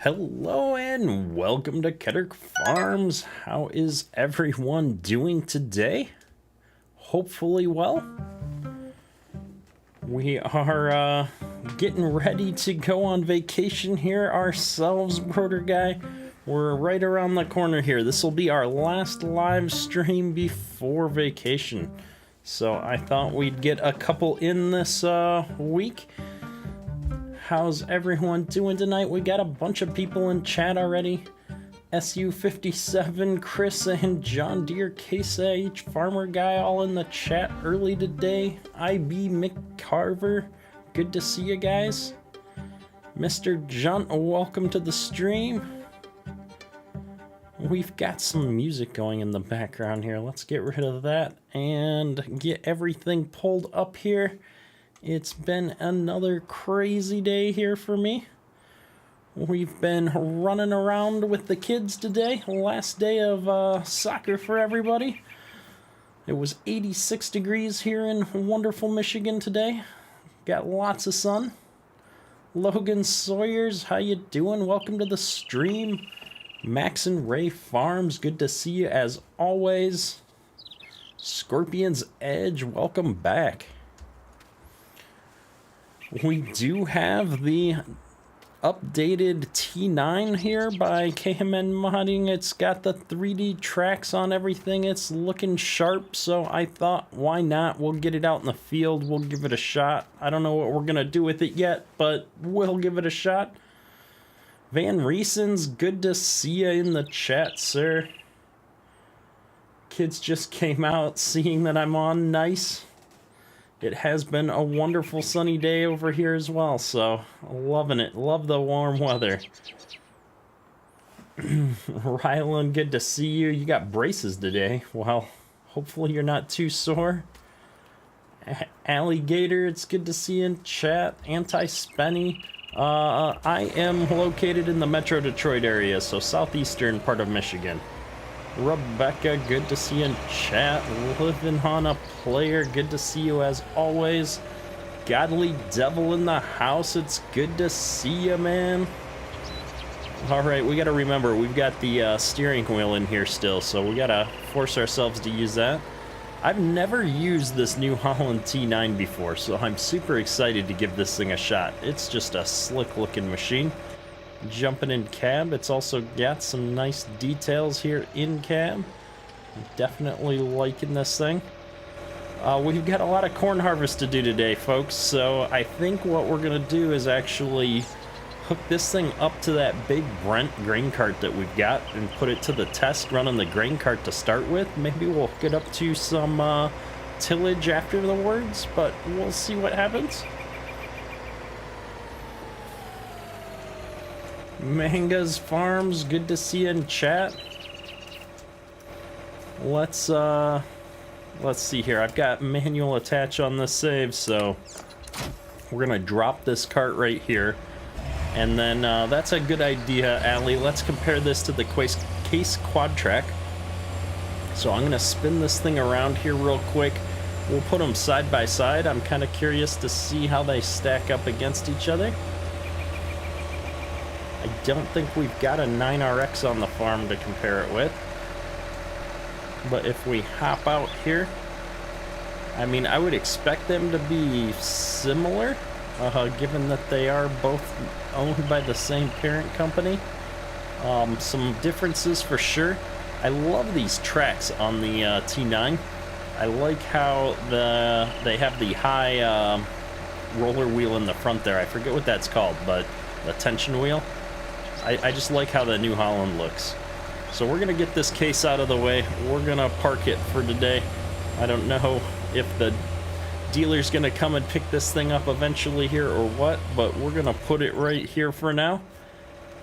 Hello and welcome to Ketterk Farms. How is everyone doing today? Hopefully well. We are getting ready to go on vacation here ourselves, Broder Guy. We're right around the corner here. This will be our last live stream before vacation. So I thought we'd get a couple in this week. How's everyone doing tonight? We got a bunch of people in chat already. SU57, Chris, and John Deere, Case H, Farmer Guy all in the chat early today. IB McCarver, good to see you guys. Mr. Junt, welcome to the stream. We've got some music going in the background here. Let's get rid of that and get everything pulled up here. It's been another crazy day here for me. We've been running around with the kids today. Last day of soccer for everybody. It was 86 degrees here in wonderful Michigan today. Got lots of sun. Logan Sawyers, how you doing? Welcome to the stream. Max and Ray Farms, good to see you as always. Scorpion's Edge, welcome back. We do have the updated T9 here by KMN Modding. It's got the 3D tracks on everything. It's looking sharp, so I thought, why not? We'll get it out in the field. We'll give it a shot. I don't know what we're going to do with it yet, but we'll give it a shot. Van Reeson's, good to see you in the chat, sir. Kids just came out seeing that I'm on. Nice. It has been a wonderful sunny day over here as well, so loving it. Love the warm weather. Rylan, good to see you. You got braces today. Well, hopefully you're not too sore. Alligator, it's good to see you in chat. Anti-Spenny. I am located in the Metro Detroit area, so southeastern part of Michigan. Rebecca, good to see you in chat. Living on a player, good to see you as always. Godly Devil in the house, it's good to see you, man. Alright, we gotta remember, we've got the steering wheel in here still, so we gotta force ourselves to use that. I've never used this New Holland T9 before, so I'm super excited to give this thing a shot. It's just a slick looking machine. Jumping in cab, it's also got some nice details here in cab. Definitely liking this thing. We've got a lot of corn harvest to do today, folks, so I think what we're gonna do is actually hook this thing up to that big Brent grain cart that we've got and put it to the test running the grain cart to start with. Maybe we'll get up to some tillage afterwards, but we'll see what happens. Mangas Farms, good to see you in chat. Let's see here. I've got manual attach on this save, so we're gonna drop this cart right here. And then that's a good idea, Allie. Let's compare this to the Case Quad Track. So I'm gonna spin this thing around here real quick. We'll put them side by side. I'm kind of curious to see how they stack up against each other. I don't think we've got a 9RX on the farm to compare it with. But if we hop out here, I mean, I would expect them to be similar, given that they are both owned by the same parent company. Some differences for sure. I love these tracks on the T9. I like how they have the high roller wheel in the front there. I forget what that's called, but the tension wheel. I just like how the New Holland looks. So we're gonna get this case out of the way. We're gonna park it for today. I don't know if the dealer's gonna come and pick this thing up eventually here or what, but we're gonna put it right here for now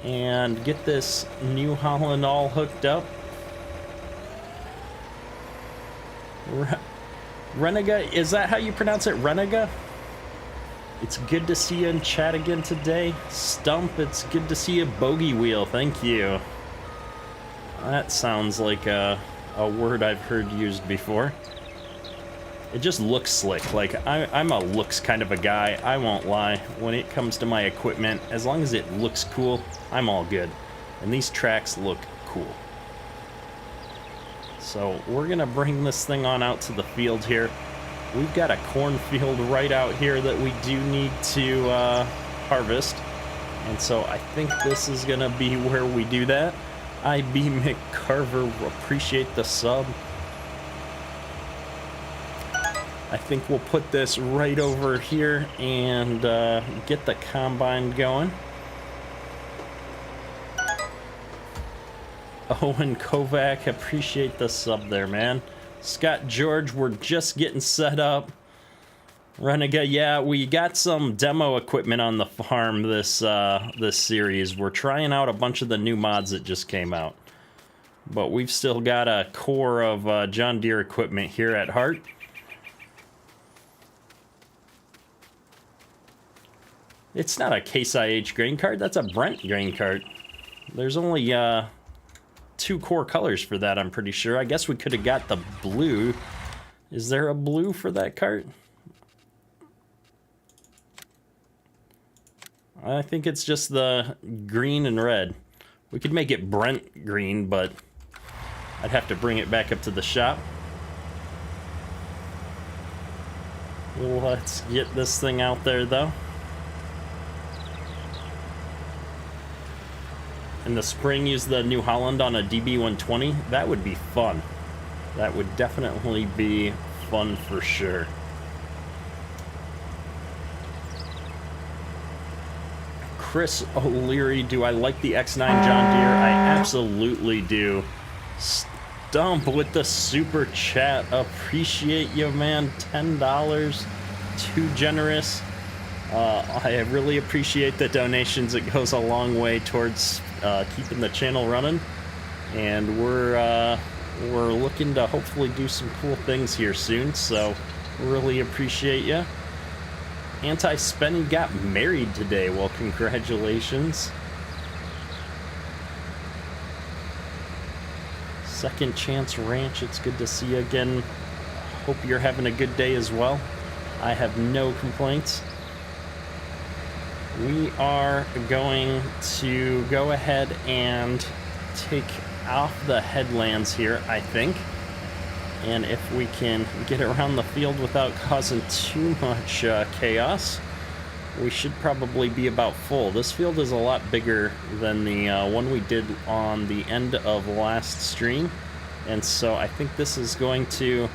and get this New Holland all hooked up. Renega, is that how you pronounce it? Renega? It's good to see you in chat again today. Stump, it's good to see you. Bogey Wheel, thank you. That sounds like a word I've heard used before. It just looks slick. Like, I'm a looks kind of a guy. I won't lie. When it comes to my equipment, as long as it looks cool, I'm all good. And these tracks look cool. So we're gonna bring this thing on out to the field here. We've got a cornfield right out here that we do need to harvest. And so I think this is gonna be where we do that. IB McCarver, appreciate the sub. I think we'll put this right over here and get the combine going. Owen Kovac, appreciate the sub there, man. Scott George, we're just getting set up. Renegade, yeah, we got some demo equipment on the farm this series. We're trying out a bunch of the new mods that just came out. But we've still got a core of John Deere equipment here at heart. It's not a Case IH grain cart, that's a Brent grain cart. There's only 2 core colors for that, I'm pretty sure. I guess we could have got the blue. Is there a blue for that cart? I think it's just the green and red. We could make it Brent green, but I'd have to bring it back up to the shop. Let's get this thing out there, though. In the spring, use the New Holland on a DB120. That would be fun. That would definitely be fun for sure. Chris O'Leary, do I like the X9 John Deere? I absolutely do. Stump with the super chat. Appreciate you, man. $10. Too generous. I really appreciate the donations. It goes a long way towards keeping the channel running, and we're looking to hopefully do some cool things here soon. So really appreciate you. Anti-Spenny got married today. Well, congratulations. Second Chance Ranch, it's good to see you again. Hope you're having a good day as well. I have no complaints. We are going to go ahead and take off the headlands here, I think. And if we can get around the field without causing too much chaos, we should probably be about full. This field is a lot bigger than the one we did on the end of last stream. And so I think this is going to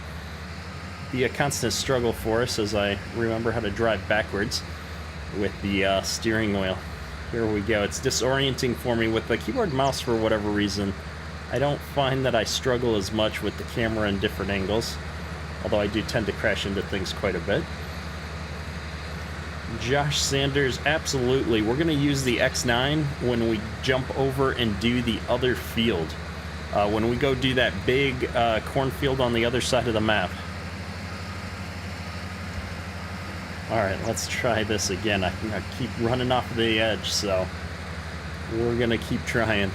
be a constant struggle for us as I remember how to drive backwards with the steering wheel. Here we go. It's disorienting for me with the keyboard and mouse for whatever reason. I don't find that I struggle as much with the camera in different angles, although I do tend to crash into things quite a bit. Josh Sanders, absolutely. We're going to use the X9 when we jump over and do the other field. When we go do that big cornfield on the other side of the map. Alright, let's try this again. I keep running off the edge, so we're going to keep trying.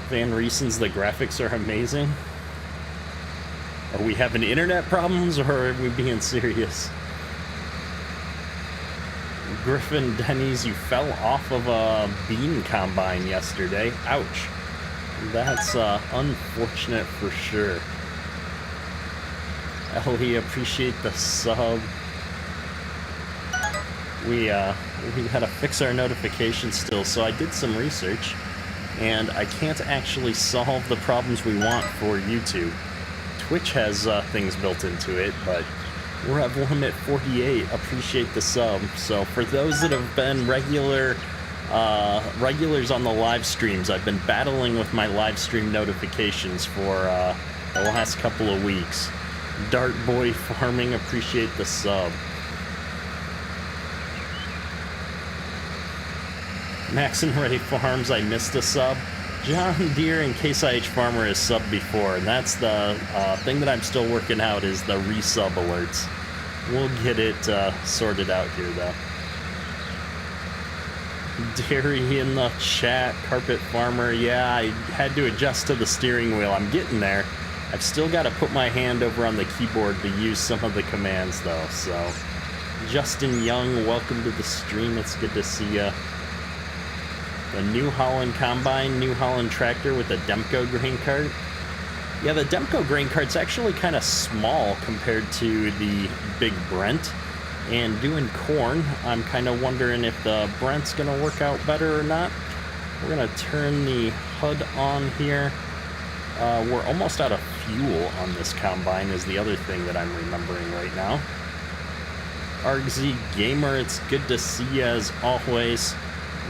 Van Riesen's, the graphics are amazing. Are we having internet problems, or are we being serious? Griffin Denny's, you fell off of a bean combine yesterday. Ouch. That's unfortunate for sure. Ellie, appreciate the sub. We gotta fix our notifications still, so I did some research, and I can't actually solve the problems we want for YouTube. Twitch has things built into it, but we're at limit 48. Appreciate the sub. So for those that have been regulars on the live streams, I've been battling with my live stream notifications for the last couple of weeks. Dart Boy Farming, appreciate the sub. Max and Ray Farms, I missed a sub. John Deere and Case IH Farmer has subbed before, and that's the thing that I'm still working out, is the resub alerts. We'll get it sorted out here, though. Dairy in the chat, Carpet Farmer. Yeah, I had to adjust to the steering wheel. I'm getting there. I've still got to put my hand over on the keyboard to use some of the commands, though. So, Justin Young, welcome to the stream. It's good to see you. The New Holland Combine, New Holland Tractor with the Demco grain cart. Yeah, the Demco grain cart's actually kind of small compared to the Big Brent. And doing corn, I'm kind of wondering if the Brent's going to work out better or not. We're going to turn the HUD on here. We're almost out of fuel on this combine is the other thing that I'm remembering right now. RZ Gamer, it's good to see you as always.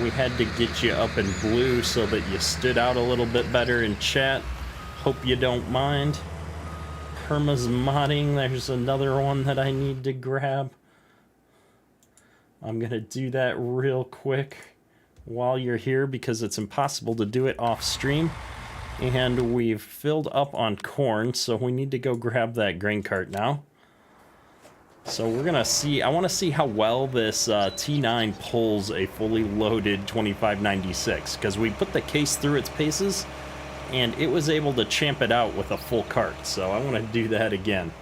We had to get you up in blue so that you stood out a little bit better in chat. Hope you don't mind. Perma's modding, there's another one that I need to grab. I'm gonna do that real quick while you're here because it's impossible to do it off stream. And we've filled up on corn, so we need to go grab that grain cart now. So we're gonna see, I wanna see how well this T9 pulls a fully loaded 2596, because we put the case through its paces and it was able to champ it out with a full cart, so I wanna do that again.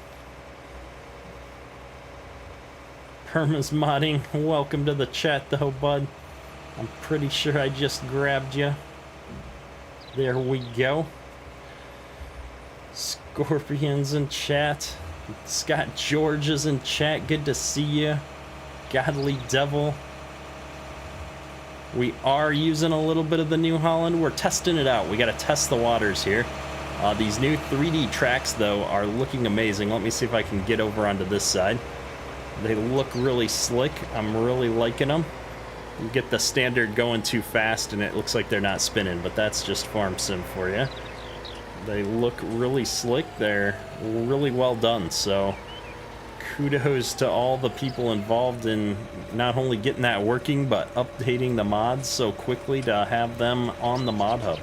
Perma's modding, welcome to the chat though, bud. I'm pretty sure I just grabbed you. There we go. Scorpions in chat. Scott George is in chat. Good to see you. Godly Devil. We are using a little bit of the New Holland. We're testing it out. We got to test the waters here. These new 3D tracks, though, are looking amazing. Let me see if I can get over onto this side. They look really slick. I'm really liking them. You get the standard going too fast and it looks like they're not spinning, but that's just farm sim for you. They look really slick. They're really well done, so kudos to all the people involved in not only getting that working but updating the mods so quickly to have them on the mod hub.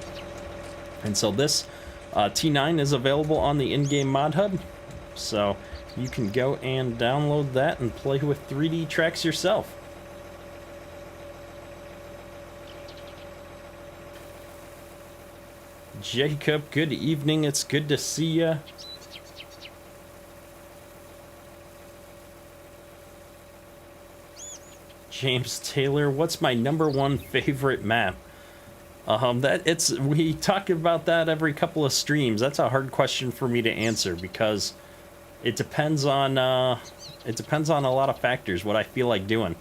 And so this T9 is available on the in-game mod hub, so you can go and download that and play with 3D tracks yourself. Jacob, good evening. It's good to see you. James Taylor, what's my #1 favorite map? We talk about that every couple of streams. That's a hard question for me to answer because it depends on a lot of factors, what I feel like doing.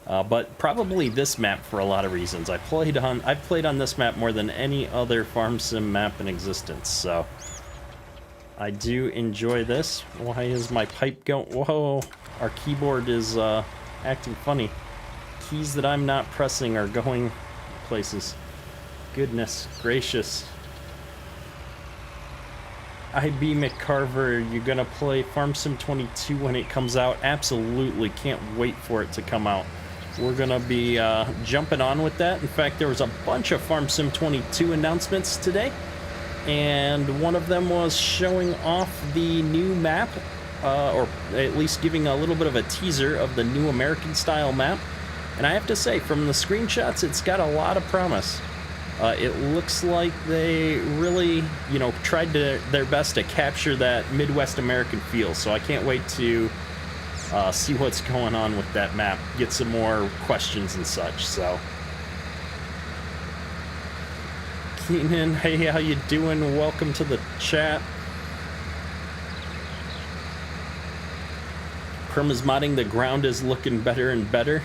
But probably this map for a lot of reasons. I've played on this map more than any other farm sim map in existence, so I do enjoy this. Why is my pipe going? Whoa, our keyboard is acting funny. Keys that I'm not pressing are going places. Goodness gracious. IB McCarver, you gonna play Farm Sim 22 when it comes out? Absolutely, can't wait for it to come out. We're gonna be jumping on with that. In fact, there was a bunch of Farm Sim 22 announcements today, and one of them was showing off the new map, or at least giving a little bit of a teaser of the new American style map. And I have to say, from the screenshots, it's got a lot of promise. It looks like they really, tried their best to capture that Midwest American feel. So I can't wait to see what's going on with that map, get some more questions and such. So, Keenan, hey, how you doing? Welcome to the chat. Perma's modding, the ground is looking better and better.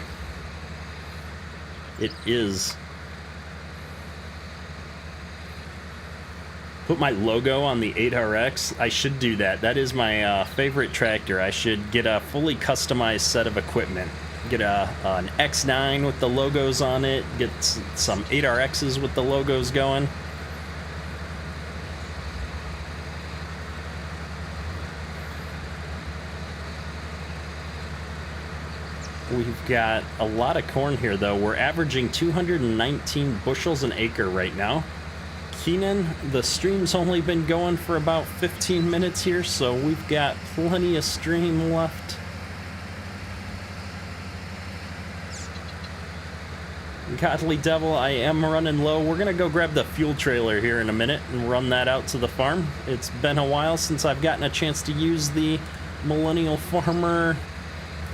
It is. Put my logo on the 8RX. I should do that. That is my favorite tractor. I should get a fully customized set of equipment. Get an X9 with the logos on it. Get some 8RXs with the logos going. We've got a lot of corn here, though. We're averaging 219 bushels an acre right now. Keenan, the stream's only been going for about 15 minutes here, so we've got plenty of stream left. Godly Devil, I am running low. We're gonna go grab the fuel trailer here in a minute and run that out to the farm. It's been a while since I've gotten a chance to use the Millennial Farmer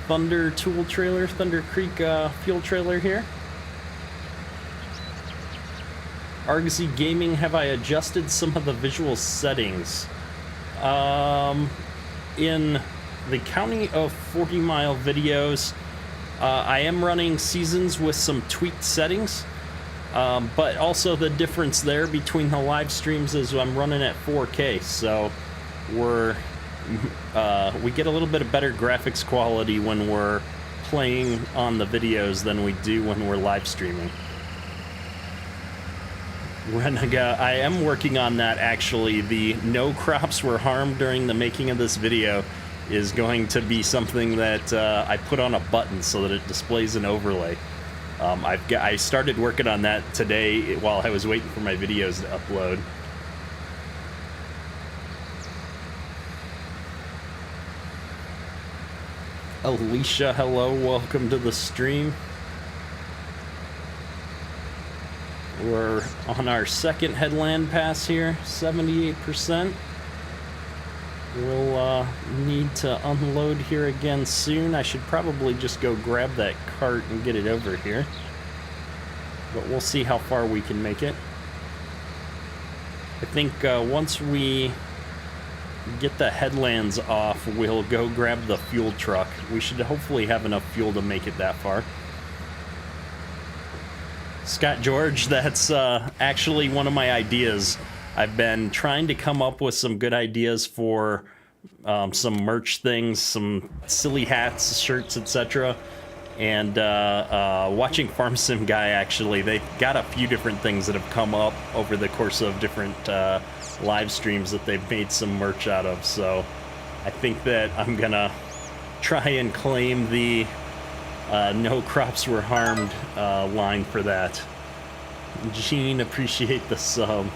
Thunder tool trailer, Thunder Creek fuel trailer here. Argosy Gaming, have I adjusted some of the visual settings? In the County of 40 Mile videos, I am running seasons with some tweaked settings, but also the difference there between the live streams is I'm running at 4K, so we get a little bit of better graphics quality when we're playing on the videos than we do when we're live streaming. Renega, I am working on that actually. The no crops were harmed during the making of this video is going to be something that I put on a button so that it displays an overlay. I started working on that today while I was waiting for my videos to upload. Alicia, hello, welcome to the stream. We're on our second headland pass here, 78%. We'll need to unload here again soon. I should probably just go grab that cart and get it over here. But we'll see how far we can make it. I think once we get the headlands off, we'll go grab the fuel truck. We should hopefully have enough fuel to make it that far. Scott George, that's actually one of my ideas. I've been trying to come up with some good ideas for some merch things, some silly hats, shirts, etc. And watching Farm Sim Guy, actually, they got a few different things that have come up over the course of different live streams that they've made some merch out of. So I think that I'm gonna try and claim the no crops were harmed line for that. Gene, appreciate the sub.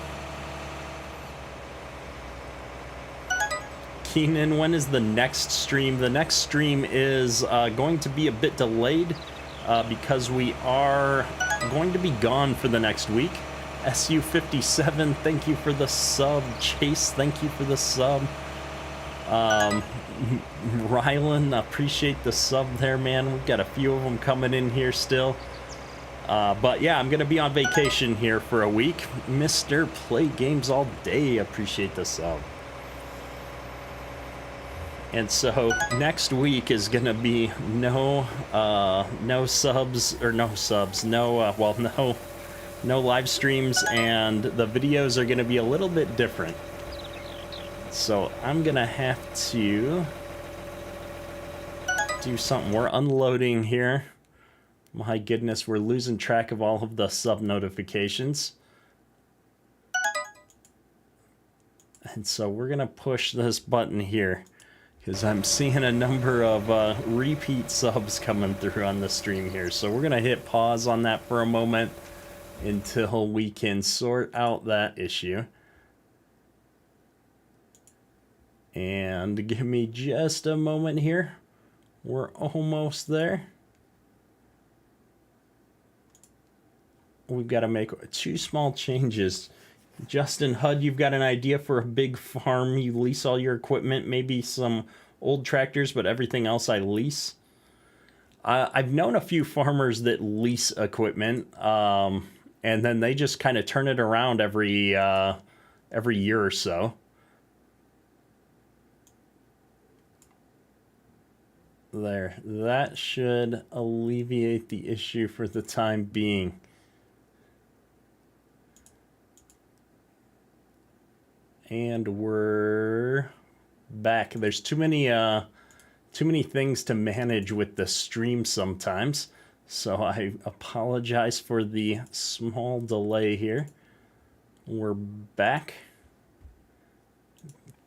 Keenan, when is the next stream? The next stream is going to be a bit delayed because we are going to be gone for the next week. SU57, thank you for the sub. Chase, thank you for the sub. Rylan, appreciate the sub there, man. We've got a few of them coming in here still. But yeah, I'm going to be on vacation here for a week. Mr. Play Games All Day, appreciate the sub. And so next week is going to be no live streams, and the videos are going to be a little bit different. So I'm gonna have to do something. We're unloading here. My goodness, we're losing track of all of the sub notifications. And so we're gonna push this button here because I'm seeing a number of repeat subs coming through on the stream here. So we're gonna hit pause on that for a moment until we can sort out that issue. And give me just a moment here. We're almost there. We've got to make 2 small changes. Justin Hudd, you've got an idea for a big farm. You lease all your equipment, maybe some old tractors, but everything else I lease. I've known a few farmers that lease equipment, and then they just kind of turn it around every year or so. There, that should alleviate the issue for the time being. And we're back. There's too many things to manage with the stream sometimes, so I apologize for the small delay here. We're back.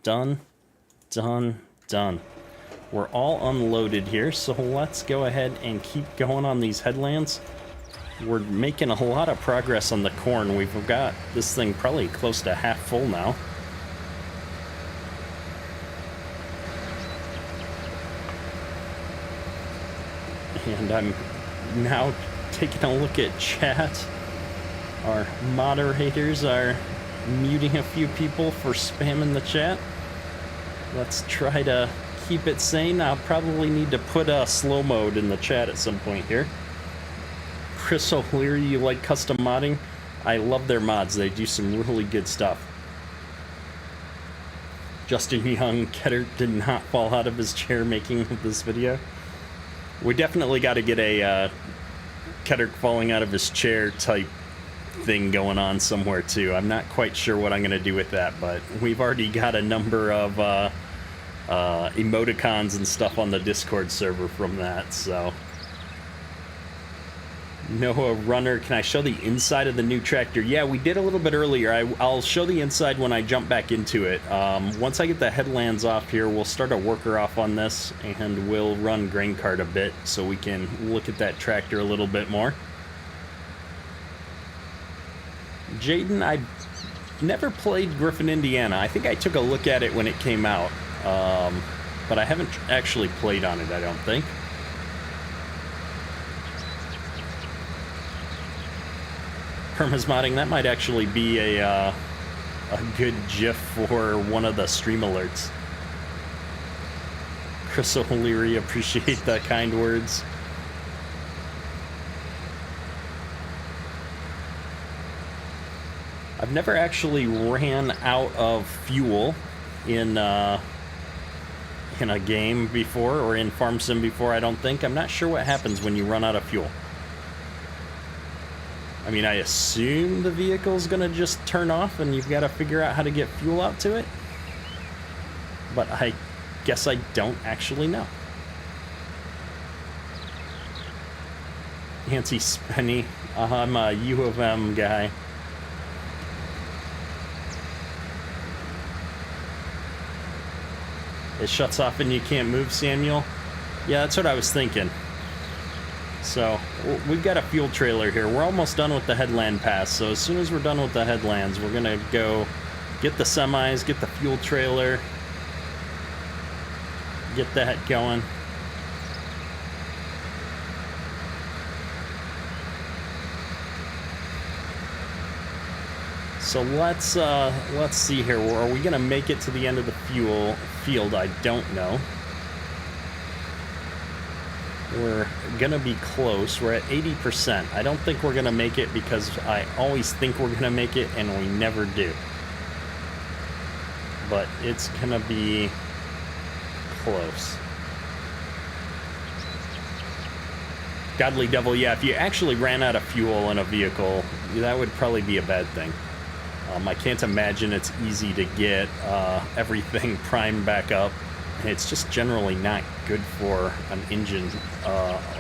Done, done, done. We're all unloaded here, so let's go ahead and keep going on these headlands. We're making a lot of progress on the corn. We've got this thing probably close to half full now. And I'm now taking a look at chat. Our moderators are muting a few people for spamming the chat. Let's try to keep it sane. I'll probably need to put a slow mode in the chat at some point here. Chris O'Leary, you like custom modding? I love their mods. They do some really good stuff. Justin Young, Ketter did not fall out of his chair making this video. We definitely got to get a Ketter falling out of his chair type thing going on somewhere too. I'm not quite sure what I'm going to do with that, but we've already got a number of emoticons and stuff on the Discord server from that, so. Noah Runner, can I show the inside of the new tractor? Yeah, we did a little bit earlier. I'll show the inside when I jump back into it. Once I get the headlands off here, we'll start a worker off on this, and we'll run grain cart a bit so we can look at that tractor a little bit more. Jaden, I never played Griffin, Indiana. I think I took a look at it when it came out, but I haven't actually played on it, I don't think. Perma's modding, that might actually be a good GIF for one of the stream alerts. Chris O'Leary, appreciate the kind words. I've never actually ran out of fuel in a game before, or in Farm Sim before, I don't think. I'm not sure what happens when you run out of fuel. I mean, I assume the vehicle's gonna just turn off and you've got to figure out how to get fuel out to it. But I guess I don't actually know. Nancy Spenny, I'm a U of M guy. It shuts off and you can't move, Samuel? Yeah, that's what I was thinking. So, we've got a fuel trailer here. We're almost done with the headland pass, so as soon as we're done with the headlands, we're gonna go get the semis, get the fuel trailer, get that going. So let's see here. Are we gonna make it to the end of the fuel field? I don't know. We're gonna be close. We're at 80%. I don't think we're gonna make it because I always think we're gonna make it and we never do. But it's gonna be close. Godly Devil, yeah, if you actually ran out of fuel in a vehicle, that would probably be a bad thing. I can't imagine it's easy to get everything primed back up. And it's just generally not good for an engine,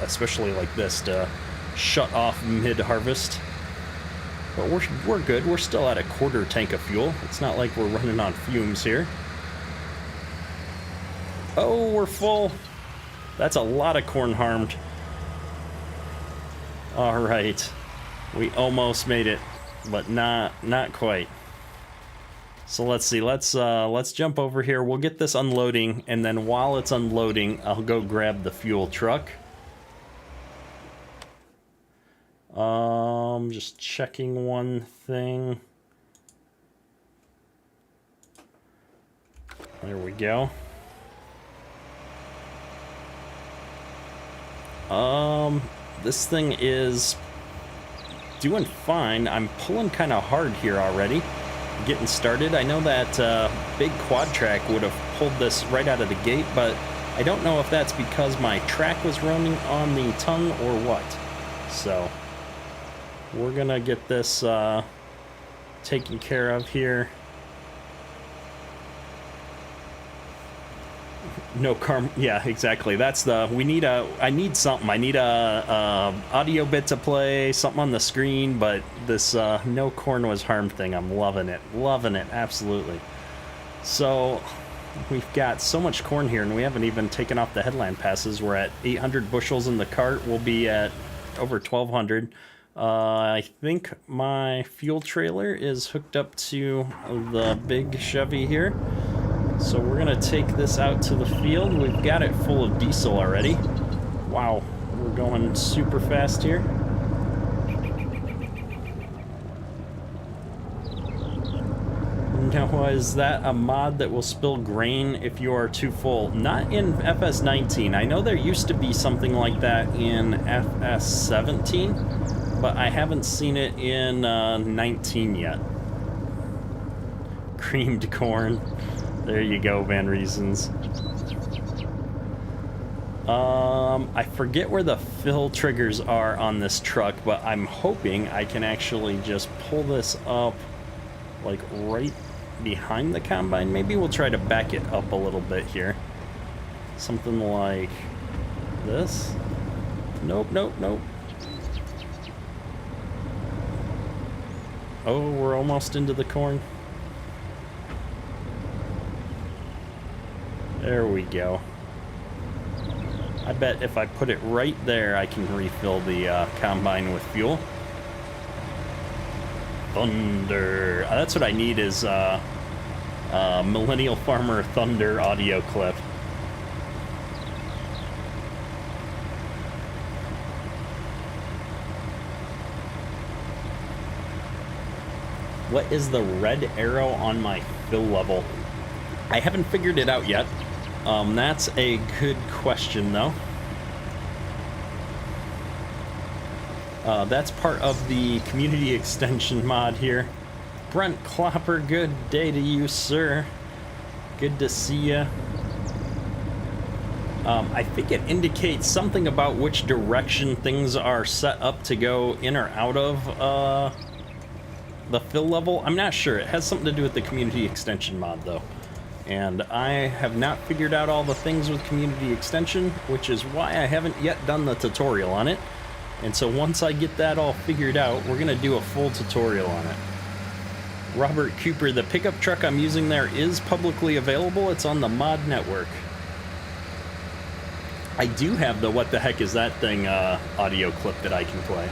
especially like this, to shut off mid-harvest. But we're good. We're still at a quarter tank of fuel. It's not like we're running on fumes here. Oh, we're full. That's a lot of corn harmed. All right. We almost made it, but not quite. So let's see, let's jump over here. We'll get this unloading, and then while it's unloading, I'll go grab the fuel truck. Just checking one thing. There we go. This thing is doing fine. I'm pulling kind of hard here already. Getting started. I know that big quad track would have pulled this right out of the gate, but I don't know if that's because my track was running on the tongue or what. So we're gonna get this taken care of here. No car. Yeah, exactly. That's the. We need a. I need something. I need a audio bit to play, something on the screen. But this no corn was harmed thing, I'm loving it. Loving it. Absolutely. So we've got so much corn here, and we haven't even taken off the headland passes. We're at 800 bushels in the cart. We'll be at over 1,200. I think my fuel trailer is hooked up to the big Chevy here. So we're gonna take this out to the field. We've got it full of diesel already. Wow, we're going super fast here. Now, is that a mod that will spill grain if you are too full? Not in FS19. I know there used to be something like that in FS17, but I haven't seen it in 19 yet. Creamed corn. There you go, Van Reasons. I forget where the fill triggers are on this truck, but I'm hoping I can actually just pull this up like right behind the combine. Maybe we'll try to back it up a little bit here. Something like this. Nope, nope, nope. Oh, we're almost into the corn. There we go. I bet if I put it right there, I can refill the combine with fuel. Thunder. That's what I need is Millennial Farmer Thunder audio clip. What is the red arrow on my fill level? I haven't figured it out yet. That's a good question, though. That's part of the community extension mod here. Brent Klopper, good day to you, sir. Good to see you. I think it indicates something about which direction things are set up to go in or out of the fill level. I'm not sure. It has something to do with the community extension mod, though. And I have not figured out all the things with community extension, which is why I haven't yet done the tutorial on it. And so once I get that all figured out, we're going to do a full tutorial on it. Robert Cooper, the pickup truck I'm using there is publicly available. It's on the mod network. I do have the what the heck is that thing audio clip that I can play.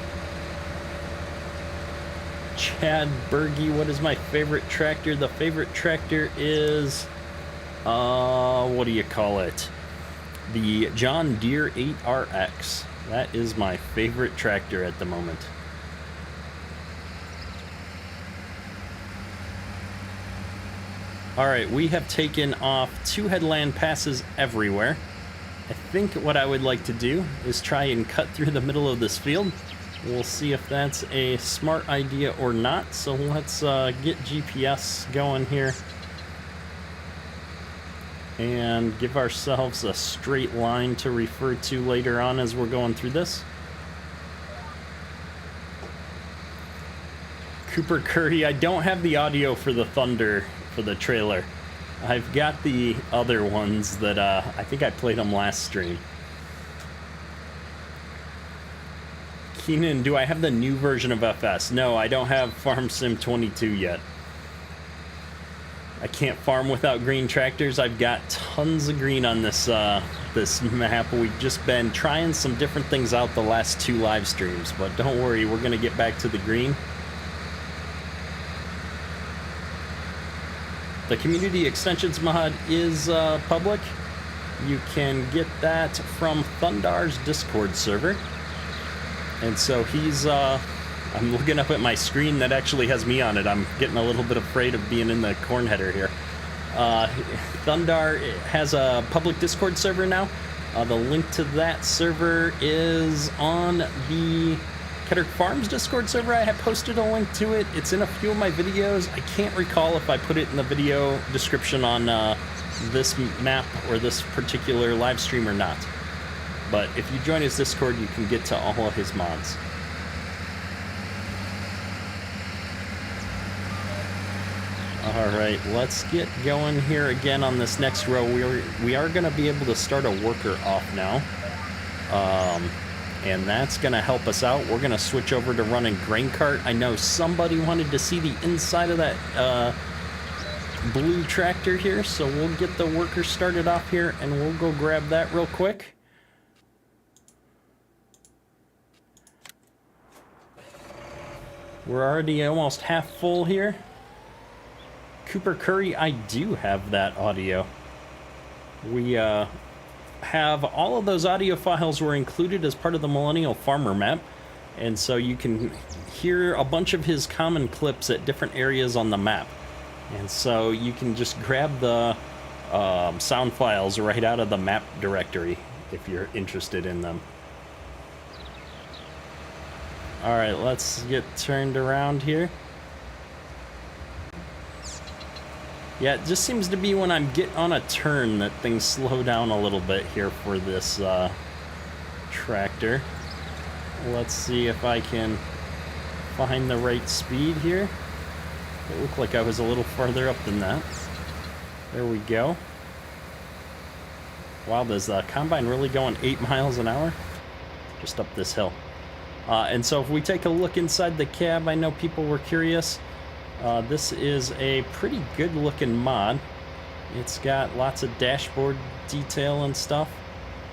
Chad Berge, what is my favorite tractor? The favorite tractor is, what do you call it? The John Deere 8RX. That is my favorite tractor at the moment. Alright, we have taken off 2 headland passes everywhere. I think what I would like to do is try and cut through the middle of this field. We'll see if that's a smart idea or not. So let's get GPS going here and give ourselves a straight line to refer to later on as we're going through this. Cooper Curry, I don't have the audio for the Thunder for the trailer. I've got the other ones that I think I played them last stream. Keenan, do I have the new version of FS? No, I don't have Farm Sim 22 yet. I can't farm without green tractors. I've got tons of green on this this map. We've just been trying some different things out the last 2 live streams, but don't worry, we're gonna get back to the green. The community extensions mod is public. You can get that from Thundar's Discord server. And so he's, I'm looking up at my screen that actually has me on it. I'm getting a little bit afraid of being in the corn header here. Thundar has a public Discord server now. The link to that server is on the Ketter Farms Discord server. I have posted a link to it. It's in a few of my videos. I can't recall if I put it in the video description on this map or this particular live stream or not. But if you join his Discord, you can get to all of his mods. Alright, let's get going here again on this next row. We are going to be able to start a worker off now. And that's going to help us out. We're going to switch over to running grain cart. I know somebody wanted to see the inside of that blue tractor here, so we'll get the worker started off here and we'll go grab that real quick. We're already almost half full here. Cooper Curry, I do have that audio. We have all of those audio files were included as part of the Millennial Farmer map, and so you can hear a bunch of his common clips at different areas on the map. And so you can just grab the sound files right out of the map directory if you're interested in them. All right, let's get turned around here. Yeah, it just seems to be when I get on a turn that things slow down a little bit here for this tractor. Let's see if I can find the right speed here. It looked like I was a little farther up than that. There we go. Wow, does the combine really going 8 miles an hour? Just up this hill. And so if we take a look inside the cab, I know people were curious. This is a pretty good looking mod. It's got lots of dashboard detail and stuff.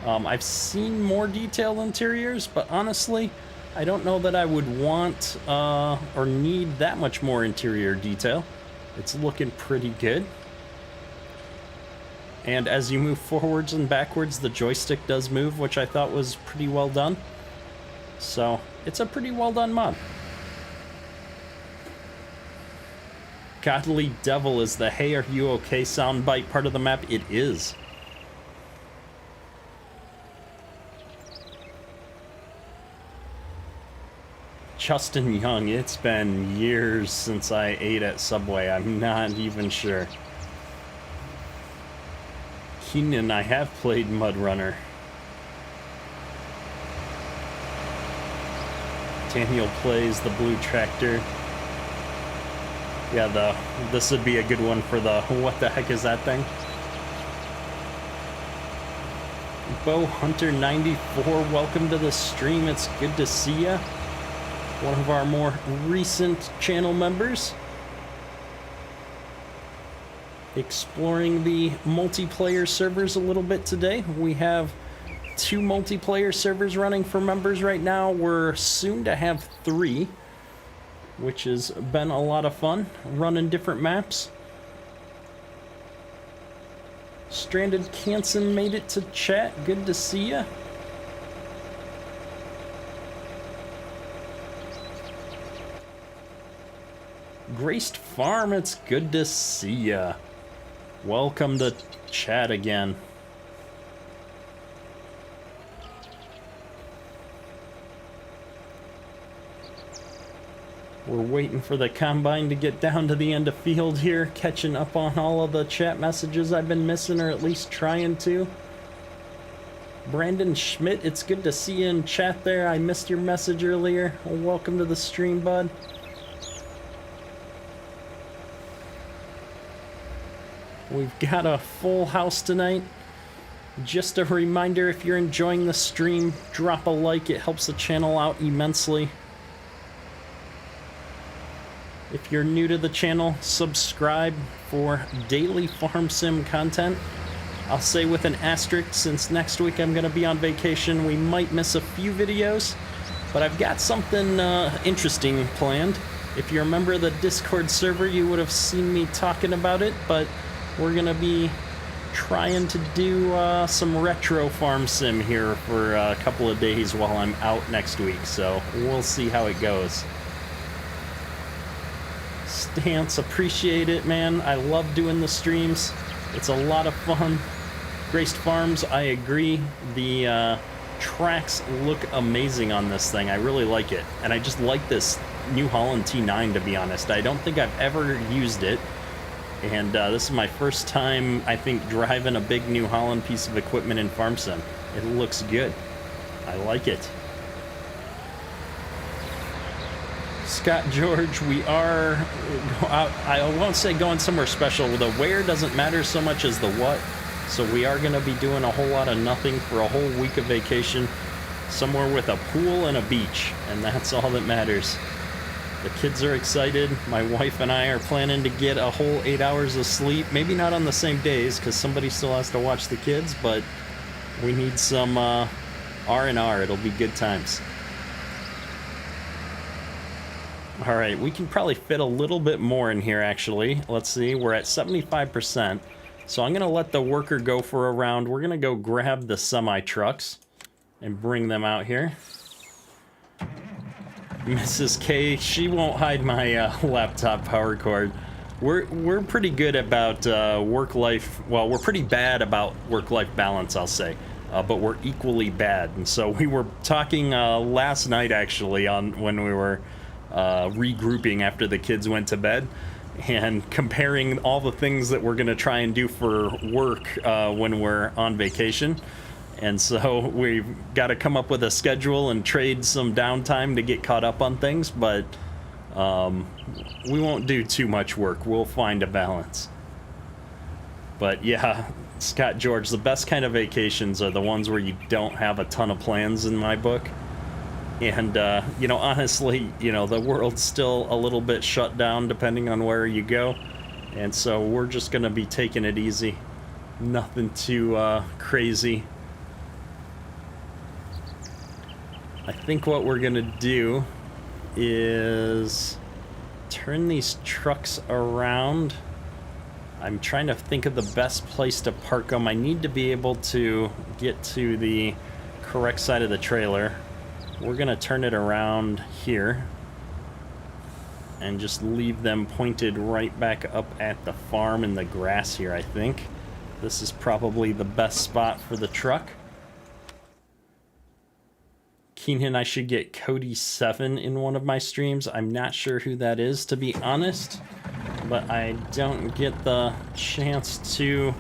I've seen more detailed interiors, but honestly, I don't know that I would want or need that much more interior detail. It's looking pretty good. And as you move forwards and backwards, the joystick does move, which I thought was pretty well done. So it's a pretty well done mod. Godly Devil is the "Hey, are you okay" soundbite part of the map. It is. Justin Young, it's been years since I ate at Subway. I'm not even sure. Keenan, I have played Mud Runner. Daniel plays the blue tractor. Yeah, this would be a good one for the "what the heck is that thing?" Bo Hunter 94, welcome to the stream. It's good to see ya. One of our more recent channel members. Exploring the multiplayer servers a little bit today. We have 2 multiplayer servers running for members right now. We're soon to have 3. Which has been a lot of fun, running different maps. Stranded Canson made it to chat. Good to see ya. Graced Farm, it's good to see ya. Welcome to chat again. We're waiting for the combine to get down to the end of field here, catching up on all of the chat messages I've been missing, or at least trying to. Brandon Schmidt, it's good to see you in chat there. I missed your message earlier. Well, welcome to the stream, bud. We've got a full house tonight. Just a reminder, if you're enjoying the stream, drop a like. It helps the channel out immensely. If you're new to the channel, subscribe for daily farm sim content. I'll say with an asterisk, since next week I'm going to be on vacation, we might miss a few videos, but I've got something interesting planned. If you're a member of the Discord server, you would have seen me talking about it, but we're going to be trying to do some retro farm sim here for a couple of days while I'm out next week, so we'll see how it goes. Stance, appreciate it, man. I love doing the streams. It's a lot of fun. Graced Farms, I agree. The tracks look amazing on this thing. I really like it. And I just like this New Holland T9, to be honest. I don't think I've ever used it. And this is my first time, I think, driving a big New Holland piece of equipment in Farm Sim. It looks good. I like it. Scott George, we are, I won't say going somewhere special. The where doesn't matter so much as the what. So we are going to be doing a whole lot of nothing for a whole week of vacation. Somewhere with a pool and a beach. And that's all that matters. The kids are excited. My wife and I are planning to get a whole 8 hours of sleep. Maybe not on the same days, because somebody still has to watch the kids. But we need some R&R. It'll be good times. All right, we can probably fit a little bit more in here, actually. Let's see, we're at 75%. So I'm going to let the worker go for a round. We're going to go grab the semi-trucks and bring them out here. Mrs. K, she won't hide my laptop power cord. we're pretty good about work-life. Well, we're pretty bad about work-life balance, I'll say, but we're equally bad. And so we were talking last night, actually, on when we were regrouping after the kids went to bed, and comparing all the things that we're gonna try and do for work when we're on vacation. And so we've got to come up with a schedule and trade some downtime to get caught up on things, but we won't do too much work. We'll find a balance. But yeah, Scott George, the best kind of vacations are the ones where you don't have a ton of plans, in my book. And, you know, honestly, you know, the world's still a little bit shut down depending on where you go. And so we're just going to be taking it easy. Nothing too crazy. I think what we're going to do is turn these trucks around. I'm trying to think of the best place to park them. I need to be able to get to the correct side of the trailer. We're gonna turn it around here and just leave them pointed right back up at the farm in the grass here, I think. This is probably the best spot for the truck. Keenan, I should get Cody7 in one of my streams. I'm not sure who that is, to be honest, but I don't get the chance to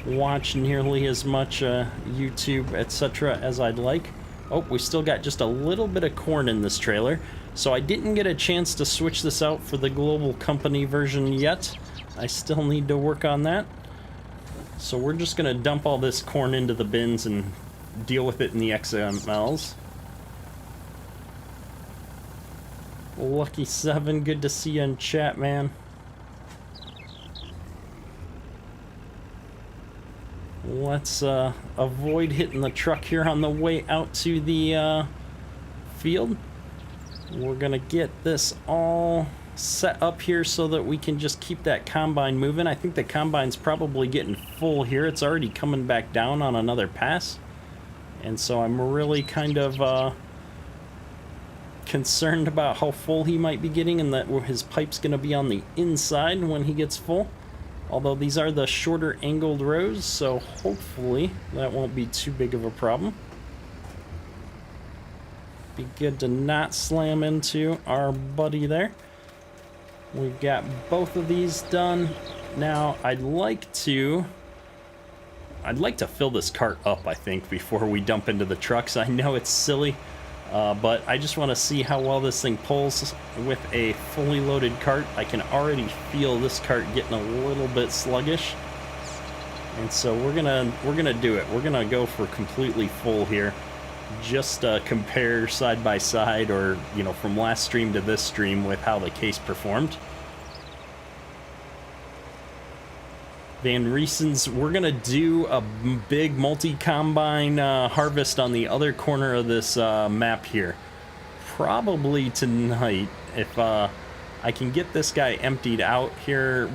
watch nearly as much YouTube, etc. as I'd like. Oh, we still got just a little bit of corn in this trailer, so I didn't get a chance to switch this out for the global company version yet. I still need to work on that. So we're just gonna dump all this corn into the bins and deal with it in the XMLs. Lucky7, good to see you in chat, man. Let's avoid hitting the truck here on the way out to the field. We're gonna get this all set up here so that we can just keep that combine moving. I think the combine's probably getting full here. It's already coming back down on another pass. And so I'm really kind of concerned about how full he might be getting, and that his pipe's gonna be on the inside when he gets full. Although these are the shorter angled rows, so hopefully that won't be too big of a problem. Be good to not slam into our buddy there. We've got both of these done. Now I'd like to fill this cart up, I think, before we dump into the trucks. I know it's silly, but I just want to see how well this thing pulls with a fully loaded cart. I can already feel this cart getting a little bit sluggish, and so we're gonna do it. We're gonna go for completely full here, just compare side by side, or you know, from last stream to this stream with how the case performed. Van Riesen's, we're gonna do a big multi-combine harvest on the other corner of this map here. Probably tonight, if I can get this guy emptied out here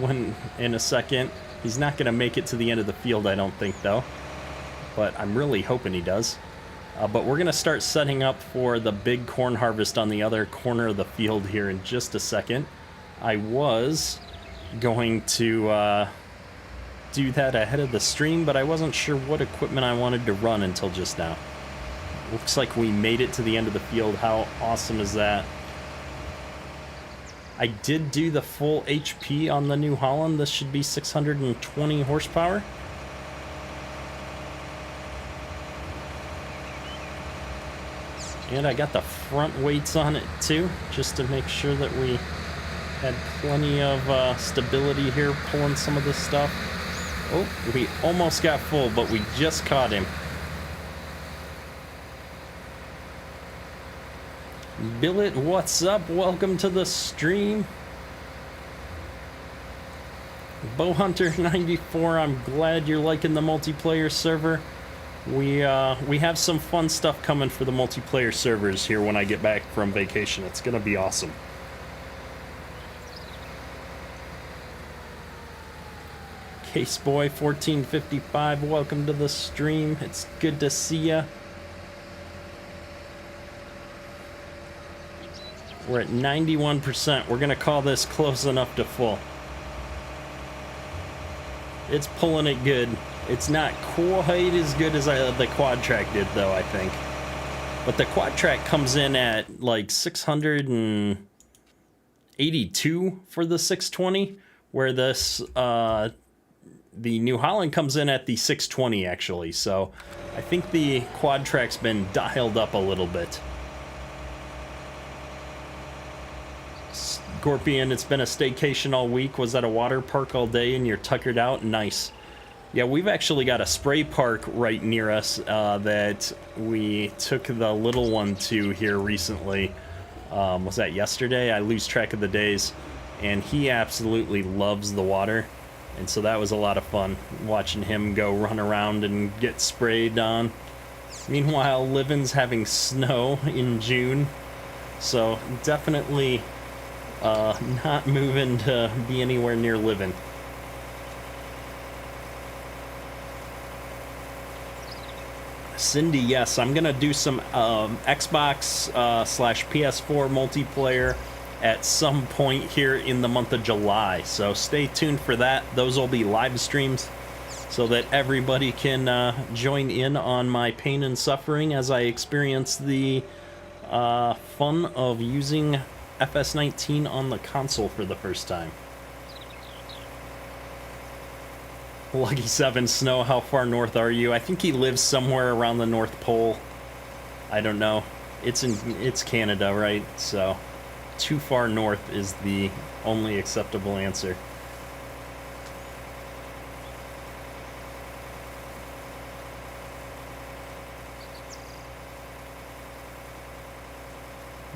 in a second. He's not gonna make it to the end of the field, I don't think, though. But I'm really hoping he does. But we're gonna start setting up for the big corn harvest on the other corner of the field here in just a second. I was going to do that ahead of the stream, but I wasn't sure what equipment I wanted to run until just now. Looks like we made it to the end of the field. How awesome is that? I did do the full HP on the New Holland. This should be 620 horsepower. And I got the front weights on it too, just to make sure that we had plenty of stability here pulling some of this stuff. Oh, we almost got full, but we just caught him. Billet, what's up? Welcome to the stream. Bowhunter94, I'm glad you're liking the multiplayer server. We have some fun stuff coming for the multiplayer servers here when I get back from vacation. It's gonna be awesome. Caseboy 1455, welcome to the stream. It's good to see ya. We're at 91%. We're gonna call this close enough to full. It's pulling it good. It's not quite as good as the quad track did, though, I think. But the quad track comes in at like 682 for the 620, where this the New Holland comes in at the 620 actually. So I think the quad track's been dialed up a little bit. Scorpion, it's been a staycation all week. Was at a water park all day and you're tuckered out? Nice. Yeah, we've actually got a spray park right near us that we took the little one to here recently. Was that yesterday? I lose track of the days. And he absolutely loves the water. And so that was a lot of fun, watching him go run around and get sprayed on. Meanwhile, Livin's having snow in June. So definitely not moving to be anywhere near Livin. Cindy, yes, I'm gonna do some Xbox / PS4 multiplayer at some point here in the month of July, so stay tuned for that. Those will be live streams so that everybody can join in on my pain and suffering as I experience the fun of using FS19 on the console for the first time. Lucky 7 Snow, how far north are you? I think he lives somewhere around the North Pole. I don't know. It's Canada, right? So too far north is the only acceptable answer.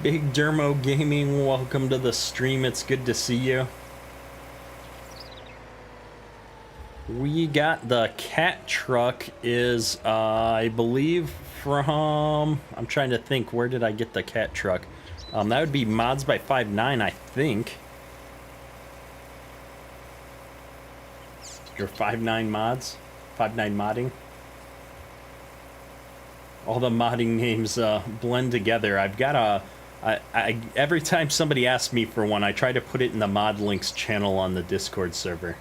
Big Dermo Gaming, welcome to the stream. It's good to see you. We got the cat truck is, I believe, from... I'm trying to think, where did I get the cat truck? That would be Mods by 5.9, I think. Your 5.9 mods? 5.9 modding? All the modding names blend together. I've got every time somebody asks me for one, I try to put it in the Mod Links channel on the Discord server.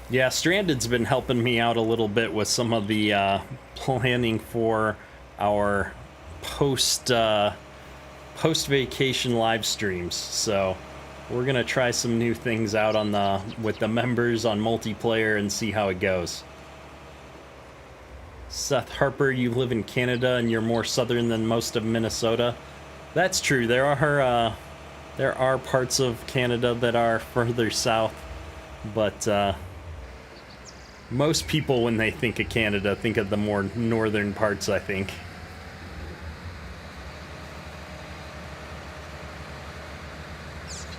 Yeah, Stranded's been helping me out a little bit with some of the planning for our post-vacation live streams. So we're gonna try some new things out on with the members on multiplayer and see how it goes. Seth Harper, you live in Canada and you're more southern than most of Minnesota. That's true. There are parts of Canada that are further south, but most people, when they think of Canada, think of the more northern parts, I think.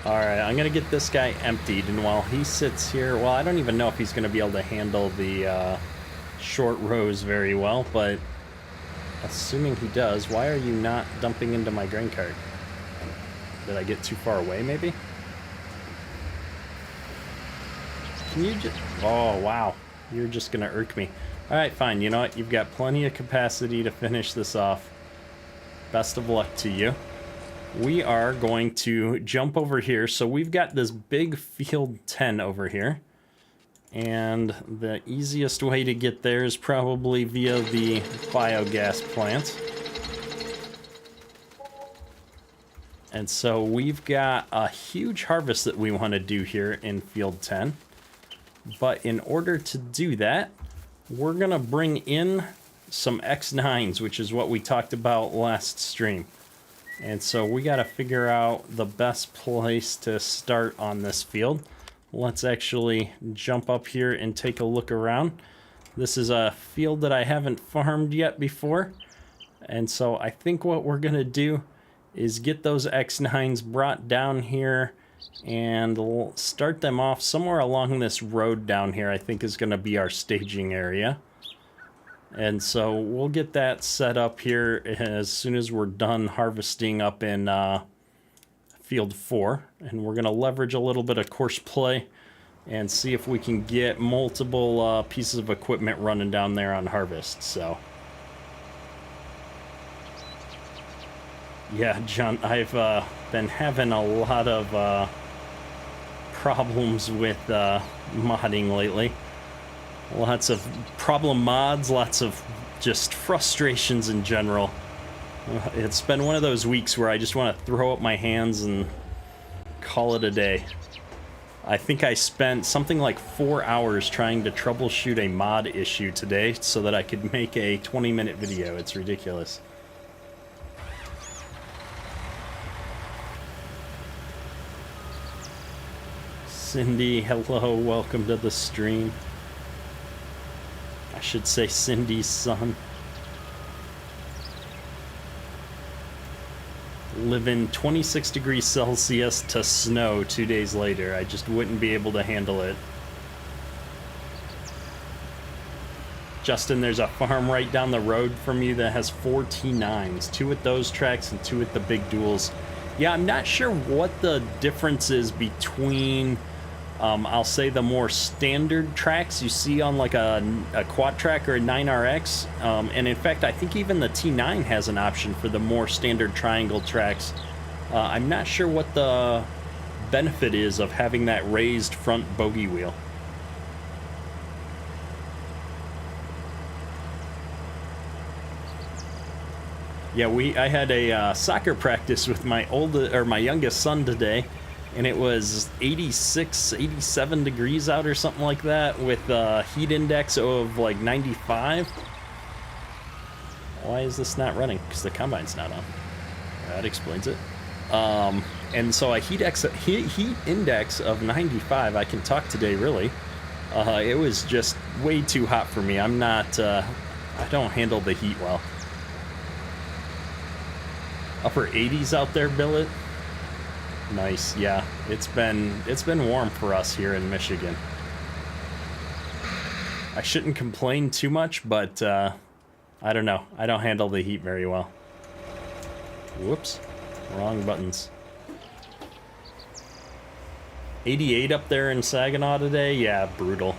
Alright, I'm gonna get this guy emptied, and while he sits here, well, I don't even know if he's gonna be able to handle the short rows very well, but assuming he does, why are you not dumping into my grain cart? Did I get too far away, maybe? Can you just... Oh, wow. You're just gonna irk me. Alright, fine. You know what? You've got plenty of capacity to finish this off. Best of luck to you. We are going to jump over here. So we've got this big field 10 over here. And the easiest way to get there is probably via the biogas plant. And so we've got a huge harvest that we want to do here in field 10. But in order to do that, we're going to bring in some X9s, which is what we talked about last stream. And so we got to figure out the best place to start on this field. Let's actually jump up here and take a look around. This is a field that I haven't farmed yet before. And so I think what we're going to do is get those X9s brought down here and we'll start them off somewhere along this road down here. I think is going to be our staging area. And so we'll get that set up here as soon as we're done harvesting up in field 4. And we're going to leverage a little bit of Courseplay and see if we can get multiple pieces of equipment running down there on harvest. So yeah, John, I've been having a lot of problems with modding lately. Lots of problem mods, lots of just frustrations in general. It's been one of those weeks where I just want to throw up my hands and call it a day. I think I spent something like 4 hours trying to troubleshoot a mod issue today so that I could make a 20-minute video. It's ridiculous. Cindy, hello, welcome to the stream. I should say Cindy's son. Living 26 degrees Celsius to snow 2 days later. I just wouldn't be able to handle it. Justin, there's a farm right down the road from you that has 4 T9s. 2 at those tracks and 2 at the big duals. Yeah, I'm not sure what the difference is between, I'll say, the more standard tracks you see on like a quad track or a 9RX. And in fact, I think even the T9 has an option for the more standard triangle tracks. I'm not sure what the benefit is of having that raised front bogey wheel. Yeah, I had a soccer practice with my youngest son today, and it was 86, 87 degrees out or something like that with a heat index of like 95. Why is this not running? Because the combine's not on. That explains it. And so a heat index of 95. I can talk today, really. It was just way too hot for me. I don't handle the heat well. Upper 80s out there, Billet. Nice, yeah. It's been warm for us here in Michigan. I shouldn't complain too much, but I don't know. I don't handle the heat very well. Whoops, wrong buttons. 88 up there in Saginaw today? Yeah, brutal.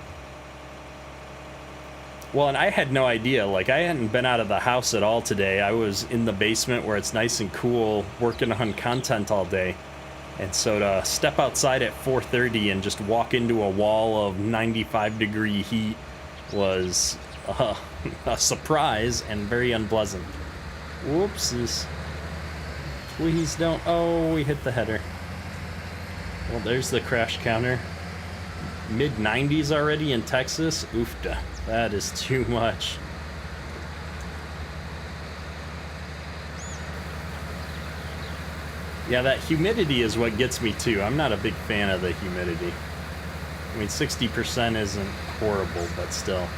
Well, and I had no idea. Like, I hadn't been out of the house at all today. I was in the basement where it's nice and cool, working on content all day. And so to step outside at 4:30 and just walk into a wall of 95-degree heat was a surprise and very unpleasant. Whoopsies. Please don't. Oh, we hit the header. Well, there's the crash counter. Mid-90s already in Texas? Oofda. That is too much. Yeah, that humidity is what gets me too. I'm not a big fan of the humidity. I mean, 60% isn't horrible, but still.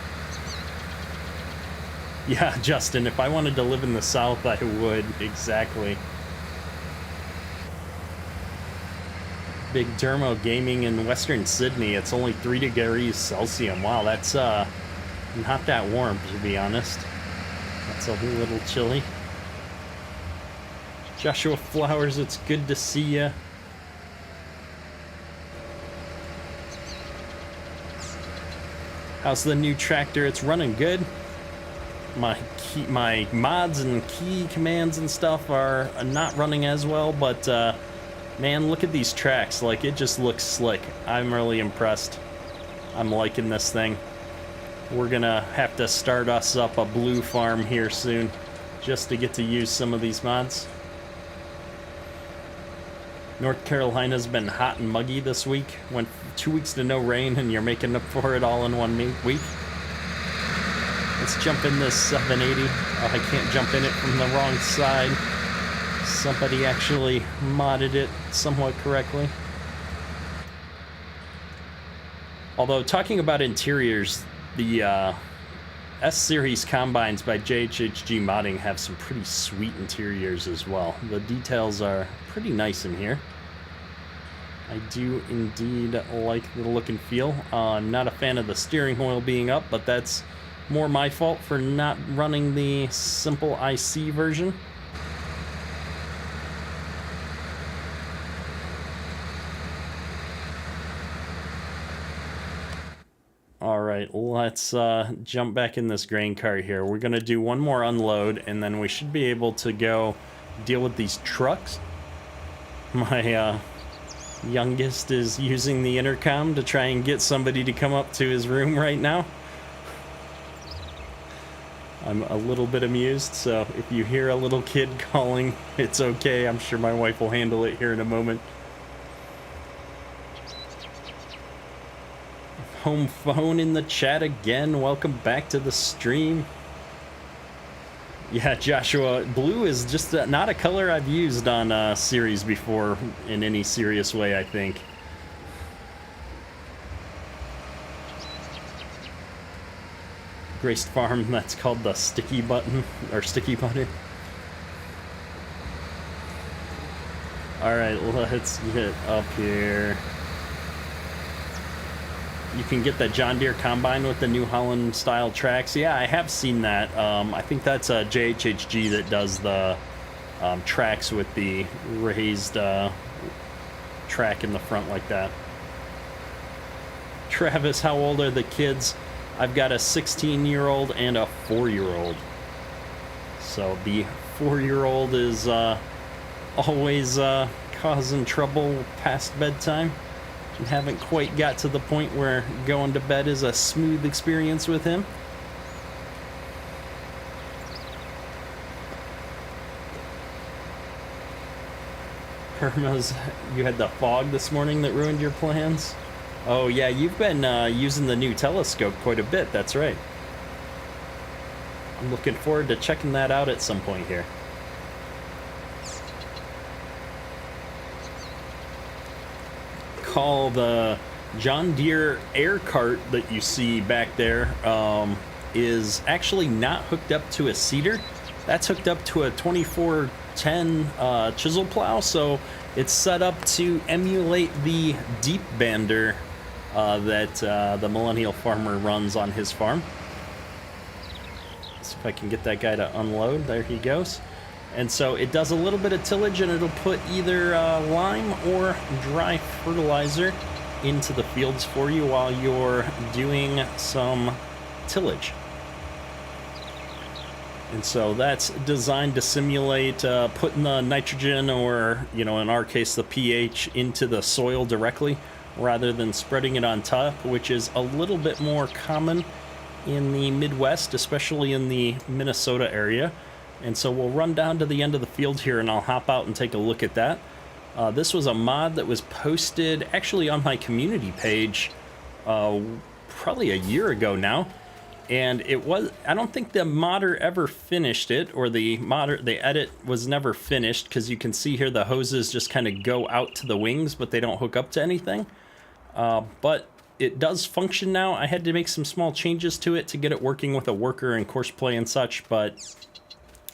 Yeah, Justin, if I wanted to live in the South, I would. Exactly. Big Dermo Gaming in Western Sydney. It's only 3 degrees Celsius. Wow, that's not that warm, to be honest. That's a little chilly. Joshua Flowers, it's good to see ya. How's the new tractor? It's running good. My mods and key commands and stuff are not running as well, but man, look at these tracks. Like, it just looks slick. I'm really impressed. I'm liking this thing. We're gonna have to start us up a blue farm here soon just to get to use some of these mods. North Carolina's been hot and muggy this week. Went 2 weeks to no rain, and you're making up for it all in 1 week. Let's jump in this 780. Oh, I can't jump in it from the wrong side. Somebody actually modded it somewhat correctly. Although, talking about interiors, the S-Series combines by JHHG Modding have some pretty sweet interiors as well. The details are pretty nice in here. I do indeed like the look and feel. I'm not a fan of the steering wheel being up, but that's more my fault for not running the simple IC version. Alright, let's jump back in this grain cart here. We're going to do one more unload, and then we should be able to go deal with these trucks. My Youngest is using the intercom to try and get somebody to come up to his room right now. I'm a little bit amused, so if you hear a little kid calling, it's okay. I'm sure my wife will handle it here in a moment. Home phone in the chat again. Welcome back to the stream. Yeah, Joshua, blue is just not a color I've used on a series before in any serious way, I think. Graced Farm, that's called the sticky button, or sticky button. Alright, let's get up here. You can get the John Deere Combine with the New Holland style tracks. Yeah, I have seen that. I think that's a JHHG that does the tracks with the raised track in the front like that. Travis, how old are the kids? I've got a 16-year-old and a 4-year-old. So the 4-year-old is always causing trouble past bedtime. And haven't quite got to the point where going to bed is a smooth experience with him. Perma's, you had the fog this morning that ruined your plans? Oh yeah, you've been using the new telescope quite a bit, that's right. I'm looking forward to checking that out at some point here. Call the John Deere air cart that you see back there is actually not hooked up to a seeder. That's hooked up to a 2410 chisel plow, so it's set up to emulate the deep bander that the Millennial Farmer runs on his farm. See if I can get that guy to unload. There he goes. And so it does a little bit of tillage, and it'll put either lime or dry fertilizer into the fields for you while you're doing some tillage. And so that's designed to simulate putting the nitrogen, or, you know, in our case, the pH into the soil directly rather than spreading it on top, which is a little bit more common in the Midwest, especially in the Minnesota area. And so we'll run down to the end of the field here, and I'll hop out and take a look at that. This was a mod that was posted actually on my community page probably a year ago now. And it was, I don't think the modder ever finished it, or the edit was never finished, because you can see here the hoses just kind of go out to the wings, but they don't hook up to anything. But it does function now. I had to make some small changes to it to get it working with a worker and Courseplay and such, but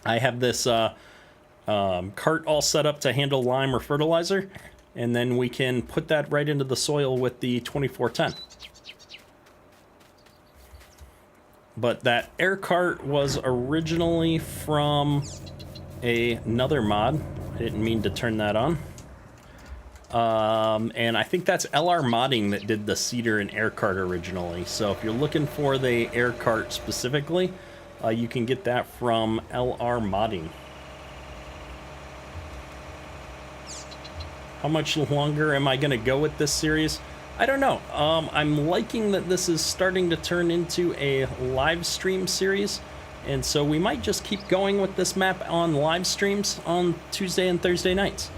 I have this cart all set up to handle lime or fertilizer, and then we can put that right into the soil with the 2410. But that air cart was originally from another mod. I didn't mean to turn that on. And I think that's LR Modding that did the seeder and air cart originally. So if you're looking for the air cart specifically, you can get that from LR Modding. How much longer am I going to go with this series? I don't know. I'm liking that this is starting to turn into a live stream series, and so we might just keep going with this map on live streams on Tuesday and Thursday nights.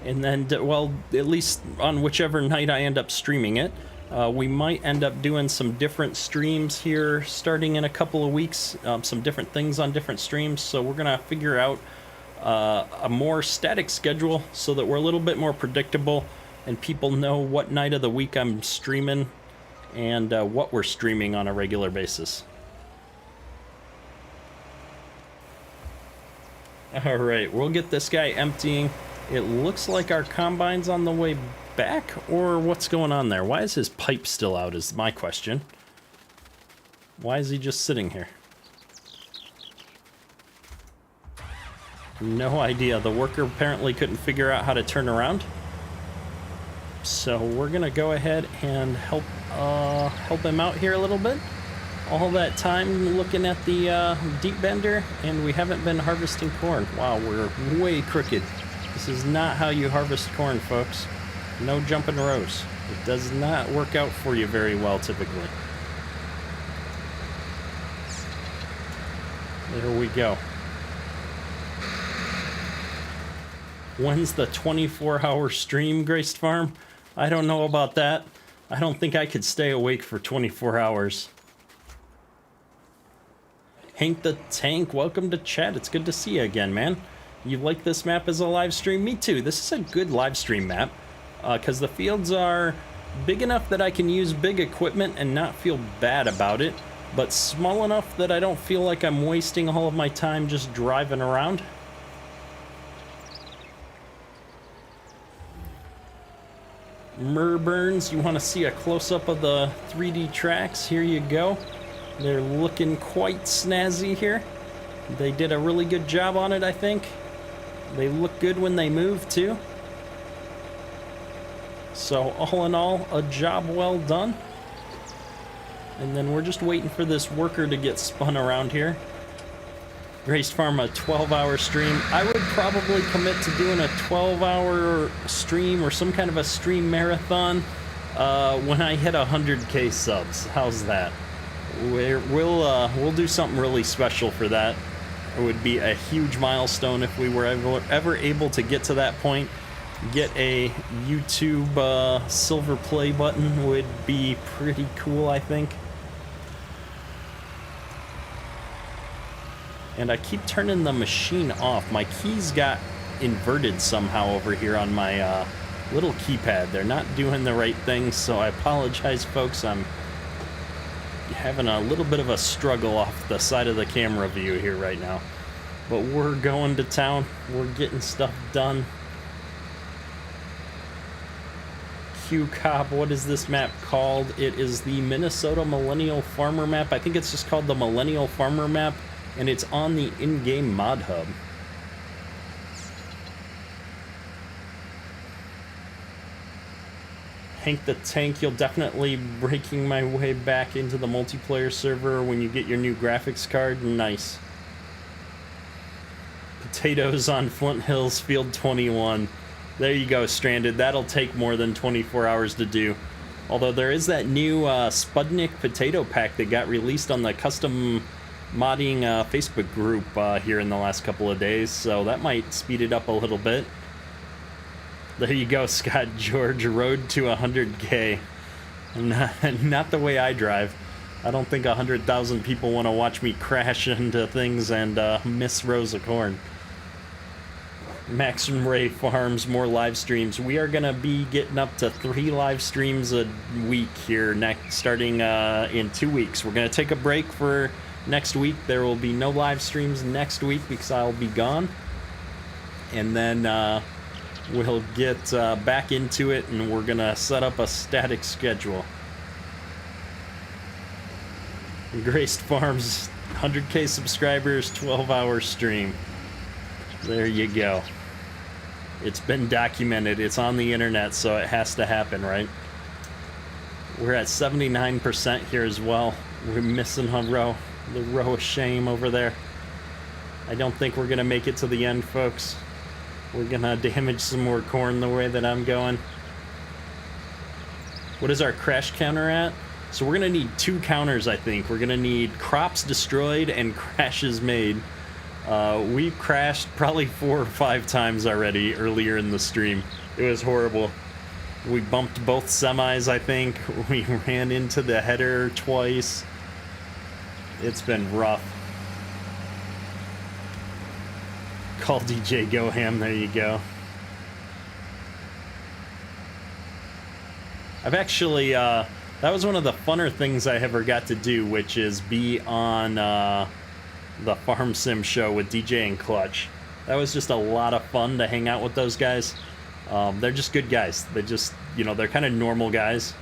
And then, well, at least on whichever night I end up streaming it. We might end up doing some different streams here starting in a couple of weeks, some different things on different streams, so we're going to figure out a more static schedule so that we're a little bit more predictable and people know what night of the week I'm streaming and what we're streaming on a regular basis. All right, we'll get this guy emptying. It looks like our combine's on the way back, or what's going on there? Why is his pipe still out is my question. Why is he just sitting here? No idea. The worker apparently couldn't figure out how to turn around. So we're gonna go ahead and help him out here a little bit. All that time looking at the deep bender, and we haven't been harvesting corn. Wow, we're way crooked. This is not how you harvest corn, folks. No jumping rows. It does not work out for you very well, typically. There we go. When's the 24-hour stream, Graced Farm? I don't know about that. I don't think I could stay awake for 24 hours. Hank the Tank, welcome to chat. It's good to see you again, man. You like this map as a live stream? Me too. This is a good live stream map because the fields are big enough that I can use big equipment and not feel bad about it, but small enough that I don't feel like I'm wasting all of my time just driving around. Murburns, you want to see a close-up of the 3D tracks? Here you go. They're looking quite snazzy here. They did a really good job on it, I think. They look good when they move, too. So, all in all, a job well done. And then we're just waiting for this worker to get spun around here. Graced Farm, a 12-hour stream. I would probably commit to doing a 12-hour stream or some kind of a stream marathon when I hit 100K subs. How's that? We'll do something really special for that. It would be a huge milestone if we were ever able to get to that point. Get a YouTube silver play button would be pretty cool, I think. And I keep turning the machine off. My keys got inverted somehow over here on my little keypad. They're not doing the right thing, so I apologize, folks. I'm having a little bit of a struggle off the side of the camera view here right now. But we're going to town. We're getting stuff done. Q-Cop, what is this map called? It is the Minnesota Millennial Farmer map. I think it's just called the Millennial Farmer map, and it's on the in-game mod hub. Hank the Tank, you'll definitely breaking my way back into the multiplayer server when you get your new graphics card. Nice. Potatoes on Flint Hills, Field 21. There you go, Stranded. That'll take more than 24 hours to do. Although there is that new Spudnik potato pack that got released on the custom modding Facebook group here in the last couple of days, so that might speed it up a little bit. There you go, Scott George, road to 100K. Not the way I drive. I don't think 100,000 people want to watch me crash into things and miss rows of corn. Maxim Ray Farms, more live streams. We are going to be getting up to 3 live streams a week here starting in 2 weeks. We're going to take a break for next week. There will be no live streams next week because I'll be gone. And then we'll get back into it, and we're going to set up a static schedule. Graced Farms, 100K subscribers, 12-hour stream. There you go. It's been documented. It's on the internet, so it has to happen, right? We're at 79% here as well. We're missing a row. The row of shame over there. I don't think we're going to make it to the end, folks. We're going to damage some more corn the way that I'm going. What is our crash counter at? So we're going to need 2 counters, I think. We're going to need crops destroyed and crashes made. We've crashed probably 4 or 5 times already earlier in the stream. It was horrible. We bumped both semis, I think. We ran into the header twice. It's been rough. Call DJ Goham, there you go. I've actually, that was one of the funner things I ever got to do, which is be on the Farm Sim show with DJ and Clutch. That was just a lot of fun to hang out with those guys. They're just good guys. They just, you know, they're kind of normal guys.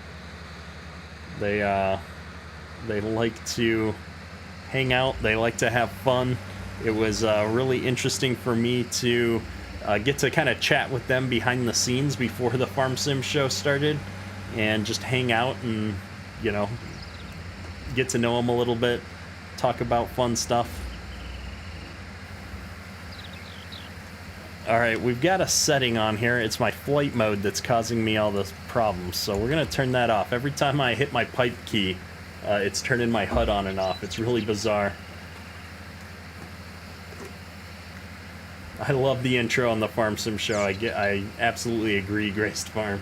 They like to hang out. They like to have fun. It was really interesting for me to get to kind of chat with them behind the scenes before the Farm Sim show started, and just hang out and, you know, get to know them a little bit, talk about fun stuff. All right, we've got a setting on here. It's my flight mode that's causing me all the problems, so we're gonna turn that off. Every time I hit my pipe key, it's turning my HUD on and off. It's really bizarre. I love the intro on the Farm Sim show. I absolutely agree, Graced Farm.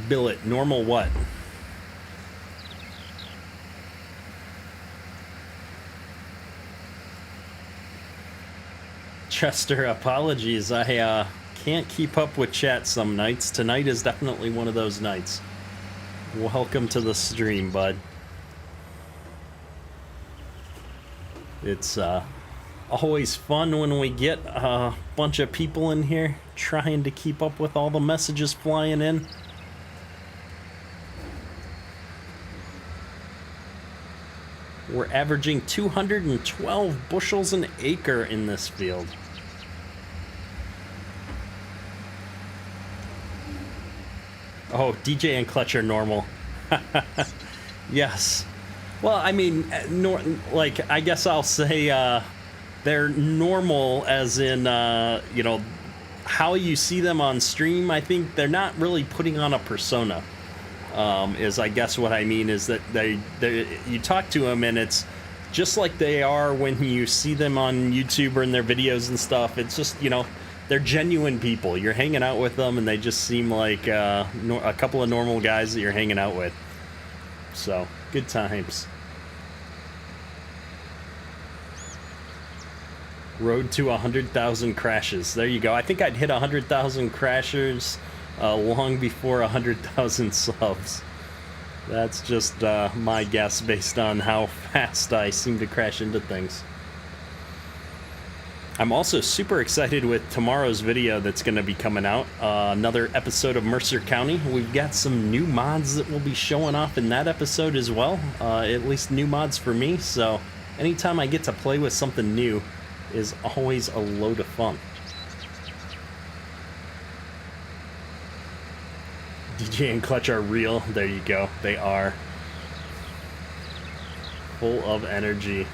Billet, normal what? Chester, apologies. I can't keep up with chat some nights. Tonight is definitely one of those nights. Welcome to the stream, bud. It's always fun when we get a bunch of people in here trying to keep up with all the messages flying in. We're averaging 212 bushels an acre in this field. Oh, DJ and Clutch are normal. Yes. Well, I mean, like, I guess I'll say they're normal as in, you know, how you see them on stream. I think they're not really putting on a persona, is I guess what I mean is that you talk to them and it's just like they are when you see them on YouTube or in their videos and stuff. It's just, you know, they're genuine people. You're hanging out with them and they just seem like a couple of normal guys that you're hanging out with. So, good times. Road to 100,000 crashes. There you go. I think I'd hit 100,000 crashers long before 100,000 subs. That's just my guess based on how fast I seem to crash into things. I'm also super excited with tomorrow's video that's going to be coming out. Another episode of Mercer County. We've got some new mods that will be showing off in that episode as well. At least new mods for me. So anytime I get to play with something new is always a load of fun. DJ and Clutch are real. There you go. They are. Full of energy.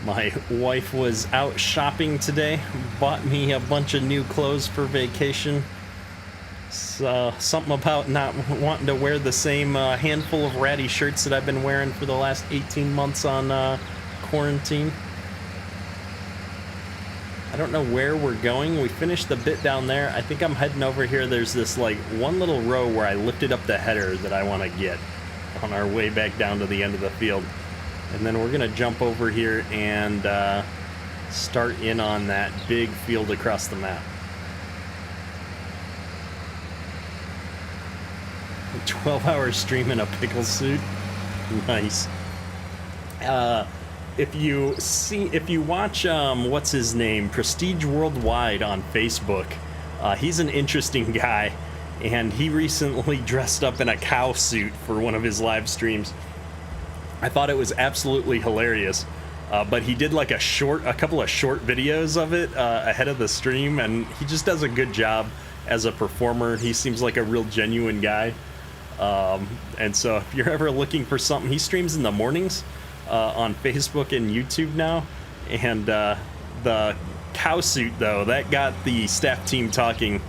My wife was out shopping today, bought me a bunch of new clothes for vacation. Something about not wanting to wear the same handful of ratty shirts that I've been wearing for the last 18 months on quarantine. I don't know where we're going. We finished the bit down there. I think I'm heading over here. There's this like one little row where I lifted up the header that I want to get on our way back down to the end of the field. And then we're going to jump over here and start in on that big field across the map. 12-hour stream in a pickle suit. Nice. If you watch what's his name, Prestige Worldwide on Facebook, he's an interesting guy, and he recently dressed up in a cow suit for one of his live streams. I thought it was absolutely hilarious, but he did like a couple of short videos of it ahead of the stream, and he just does a good job as a performer. He seems like a real genuine guy. And so if you're ever looking for something, he streams in the mornings on Facebook and YouTube now, and the cow suit though, that got the staff team talking.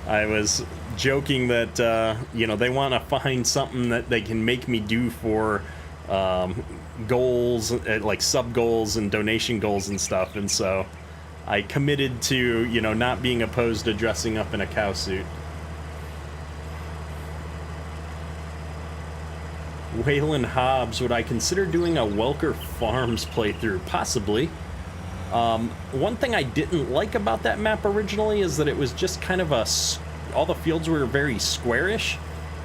I was joking that you know, they want to find something that they can make me do for goals, like sub goals and donation goals and stuff, and so I committed to, you know, not being opposed to dressing up in a cow suit. Waylon Hobbs, would I consider doing a Welker Farms playthrough? Possibly. One thing I didn't like about that map originally is that it was just kind of all the fields were very squarish,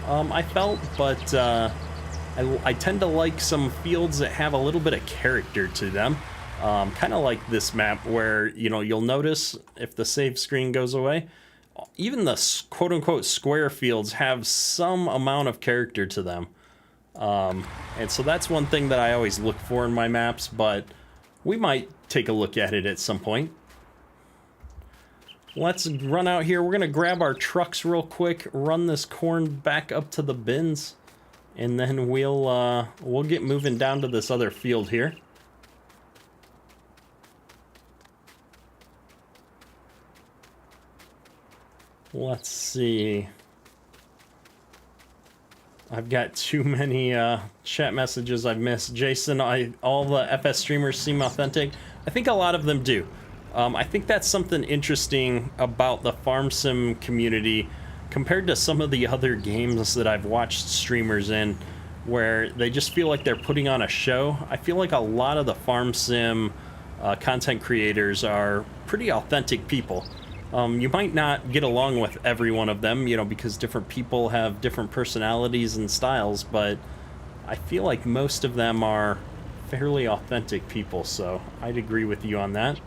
I felt, but I tend to like some fields that have a little bit of character to them. Kind of like this map where, you know, you'll notice if the save screen goes away, even the quote-unquote square fields have some amount of character to them. And so that's one thing that I always look for in my maps, but we might take a look at it at some point. let's run out here. We're gonna grab our trucks real quick, run this corn back up to the bins, and then we'll get moving down to this other field here. Let's see. I've got too many chat messages I've missed. Jason, all the FS streamers seem authentic. I think a lot of them do. I think that's something interesting about the farm sim community compared to some of the other games that I've watched streamers in, where they just feel like they're putting on a show. I feel like a lot of the farm sim content creators are pretty authentic people. You might not get along with every one of them, you know, because different people have different personalities and styles, but I feel like most of them are fairly authentic people, so I'd agree with you on that.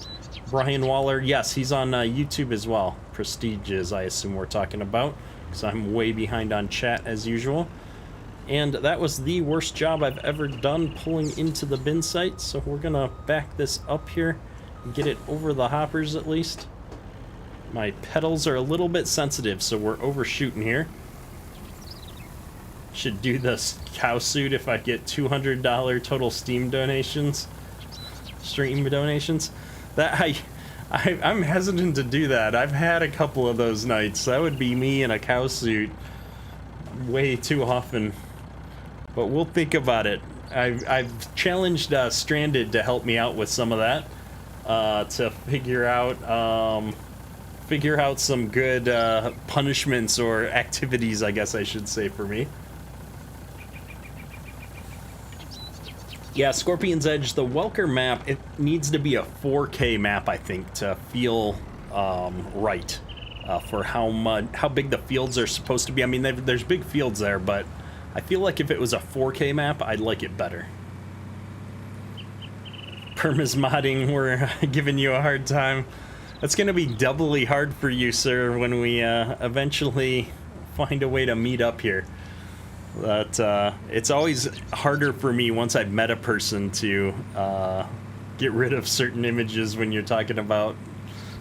Brian Waller, yes, he's on YouTube as well. Prestiges, I assume we're talking about, because I'm way behind on chat as usual. And that was the worst job I've ever done pulling into the bin site, so we're gonna back this up here and get it over the hoppers at least. My pedals are a little bit sensitive, so we're overshooting here. Should do this cow suit if I get $200 total Steam donations. Stream donations. That I'm hesitant to do that. I've had a couple of those nights. That would be me in a cow suit way too often. But we'll think about it. I've challenged Stranded to help me out with some of that. To figure out some good punishments or activities, I guess I should say, for me. Yeah, Scorpion's Edge, the Welker map, it needs to be a 4K map, I think, to feel right for how big the fields are supposed to be. I mean, there's big fields there, but I feel like if it was a 4K map, I'd like it better. Perma's modding, we're giving you a hard time. That's going to be doubly hard for you, sir, when we eventually find a way to meet up here. But it's always harder for me once I've met a person to get rid of certain images when you're talking about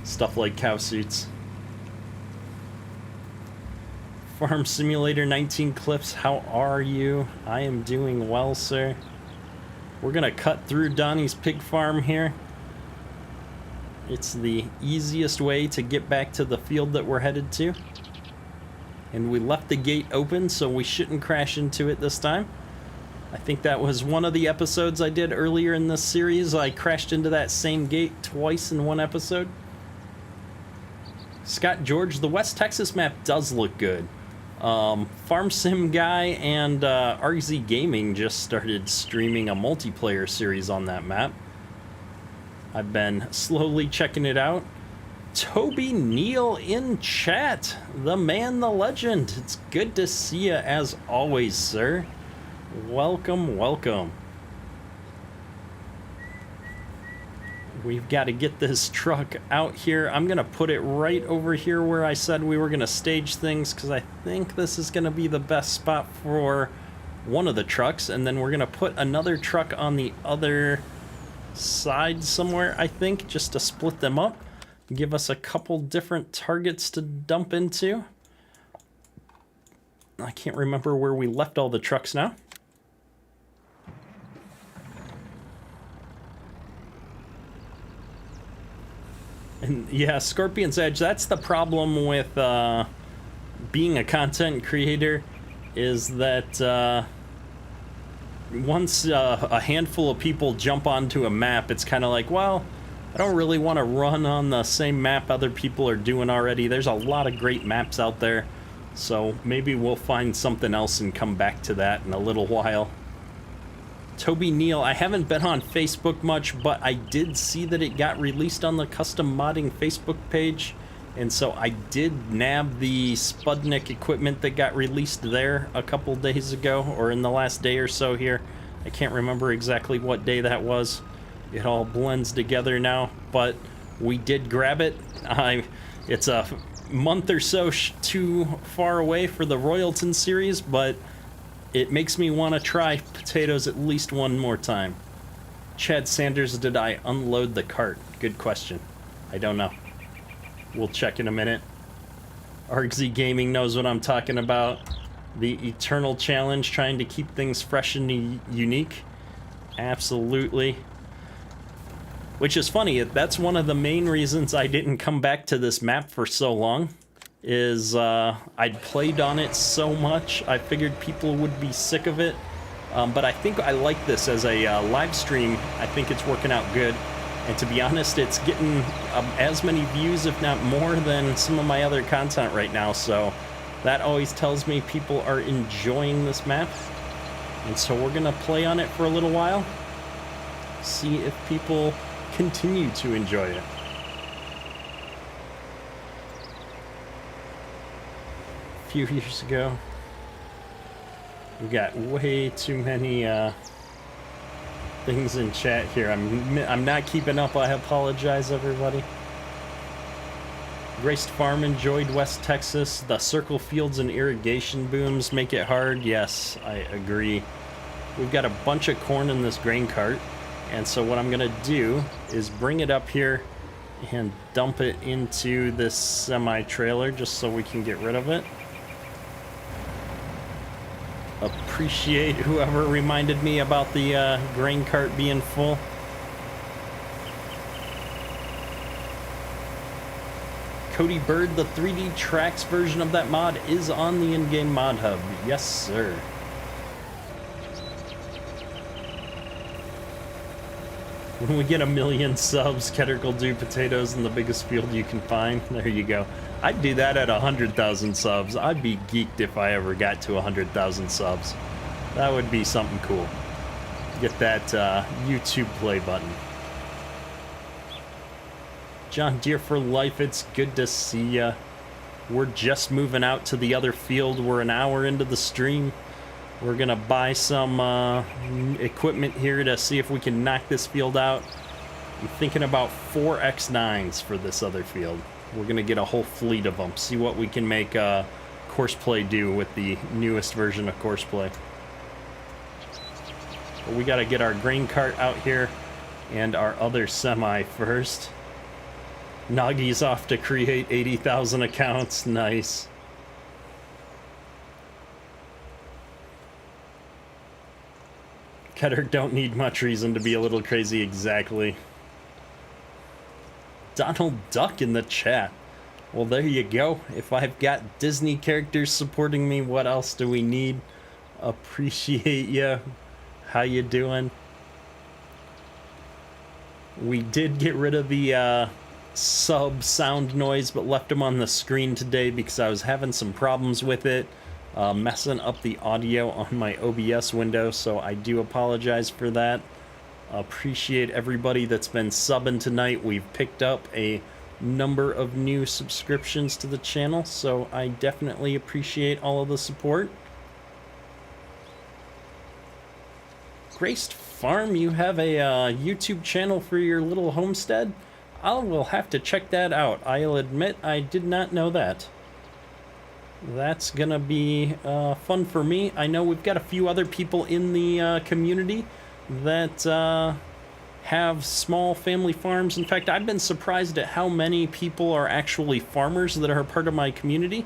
stuff like cow suits. Farm Simulator 19 Clips, how are you? I am doing well, sir. We're going to cut through Donnie's pig farm here. It's the easiest way to get back to the field that we're headed to. And we left the gate open, so we shouldn't crash into it this time. I think that was one of the episodes I did earlier in this series. I crashed into that same gate twice in one episode. Scott George, the West Texas map does look good. Farm Sim Guy and RZ Gaming just started streaming a multiplayer series on that map. I've been slowly checking it out. Toby Neal in chat, the man, the legend. It's good to see you as always, sir. Welcome, welcome. We've got to get this truck out here. I'm going to put it right over here where I said we were going to stage things, because I think this is going to be the best spot for one of the trucks. And then we're going to put another truck on the other side somewhere, I think, just to split them up. Give us a couple different targets to dump into. I can't remember where we left all the trucks now. And yeah, Scorpion's Edge, that's the problem with being a content creator, is that once a handful of people jump onto a map, it's kind of like, well, I don't really want to run on the same map other people are doing already. There's a lot of great maps out there, so maybe we'll find something else and come back to that in a little while. Toby Neal, I haven't been on Facebook much, but I did see that it got released on the custom modding Facebook page, and so I did nab the Spudnik equipment that got released there a couple days ago, or in the last day or so here. I can't remember exactly what day that was. It all blends together now, but we did grab it. It's a month or so too far away for the Royalton series, but it makes me want to try potatoes at least one more time. Chad Sanders, did I unload the cart? Good question. I don't know. we'll check in a minute. RXZ Gaming knows what I'm talking about. The eternal challenge, trying to keep things fresh and unique. Absolutely. Which is funny, that's one of the main reasons I didn't come back to this map for so long, is I'd played on it so much, I figured people would be sick of it. But I think I like this as a live stream. I think it's working out good. And to be honest, it's getting as many views, if not more, than some of my other content right now. So that always tells me people are enjoying this map. And so we're going to play on it for a little while. See if people continue to enjoy it. A few years ago, we got way too many things in chat here. I'm not keeping up. I apologize, everybody. Graced Farm enjoyed West Texas. The circle fields and irrigation booms make it hard. Yes, I agree. We've got a bunch of corn in this grain cart. And so what I'm going to do is bring it up here and dump it into this semi-trailer just so we can get rid of it. Appreciate whoever reminded me about the grain cart being full. Cody Bird, the 3D Tracks version of that mod is on the in-game mod hub. Yes, sir. When we get 1 million subs, Kedrick will do potatoes in the biggest field you can find. There you go. I'd do that at 100,000 subs. I'd be geeked if I ever got to 100,000 subs. That would be something cool. Get that YouTube play button. John Deere for life, it's good to see ya. We're just moving out to the other field. We're an hour into the stream. We're gonna buy some equipment here to see if we can knock this field out. I'm thinking about 4 X9s for this other field. We're gonna get a whole fleet of them. See what we can make Courseplay do with the newest version of Courseplay. But we gotta get our grain cart out here and our other semi first. Nagi's off to create 80,000 accounts. Nice. Kedrick don't need much reason to be a little crazy, exactly. Donald Duck in the chat. Well, there you go. If I've got Disney characters supporting me, what else do we need? Appreciate ya. How you doing? We did get rid of the sub sound noise, but left them on the screen today because I was having some problems with it. Messing up the audio on my OBS window, so I do apologize for that. Appreciate everybody that's been subbing tonight. We've picked up a number of new subscriptions to the channel, so I definitely appreciate all of the support. Graced Farm, you have a YouTube channel for your little homestead? I will have to check that out. I'll admit I did not know that. That's gonna be fun for me. I know we've got a few other people in the community that have small family farms. In fact, I've been surprised at how many people are actually farmers that are a part of my community.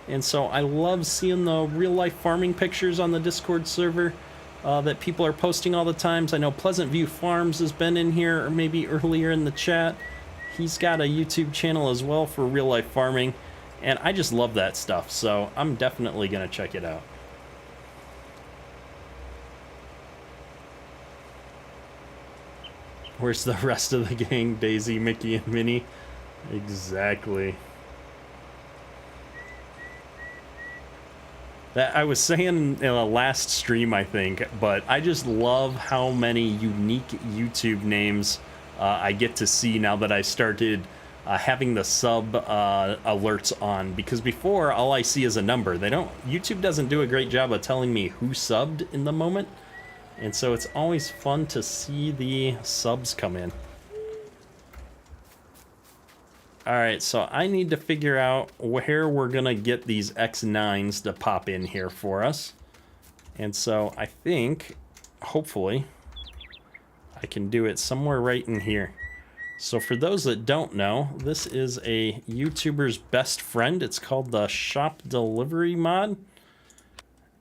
And so I love seeing the real-life farming pictures on the Discord server that people are posting all the times. I know Pleasant View Farms has been in here, or maybe earlier in the chat. He's got a YouTube channel as well for real-life farming. And I just love that stuff, so I'm definitely going to check it out. Where's the rest of the gang? Daisy, Mickey, and Minnie? Exactly. That I was saying in the last stream, I think, but I just love how many unique YouTube names I get to see now that I started having the sub alerts on, because before all I see is a number. YouTube doesn't do a great job of telling me who subbed in the moment, and so it's always fun to see the subs come in. Alright, so I need to figure out where we're gonna get these X9s to pop in here for us. And so I think, hopefully, I can do it somewhere right in here. So for those that don't know, this is a YouTuber's best friend. It's called the Shop Delivery mod.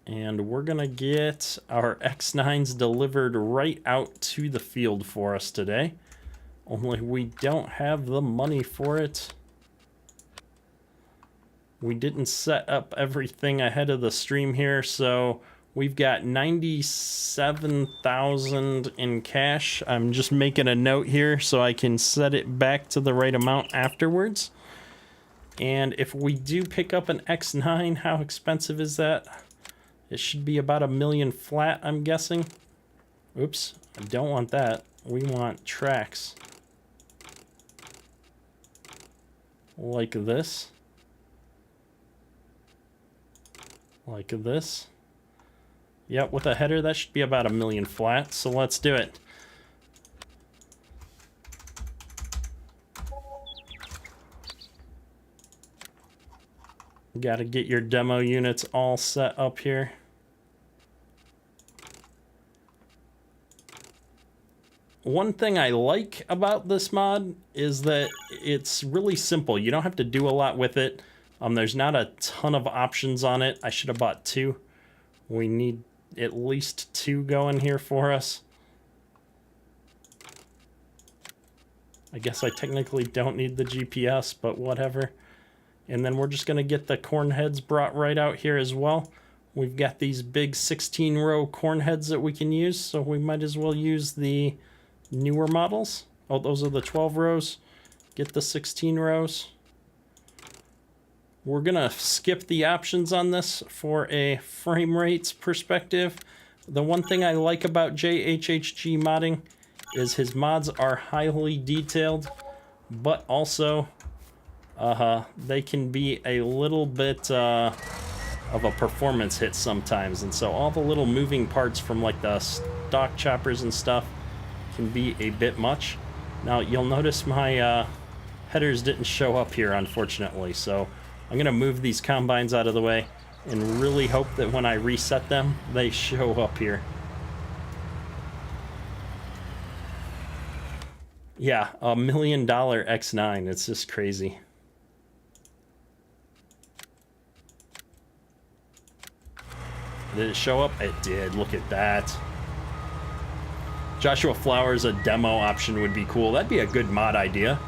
And we're gonna get our X9s delivered right out to the field for us today. Only we don't have the money for it. We didn't set up everything ahead of the stream here, so we've got 97,000 in cash. I'm just making a note here so I can set it back to the right amount afterwards. And if we do pick up an X9, how expensive is that? It should be about $1 million flat, I'm guessing. Oops, I don't want that. We want tracks. Like this. Like this. Yep, with a header, that should be about $1 million flat, so let's do it. Got to get your demo units all set up here. One thing I like about this mod is that it's really simple. You don't have to do a lot with it. There's not a ton of options on it. I should have bought 2. We need at least 2 going here for us. I guess I technically don't need the GPS, but whatever. And then we're just going to get the corn heads brought right out here as well. We've got these big 16-row corn heads that we can use, so we might as well use the newer models. Oh, those are the 12 rows. Get the 16 rows. We're gonna skip the options on this for a frame rates perspective. The one thing I like about JHHG modding is his mods are highly detailed, but also they can be a little bit of a performance hit sometimes, and so all the little moving parts from like the stock choppers and stuff can be a bit much. Now you'll notice my headers didn't show up here, unfortunately, so I'm gonna move these combines out of the way and really hope that when I reset them, they show up here. Yeah, $1 million X9, it's just crazy. Did it show up? It did, look at that. Joshua Flowers, a demo option would be cool. That'd be a good mod idea.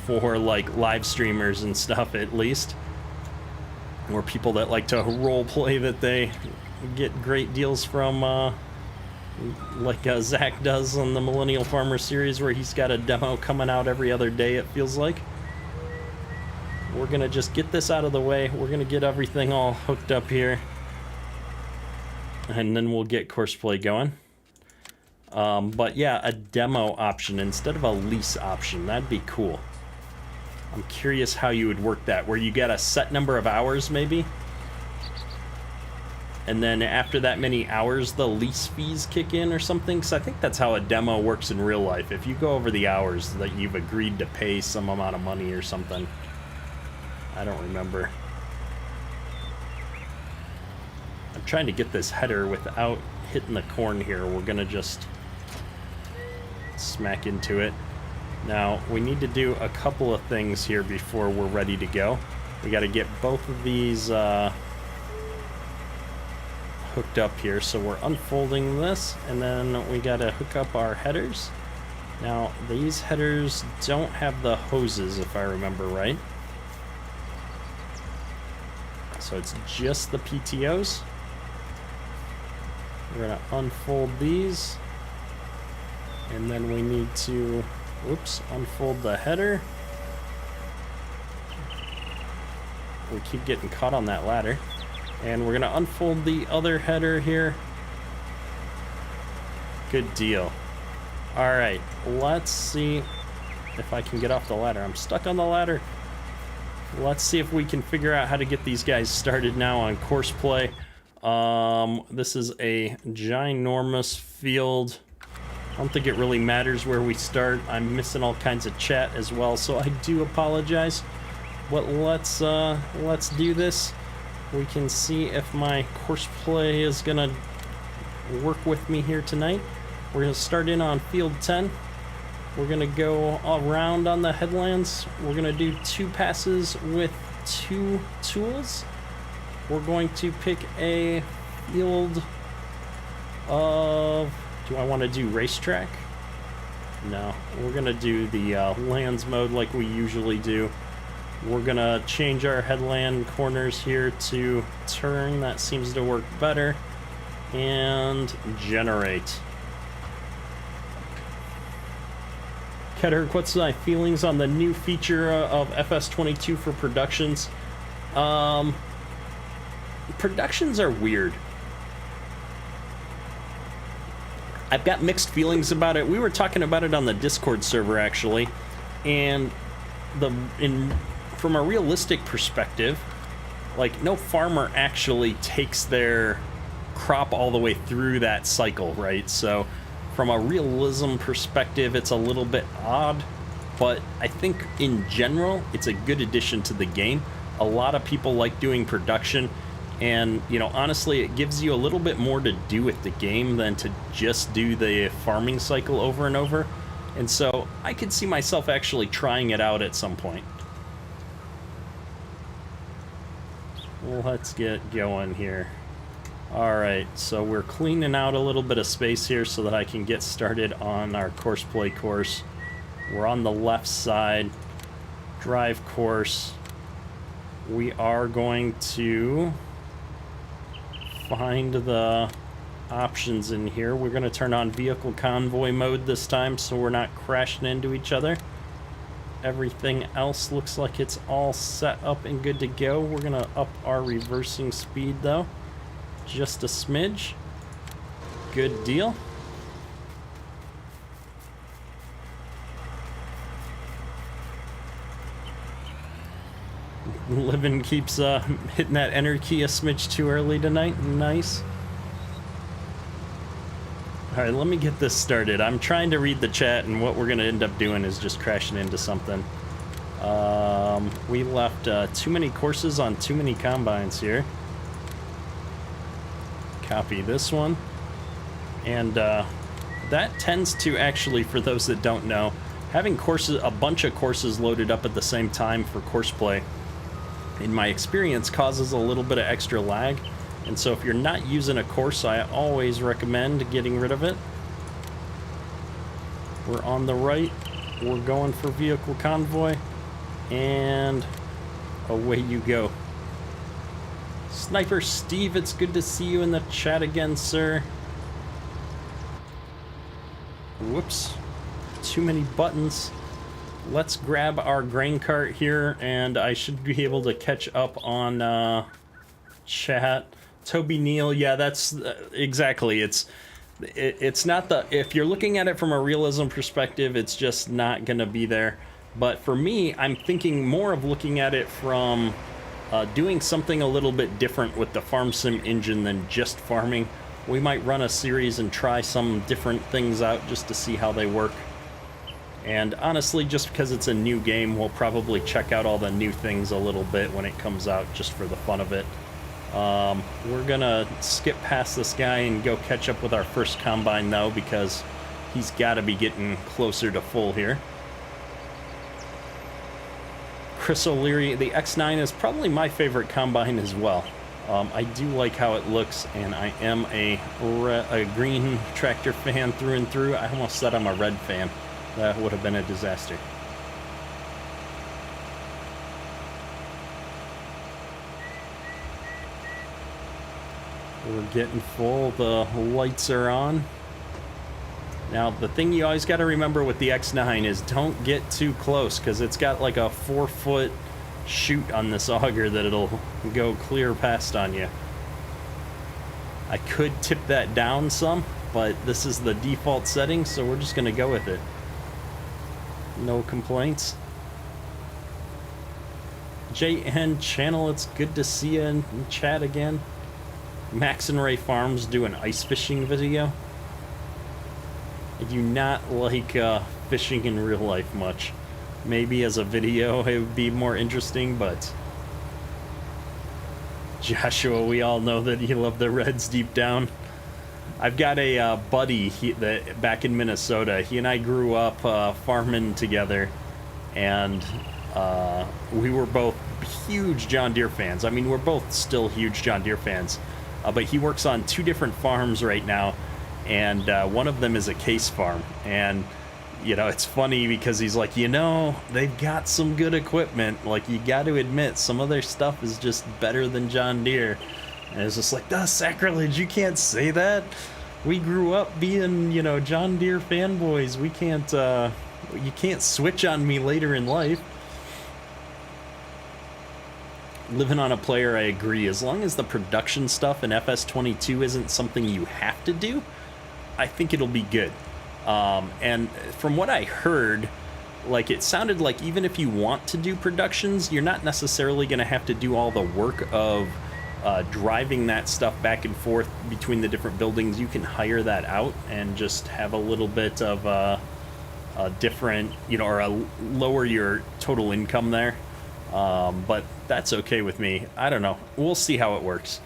For like live streamers and stuff, at least, or people that like to role play that they get great deals from, like Zach does on the Millennial Farmer series, where he's got a demo coming out every other day, it feels like. We're gonna just get this out of the way. We're gonna get everything all hooked up here, and then we'll get Courseplay going. But yeah, a demo option instead of a lease option, that'd be cool. I'm curious how you would work that, where you get a set number of hours maybe, and then after that many hours the lease fees kick in or something, because I think that's how a demo works in real life. If you go over the hours that you've agreed to pay some amount of money or something. I don't remember. I'm trying to get this header without hitting the corn here. We're gonna just smack into it. Now we need to do a couple of things here before we're ready to go. We got to get both of these hooked up here, so we're unfolding this, and then we got to hook up our headers. Now these headers don't have the hoses, if I remember right, so it's just the PTOs. We're gonna unfold these, and then we need to, oops, unfold the header. We keep getting caught on that ladder. And we're gonna unfold the other header here. Good deal. All right, let's see if I can get off the ladder. I'm stuck on the ladder. Let's see if we can figure out how to get these guys started now on Courseplay. This is a ginormous field. I don't think it really matters where we start. I'm missing all kinds of chat as well, so I do apologize. But let's do this. We can see if my Courseplay is gonna work with me here tonight. We're gonna start in on field 10. We're gonna go around on the headlands. We're gonna do 2 passes with 2 tools. We're going to pick a field of... Do I want to do racetrack? No, we're gonna do the lands mode like we usually do. We're gonna change our headland corners here to turn. That seems to work better. And generate. Kedrick, what's my feelings on the new feature of FS22 for productions? Productions are weird. I've got mixed feelings about it. We were talking about it on the Discord server, actually, and from a realistic perspective, like, no farmer actually takes their crop all the way through that cycle, right? So from a realism perspective, it's a little bit odd, but I think in general, it's a good addition to the game. A lot of people like doing production, and, you know, honestly, it gives you a little bit more to do with the game than to just do the farming cycle over and over. And so I could see myself actually trying it out at some point. Let's get going here. Alright, so we're cleaning out a little bit of space here so that I can get started on our Courseplay course. We're on the left side, drive course. We are going to find the options in here. We're going to turn on vehicle convoy mode this time so we're not crashing into each other. Everything else looks like it's all set up and good to go. We're going to up our reversing speed though, just a smidge. Good deal. Livin keeps hitting that enter key a smidge too early tonight. Nice. Alright, let me get this started. I'm trying to read the chat, and what we're going to end up doing is just crashing into something. We left too many courses on too many combines here. Copy this one. And that tends to actually, for those that don't know, having courses, a bunch of courses loaded up at the same time for Courseplay, in my experience, causes a little bit of extra lag. And so if you're not using a course, I always recommend getting rid of it. We're on the right. We're going for vehicle convoy. And away you go. Sniper Steve, it's good to see you in the chat again, sir. Whoops. Too many buttons. Let's grab our grain cart here, and I should be able to catch up on chat. Toby Neal, yeah, that's exactly. It's not the, if you're looking at it from a realism perspective, it's just not gonna be there. But for me, I'm thinking more of looking at it from doing something a little bit different with the farm sim engine than just farming. We might run a series and try some different things out just to see how they work. And honestly, just because it's a new game, we'll probably check out all the new things a little bit when it comes out, just for the fun of it. We're gonna skip past this guy and go catch up with our first combine though, because he's got to be getting closer to full here. Chris O'Leary, the X9 is probably my favorite combine as well. I do like how it looks, and I am a green tractor fan through and through. I almost said I'm a red fan. That would have been a disaster. We're getting full. The lights are on. Now, the thing you always got to remember with the X9 is don't get too close, because it's got like a 4-foot chute on this auger that it'll go clear past on you. I could tip that down some, but this is the default setting, so we're just going to go with it. No complaints. JN Channel, it's good to see you in chat again. Max and Ray Farms do an ice fishing video. I do not like fishing in real life much. Maybe as a video it would be more interesting, but Joshua, we all know that you love the Reds deep down. I've got a buddy that back in Minnesota. He and I grew up farming together, and we were both huge John Deere fans. I mean, we're both still huge John Deere fans, but he works on 2 different farms right now, and one of them is a case farm. And you know, it's funny because he's like, you know, they've got some good equipment. Like, you got to admit, some of their stuff is just better than John Deere. And it's just like, that's sacrilege. You can't say that. We grew up being, you know, John Deere fanboys. We can't, you can't switch on me later in life. Living on a player, I agree. As long as the production stuff in FS22 isn't something you have to do, I think it'll be good. And from what I heard, like, it sounded like even if you want to do productions, you're not necessarily going to have to do all the work of driving that stuff back and forth between the different buildings. You can hire that out and just have a little bit of a different, you know, or lower your total income there. But that's okay with me. I don't know. We'll see how it works.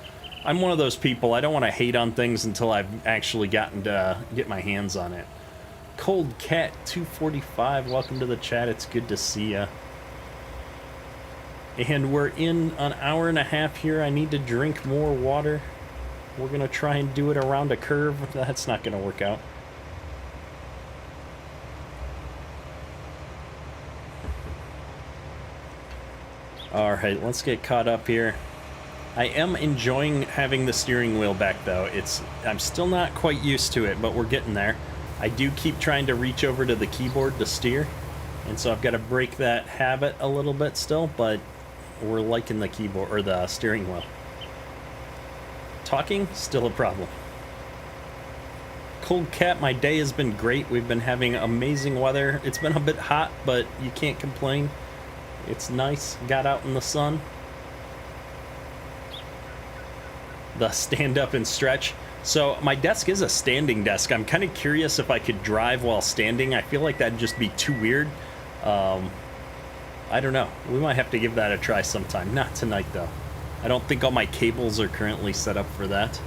I'm one of those people, I don't want to hate on things until I've actually gotten to get my hands on it. Cold Cat 245, welcome to the chat. It's good to see ya. And we're in an hour and a half here. I need to drink more water. We're going to try and do it around a curve. That's not going to work out. All right, let's get caught up here. I am enjoying having the steering wheel back, though. I'm still not quite used to it, but we're getting there. I do keep trying to reach over to the keyboard to steer, and so I've got to break that habit a little bit still, but we're liking the keyboard, or the steering wheel. Talking, still a problem. Cold Cat, my day has been great. We've been having amazing weather. It's been a bit hot, but you can't complain. It's nice. Got out in the sun. The stand up and stretch. So my desk is a standing desk. I'm kind of curious if I could drive while standing. I feel like that'd just be too weird. I don't know. We might have to give that a try sometime. Not tonight, though. I don't think all my cables are currently set up for that.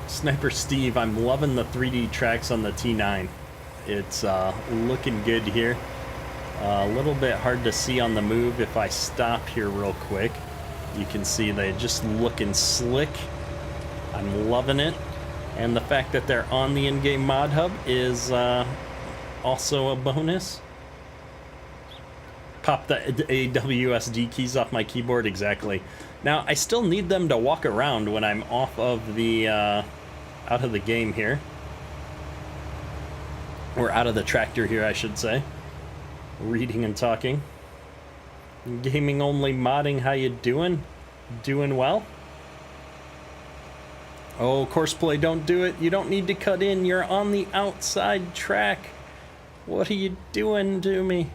Sniper Steve, I'm loving the 3D tracks on the T9. It's looking good here. A little bit hard to see on the move. If I stop here real quick, you can see they're just looking slick. I'm loving it. And the fact that they're on the in-game mod hub is also a bonus. Pop the AWSD keys off my keyboard, exactly. Now, I still need them to walk around when I'm off of the, out of the game here. Or out of the tractor here, I should say. Reading and talking. Gaming only modding, how you doing? Doing well? Oh, Courseplay, don't do it. You don't need to cut in. You're on the outside track. What are you doing to me?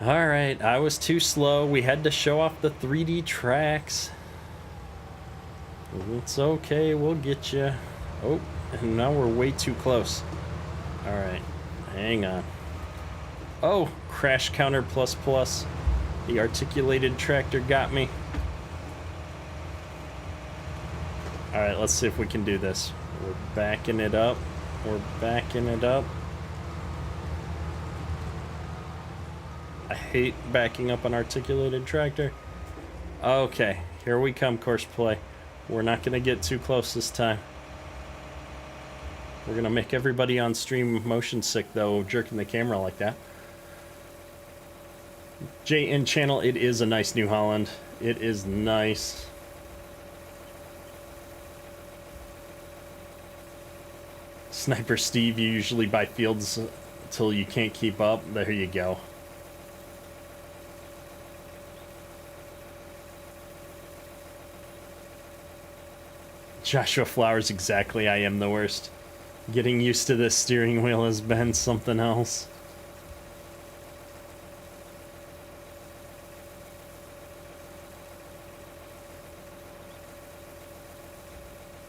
Alright, I was too slow. We had to show off the 3D tracks. It's okay, we'll get you. Oh, and now we're way too close. Alright, hang on. Oh, crash counter plus plus. The articulated tractor got me. Alright, let's see if we can do this. We're backing it up. We're backing it up. I hate backing up an articulated tractor. Okay, here we come, Courseplay. We're not going to get too close this time. We're going to make everybody on stream motion sick, though, jerking the camera like that. JN channel, it is a nice New Holland. It is nice. Sniper Steve, you usually buy fields until you can't keep up. There you go. Joshua Flowers, exactly. I am the worst. Getting used to this steering wheel has been something else.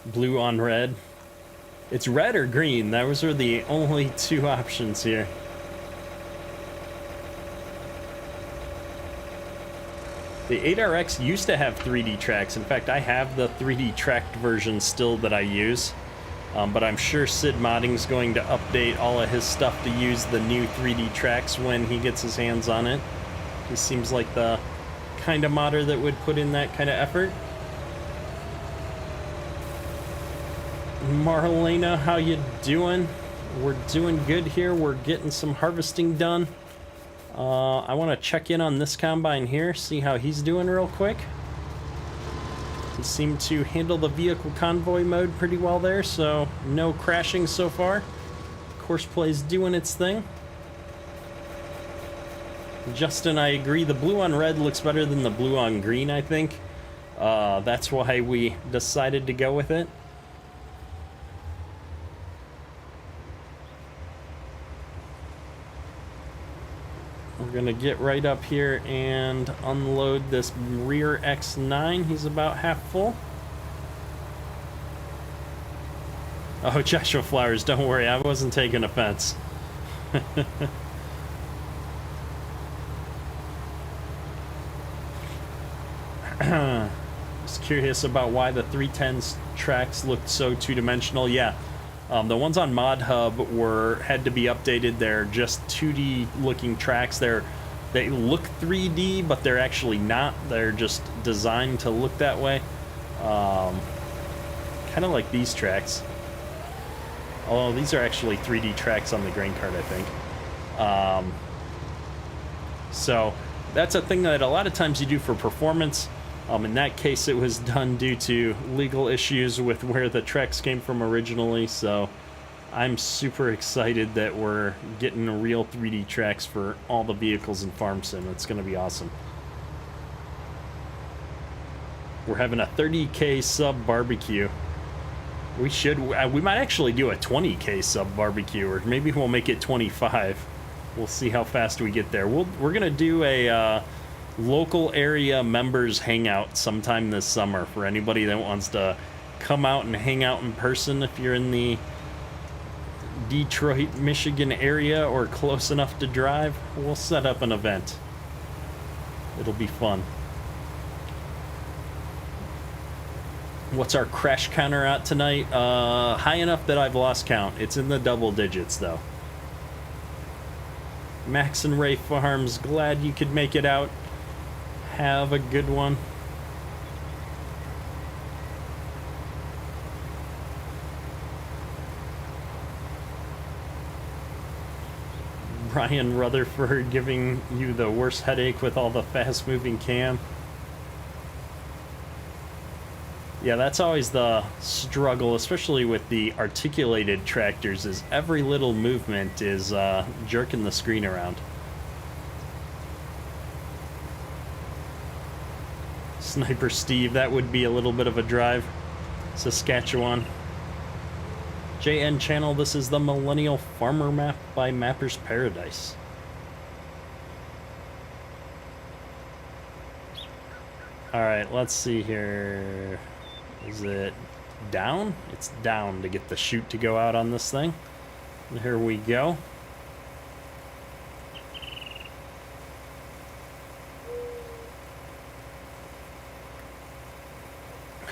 Blue on red. It's red or green. Those are the only two options here. The 8RX used to have 3D tracks. In fact, I have the 3D tracked version still that I use. But I'm sure Sid Modding's going to update all of his stuff to use the new 3D tracks when he gets his hands on it. He seems like the kind of modder that would put in that kind of effort. Marlena, how you doing? We're doing good here. We're getting some harvesting done. I want to check in on this combine here, see how he's doing real quick. He seemed to handle the vehicle convoy mode pretty well there, so no crashing so far. Courseplay's doing its thing. Justin, I agree. The blue on red looks better than the blue on green, I think. That's why we decided to go with it. We're gonna get right up here and unload this rear X9. He's about half full. Oh, Joshua Flowers, don't worry, I wasn't taking offense. Just curious about why the 310's tracks looked so two-dimensional. Yeah. The ones on Mod Hub had to be updated. They're just 2D looking tracks. They look 3D, but they're actually not. They're just designed to look that way. Kind of like these tracks. Although these are actually 3D tracks on the grain cart, I think. So that's a thing that a lot of times you do for performance. In that case, it was done due to legal issues with where the tracks came from originally, so I'm super excited that we're getting real 3D tracks for all the vehicles in Farm Sim. It's going to be awesome. We're having a 30K sub barbecue. We might actually do a 20K sub barbecue, or maybe we'll make it 25. We'll see how fast we get there. We're going to do a local area members hangout sometime this summer for anybody that wants to come out and hang out in person. If you're in the Detroit, Michigan area or close enough to drive, we'll set up an event. It'll be fun. What's our crash counter at tonight? High enough that I've lost count. It's in the double digits though. Max and Ray Farms, glad you could make it out. Have a good one. Brian Rutherford giving you the worst headache with all the fast-moving cam. Yeah, that's always the struggle, especially with the articulated tractors, is every little movement is jerking the screen around. Sniper Steve, that would be a little bit of a drive. Saskatchewan. JN channel, this is the Millennial Farmer map by Mapper's Paradise. Alright, let's see here. Is it down? It's down to get the chute to go out on this thing. Here we go.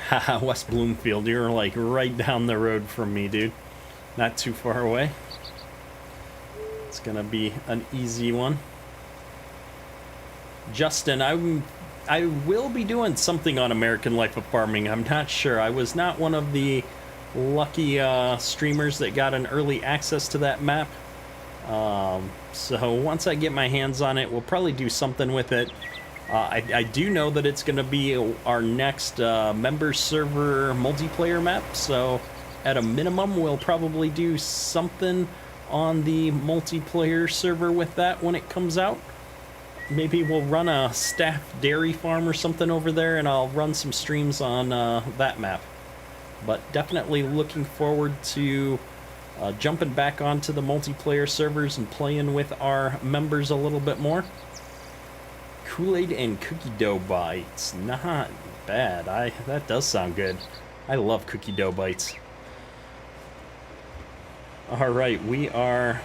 Haha, West Bloomfield, you're like right down the road from me, dude. Not too far away. It's gonna be an easy one. Justin, I will be doing something on American Life of Farming. I'm not sure. I was not one of the lucky streamers that got an early access to that map. So once I get my hands on it, we'll probably do something with it. I do know that it's going to be our next member server multiplayer map, so at a minimum we'll probably do something on the multiplayer server with that when it comes out. Maybe we'll run a staff dairy farm or something over there, and I'll run some streams on that map. But definitely looking forward to jumping back onto the multiplayer servers and playing with our members a little bit more. Kool-Aid and cookie dough bites. Not bad. That does sound good. I love cookie dough bites. Alright, we are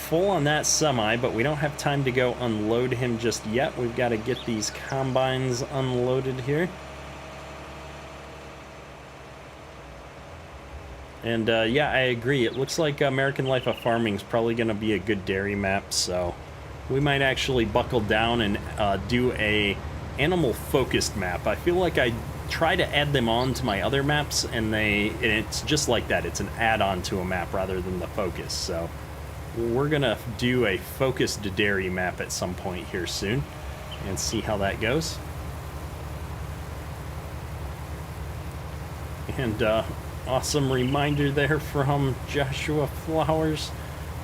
full on that semi, but we don't have time to go unload him just yet. We've got to get these combines unloaded here. And yeah, I agree. It looks like American Life of Farming is probably going to be a good dairy map, so we might actually buckle down and do a animal-focused map. I feel like I try to add them on to my other maps, and it's just like that. It's an add-on to a map rather than the focus. So we're gonna do a focused dairy map at some point here soon and see how that goes. And awesome reminder there from Joshua Flowers.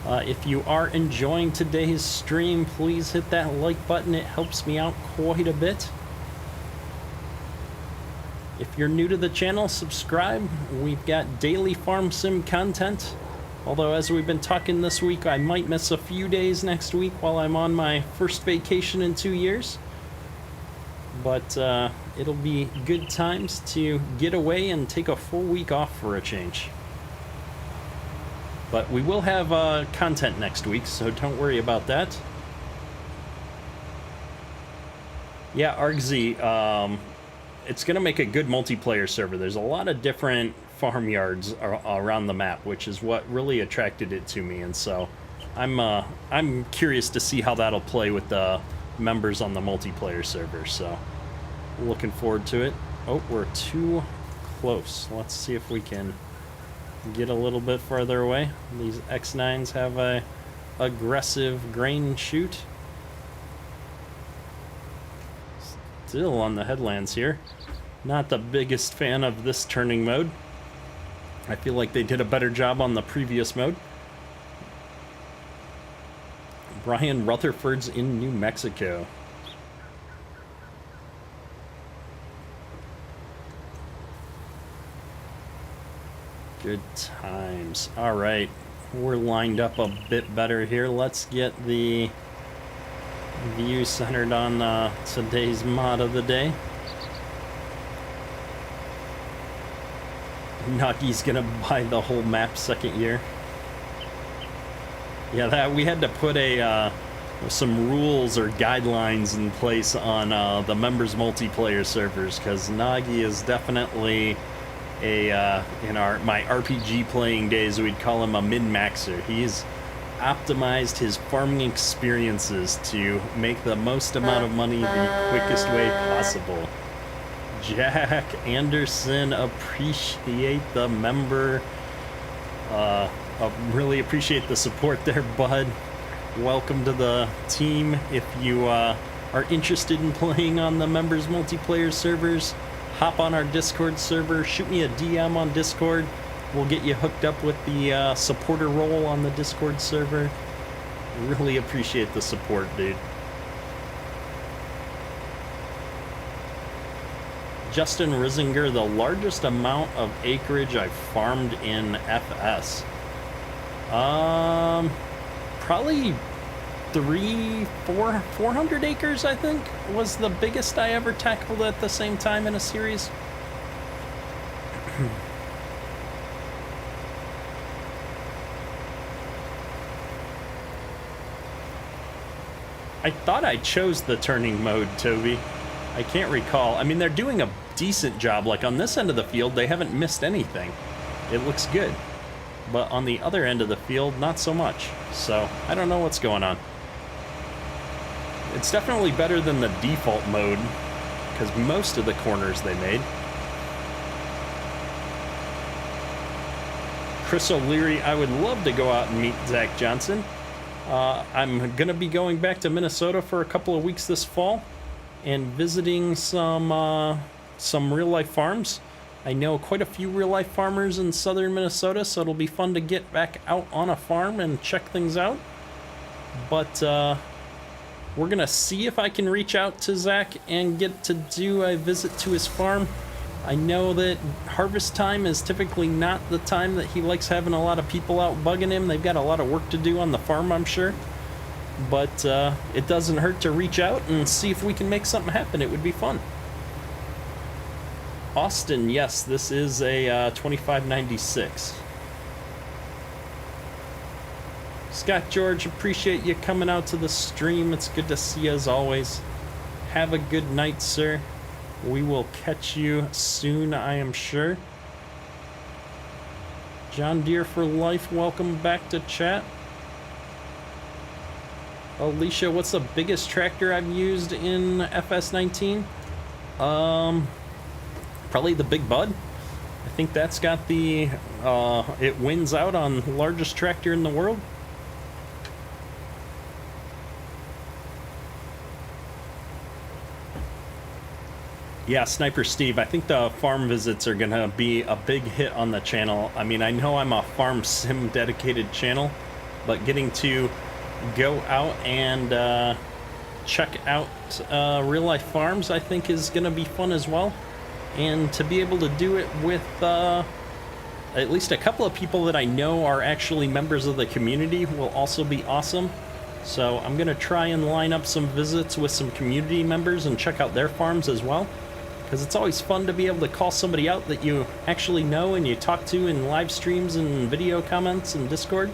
If you are enjoying today's stream, please hit that like button. It helps me out quite a bit. If you're new to the channel, subscribe. We've got daily farm sim content. Although, as we've been talking this week, I might miss a few days next week while I'm on my first vacation in 2 years. But it'll be good times to get away and take a full week off for a change. But we will have content next week, so don't worry about that. Yeah, ArgZ, it's going to make a good multiplayer server. There's a lot of different farmyards around the map, which is what really attracted it to me. And so I'm curious to see how that'll play with the members on the multiplayer server. So looking forward to it. Oh, we're too close. Let's see if we can get a little bit farther away. These X9s have a aggressive grain chute. Still on the headlands here. Not the biggest fan of this turning mode. I feel like they did a better job on the previous mode. Brian Rutherford's in New Mexico. Good times. All right, we're lined up a bit better here. Let's get the view centered on today's mod of the day. Nagi's gonna buy the whole map second year. Yeah, that we had to put some rules or guidelines in place on the members multiplayer servers, because Nagi is definitely in my RPG playing days, we'd call him a min-maxer. He's optimized his farming experiences to make the most amount of money the quickest way possible. Jack Anderson, appreciate the member. Really appreciate the support there, bud. Welcome to the team. If you are interested in playing on the members multiplayer servers, hop on our Discord server, shoot me a DM on Discord. We'll get you hooked up with the supporter role on the Discord server. Really appreciate the support, dude. Justin Risinger, the largest amount of acreage I've farmed in FS. Probably 400 acres, I think, was the biggest I ever tackled at the same time in a series. I thought I chose the turning mode, Toby. I can't recall. I mean, they're doing a decent job. Like, on this end of the field, they haven't missed anything. It looks good. But on the other end of the field, not so much. So, I don't know what's going on. It's definitely better than the default mode, because most of the corners they made. Chris O'Leary, I would love to go out and meet Zach Johnson. I'm going to be going back to Minnesota for a couple of weeks this fall and visiting some real-life farms. I know quite a few real-life farmers in southern Minnesota, so it'll be fun to get back out on a farm and check things out. But we're going to see if I can reach out to Zach and get to do a visit to his farm. I know that harvest time is typically not the time that he likes having a lot of people out bugging him. They've got a lot of work to do on the farm, I'm sure. But it doesn't hurt to reach out and see if we can make something happen. It would be fun. Austin, yes, this is a 2596. Scott George, appreciate you coming out to the stream. It's good to see you as always. Have a good night, sir. We will catch you soon, I am sure. John Deere for life, welcome back to chat. Alicia, what's the biggest tractor I've used in FS19? Probably the Big Bud. I think that's got the, it wins out on largest tractor in the world. Yeah, Sniper Steve, I think the farm visits are gonna be a big hit on the channel. I mean, I know I'm a farm sim dedicated channel, but getting to go out and check out real life farms I think is gonna be fun as well. And to be able to do it with at least a couple of people that I know are actually members of the community will also be awesome. So I'm gonna try and line up some visits with some community members and check out their farms as well, because it's always fun to be able to call somebody out that you actually know and you talk to in live streams and video comments and Discord.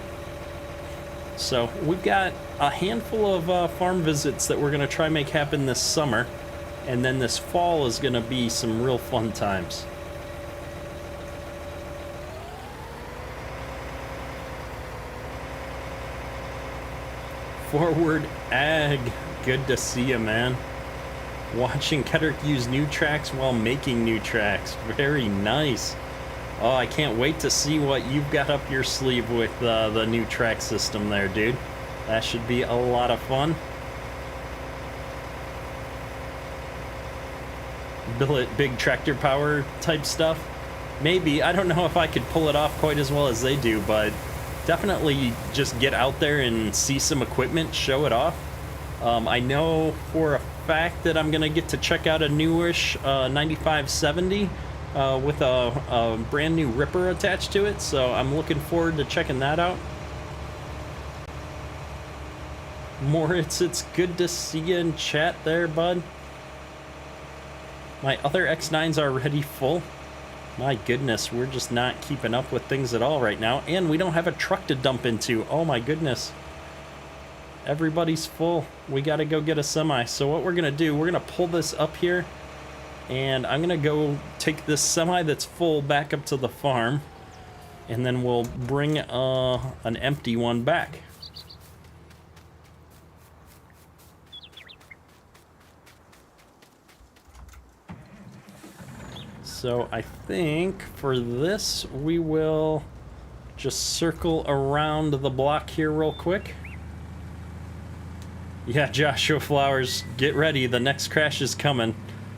So we've got a handful of farm visits that we're gonna try make happen this summer. And then this fall is going to be some real fun times. Forward Ag, good to see you, man. Watching Kedrick use new tracks while making new tracks. Very nice. Oh, I can't wait to see what you've got up your sleeve with the new track system there, dude. That should be a lot of fun. Billet big tractor power type stuff. Maybe. I don't know if I could pull it off quite as well as they do, but definitely just get out there and see some equipment, show it off. I know for a fact that I'm gonna get to check out a newish 9570 with a brand new ripper attached to it, so I'm looking forward to checking that out. Moritz, it's good to see you in chat there, bud. My other X9s are already full. My goodness, we're just not keeping up with things at all right now. And we don't have a truck to dump into. Oh my goodness. Everybody's full. We gotta go get a semi. So what we're gonna do, we're gonna pull this up here. And I'm gonna go take this semi that's full back up to the farm. And then we'll bring an empty one back. So I think for this, we will just circle around the block here real quick. Yeah, Joshua Flowers, get ready. The next crash is coming.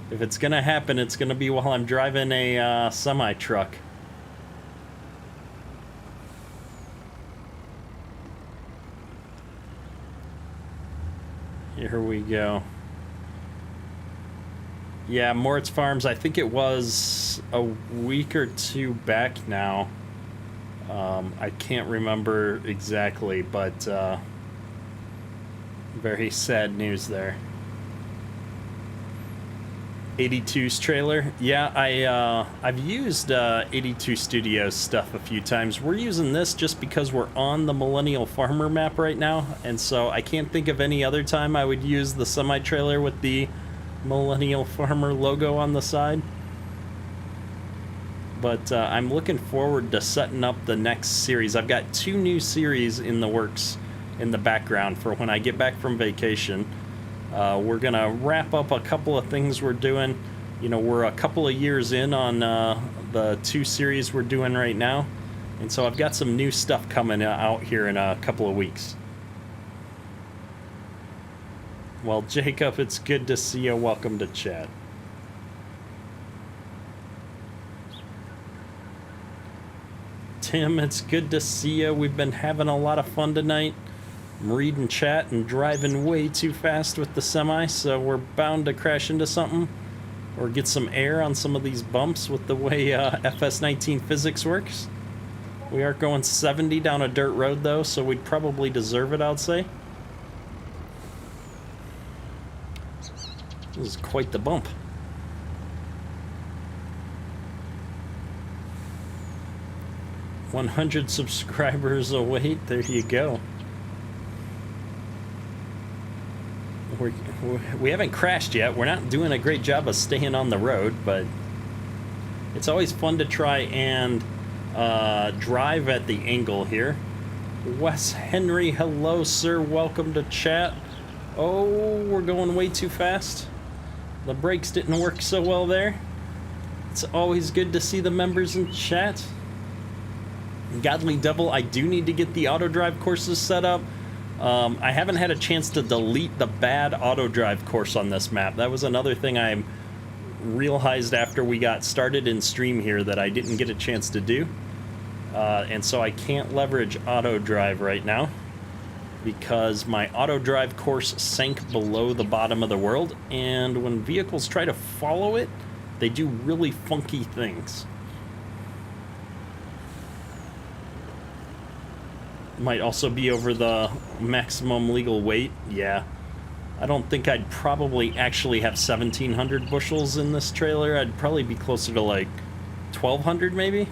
If it's gonna happen, it's gonna be while I'm driving a semi-truck. Here we go. Yeah, Moritz Farms, I think it was a week or two back now. I can't remember exactly, but very sad news there. 82's trailer. Yeah, I've used 82 Studios stuff a few times. We're using this just because we're on the Millennial Farmer map right now, and so I can't think of any other time I would use the semi-trailer with the Millennial Farmer logo on the side. But I'm looking forward to setting up the next series. I've got 2 new series in the works in the background for when I get back from vacation. We're gonna wrap up a couple of things we're doing. You know, we're a couple of years in on the 2 series we're doing right now, and so I've got some new stuff coming out here in a couple of weeks. Well, Jacob, it's good to see you. Welcome to chat. Tim, it's good to see you. We've been having a lot of fun tonight. I'm reading chat and driving way too fast with the semi, so we're bound to crash into something or get some air on some of these bumps with the way FS19 physics works. We are going 70 down a dirt road, though, so we'd probably deserve it, I'd say. This is quite the bump. $100 subscribers await. There you go. we haven't crashed yet. We're not doing a great job of staying on the road, but it's always fun to try and drive at the angle here. Wes Henry, hello, sir. Welcome to chat. Oh, we're going way too fast. The brakes didn't work so well there. It's always good to see the members in chat. Godly Devil, I do need to get the auto drive courses set up. I haven't had a chance to delete the bad auto drive course on this map. That was another thing I realized after we got started in stream here that I didn't get a chance to do. And so I can't leverage auto drive right now because my auto drive course sank below the bottom of the world, and when vehicles try to follow it, they do really funky things. Might also be over the maximum legal weight. Yeah. I don't think I'd probably actually have 1,700 bushels in this trailer. I'd probably be closer to like 1,200 maybe?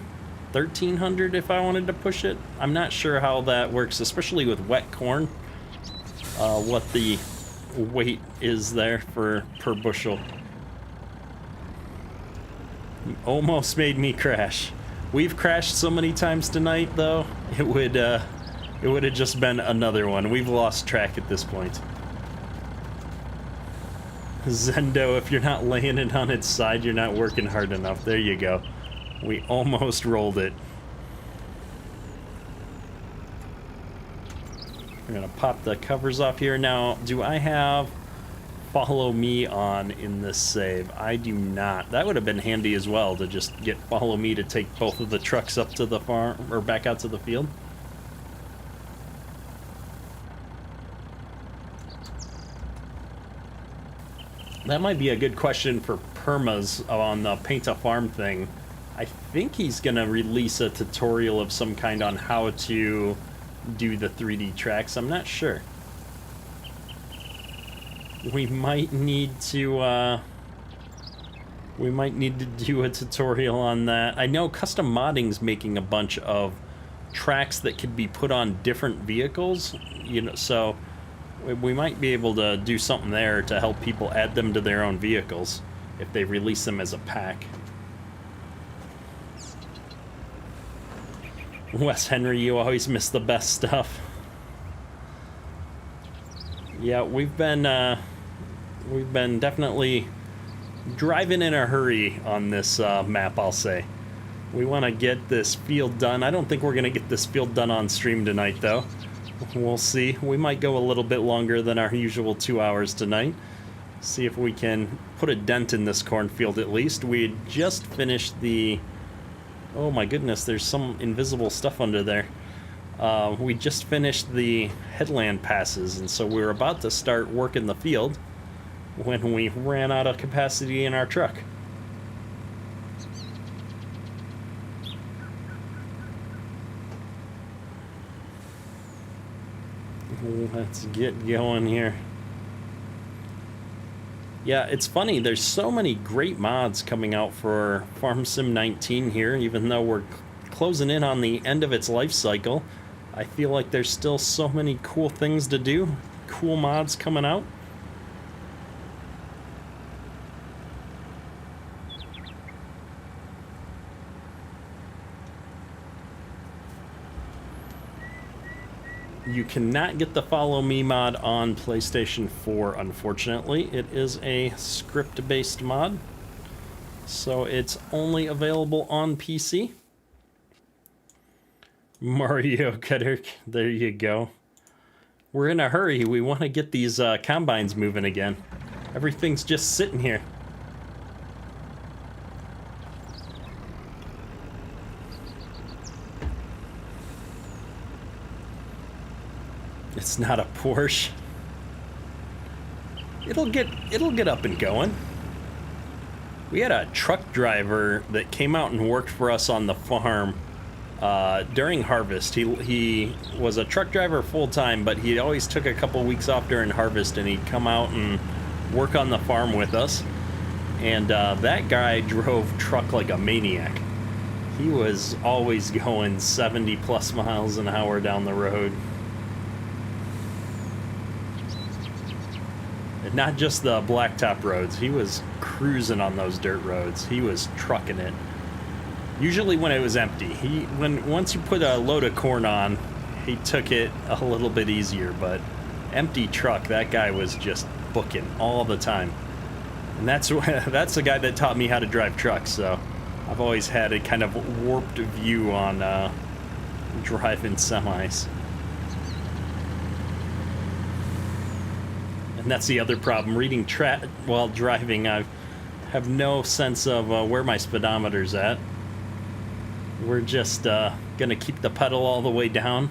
1,300 if I wanted to push it. I'm not sure how that works, especially with wet corn. What the weight is there per bushel. You almost made me crash. We've crashed so many times tonight, though. It would have just been another one. We've lost track at this point. Zendo, if you're not laying it on its side, you're not working hard enough. There you go. We almost rolled it. We're gonna pop the covers off here. Now, do I have follow me on in this save? I do not. That would have been handy as well, to just get follow me to take both of the trucks up to the farm, or back out to the field. That might be a good question for Permas on the Paint a Farm thing. I think he's gonna release a tutorial of some kind on how to do the 3D tracks. I'm not sure. We might need to do a tutorial on that. I know Custom Modding's making a bunch of tracks that could be put on different vehicles, you know, so we might be able to do something there to help people add them to their own vehicles if they release them as a pack. Wes Henry, you always miss the best stuff. Yeah, we've been definitely driving in a hurry on this map, I'll say. We want to get this field done. I don't think we're going to get this field done on stream tonight, though. We'll see. We might go a little bit longer than our usual 2 hours tonight. See if we can put a dent in this cornfield at least. We had just finished the... Oh my goodness, there's some invisible stuff under there. We just finished the headland passes, and so we were about to start working the field when we ran out of capacity in our truck. Let's get going here. Yeah, it's funny, there's so many great mods coming out for Farm Sim 19 here, even though we're closing in on the end of its life cycle. I feel like there's still so many cool things to do, cool mods coming out. You cannot get the Follow Me mod on PlayStation 4, unfortunately. It is a script-based mod, so it's only available on PC. Mario Cutter, there you go. We're in a hurry. We want to get these combines moving again. Everything's just sitting here. It's not a Porsche. It'll get up and going. We had a truck driver that came out and worked for us on the farm during harvest. He was a truck driver full-time, but he always took a couple weeks off during harvest, and he'd come out and work on the farm with us. And that guy drove truck like a maniac. He was always going 70 plus miles an hour down the road. Not just the blacktop roads. He was cruising on those dirt roads. He was trucking it. Usually when it was empty. Once you put a load of corn on, he took it a little bit easier, but empty truck, that guy was just booking all the time. And that's the guy that taught me how to drive trucks, so I've always had a kind of warped view on driving semis. And that's the other problem. Reading while driving, I have no sense of where my speedometer's at. We're just gonna keep the pedal all the way down.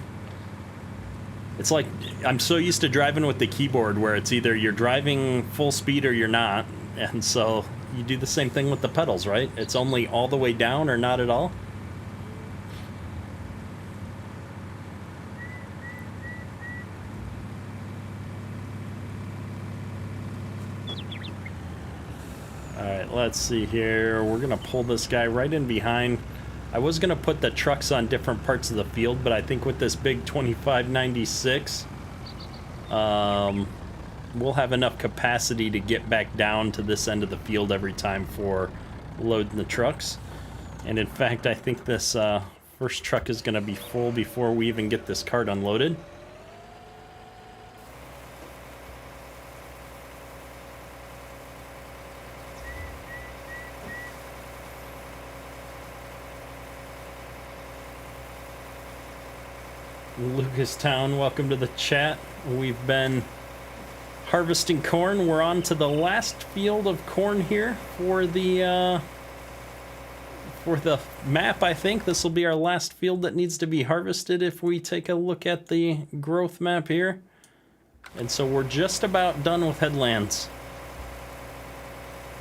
It's like I'm so used to driving with the keyboard where it's either you're driving full speed or you're not. And so you do the same thing with the pedals, right? It's only all the way down or not at all. Alright, let's see here. We're going to pull this guy right in behind. I was going to put the trucks on different parts of the field, but I think with this big 2596, we'll have enough capacity to get back down to this end of the field every time for loading the trucks. And in fact, I think this first truck is going to be full before we even get this cart unloaded. Lucastown, welcome to the chat. We've been harvesting corn. We're on to the last field of corn here for the map. I think this will be our last field that needs to be harvested if we take a look at the growth map here. And so we're just about done with headlands.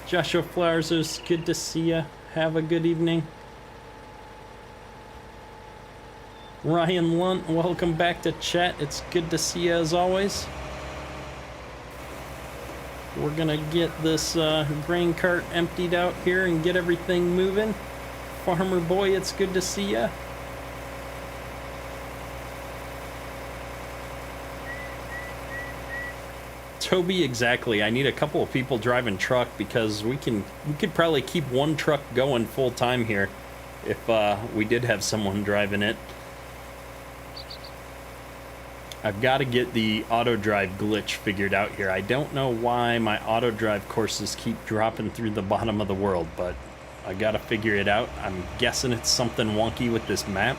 Joshua Flowers, it's good to see you. Have a good evening. Ryan Lunt, welcome back to chat. It's good to see you as always. We're gonna get this grain cart emptied out here and get everything moving. Farmer Boy, it's good to see ya. Toby, exactly. I need a couple of people driving truck because we could probably keep one truck going full time here if we did have someone driving it. I've got to get the auto drive glitch figured out here. I don't know why my auto drive courses keep dropping through the bottom of the world, but I got to figure it out. I'm guessing it's something wonky with this map.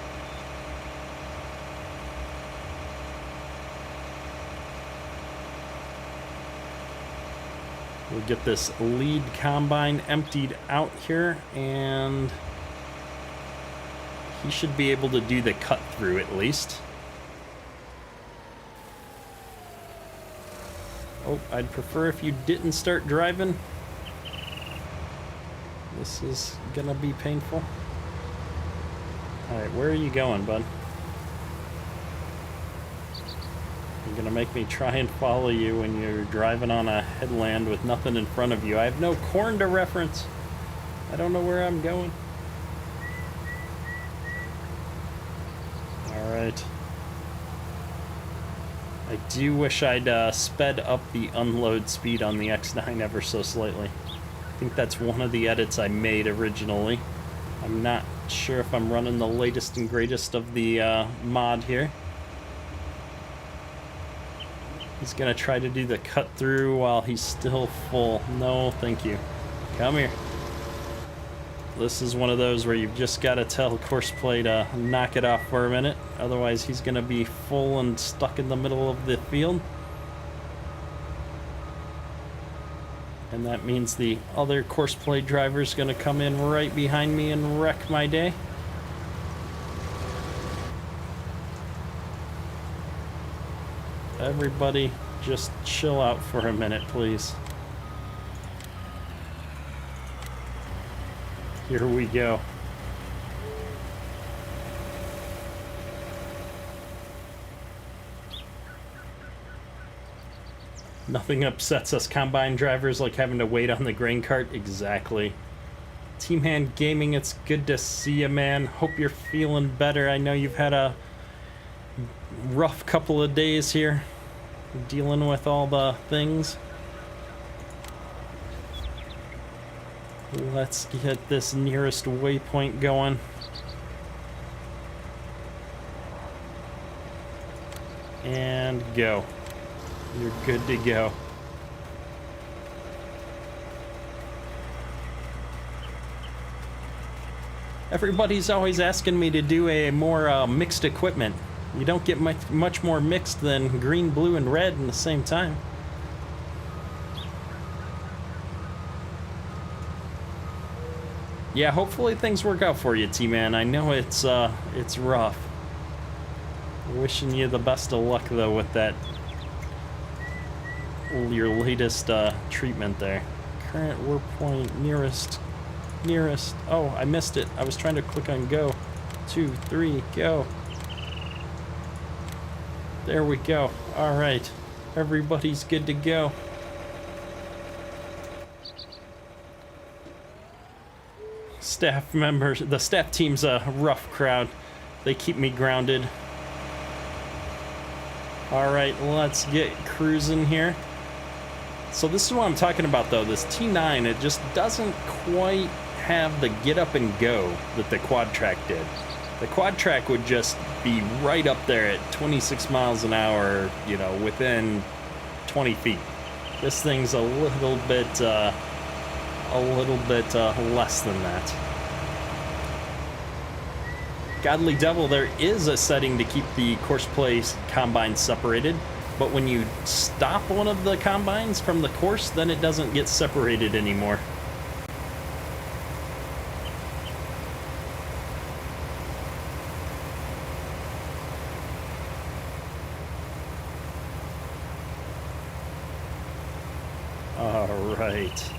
We'll get this lead combine emptied out here, and he should be able to do the cut through at least. Oh, I'd prefer if you didn't start driving. This is gonna be painful. Alright, where are you going, bud? You're gonna make me try and follow you when you're driving on a headland with nothing in front of you. I have no corn to reference. I don't know where I'm going. Alright. I do wish I'd sped up the unload speed on the X9 ever so slightly. I think that's one of the edits I made originally. I'm not sure if I'm running the latest and greatest of the mod here. He's gonna try to do the cut through while he's still full. No, thank you. Come here. This is one of those where you've just got to tell Courseplay to knock it off for a minute. Otherwise, he's going to be full and stuck in the middle of the field. And that means the other Courseplay driver's going to come in right behind me and wreck my day. Everybody, just chill out for a minute, please. Here we go. Nothing upsets us combine drivers like having to wait on the grain cart. Exactly. Team Hand Gaming, it's good to see you, man. Hope you're feeling better. I know you've had a rough couple of days here dealing with all the things. Let's get this nearest waypoint going. And go. You're good to go. Everybody's always asking me to do a more mixed equipment. You don't get much more mixed than green, blue, and red in the same time. Yeah, hopefully things work out for you, T-Man. I know it's rough. Wishing you the best of luck, though, with that, your latest treatment there. Current work point, nearest. Oh, I missed it. I was trying to click on go. 2, 3, go. There we go. All right. Everybody's good to go. Staff members, the staff team's a rough crowd. They keep me grounded. All right, let's get cruising here. So this is what I'm talking about, though. This T9, it just doesn't quite have the get up and go that the quad track did. The quad track would just be right up there at 26 miles an hour, you know, within 20 feet. This thing's a little bit less than that. Godly Devil, there is a setting to keep the Courseplay combines separated, but when you stop one of the combines from the course, then it doesn't get separated anymore. All right.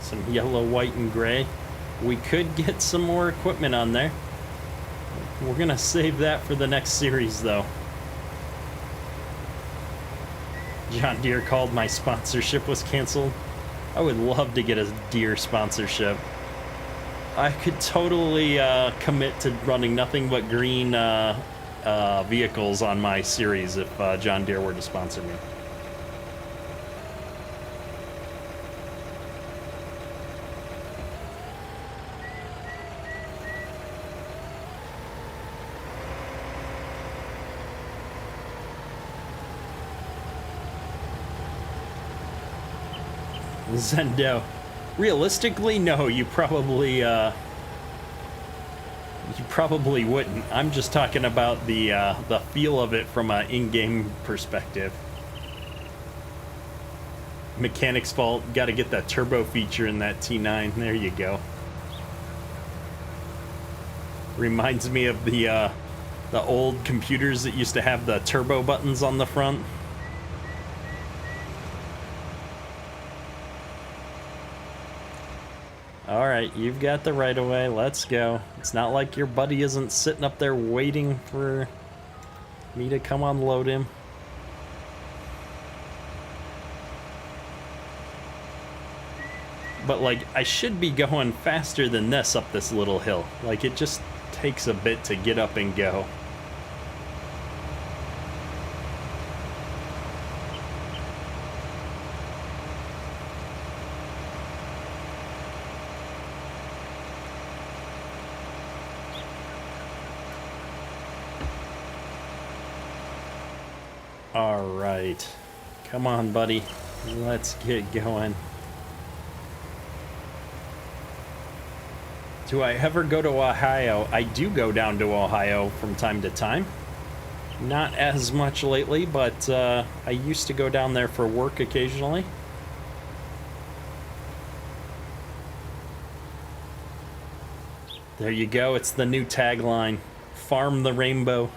Some yellow, white, and gray. We could get some more equipment on there. We're gonna save that for the next series, though. John Deere called my sponsorship was canceled. I would love to get a Deere sponsorship. I could totally commit to running nothing but green vehicles on my series if John Deere were to sponsor me. Zendo. Realistically, no, you probably wouldn't. I'm just talking about the feel of it from an in-game perspective. Mechanic's fault. Got to get that turbo feature in that T9. There you go. Reminds me of the old computers that used to have the turbo buttons on the front. All right, you've got the right of way. Let's go. It's not like your buddy isn't sitting up there waiting for me to come unload him. But, like, I should be going faster than this up this little hill. Like, it just takes a bit to get up and go. All right. Come on, buddy. Let's get going. Do I ever go to Ohio? I do go down to Ohio from time to time. Not as much lately, but I used to go down there for work occasionally. There you go. It's the new tagline. Farm the rainbow.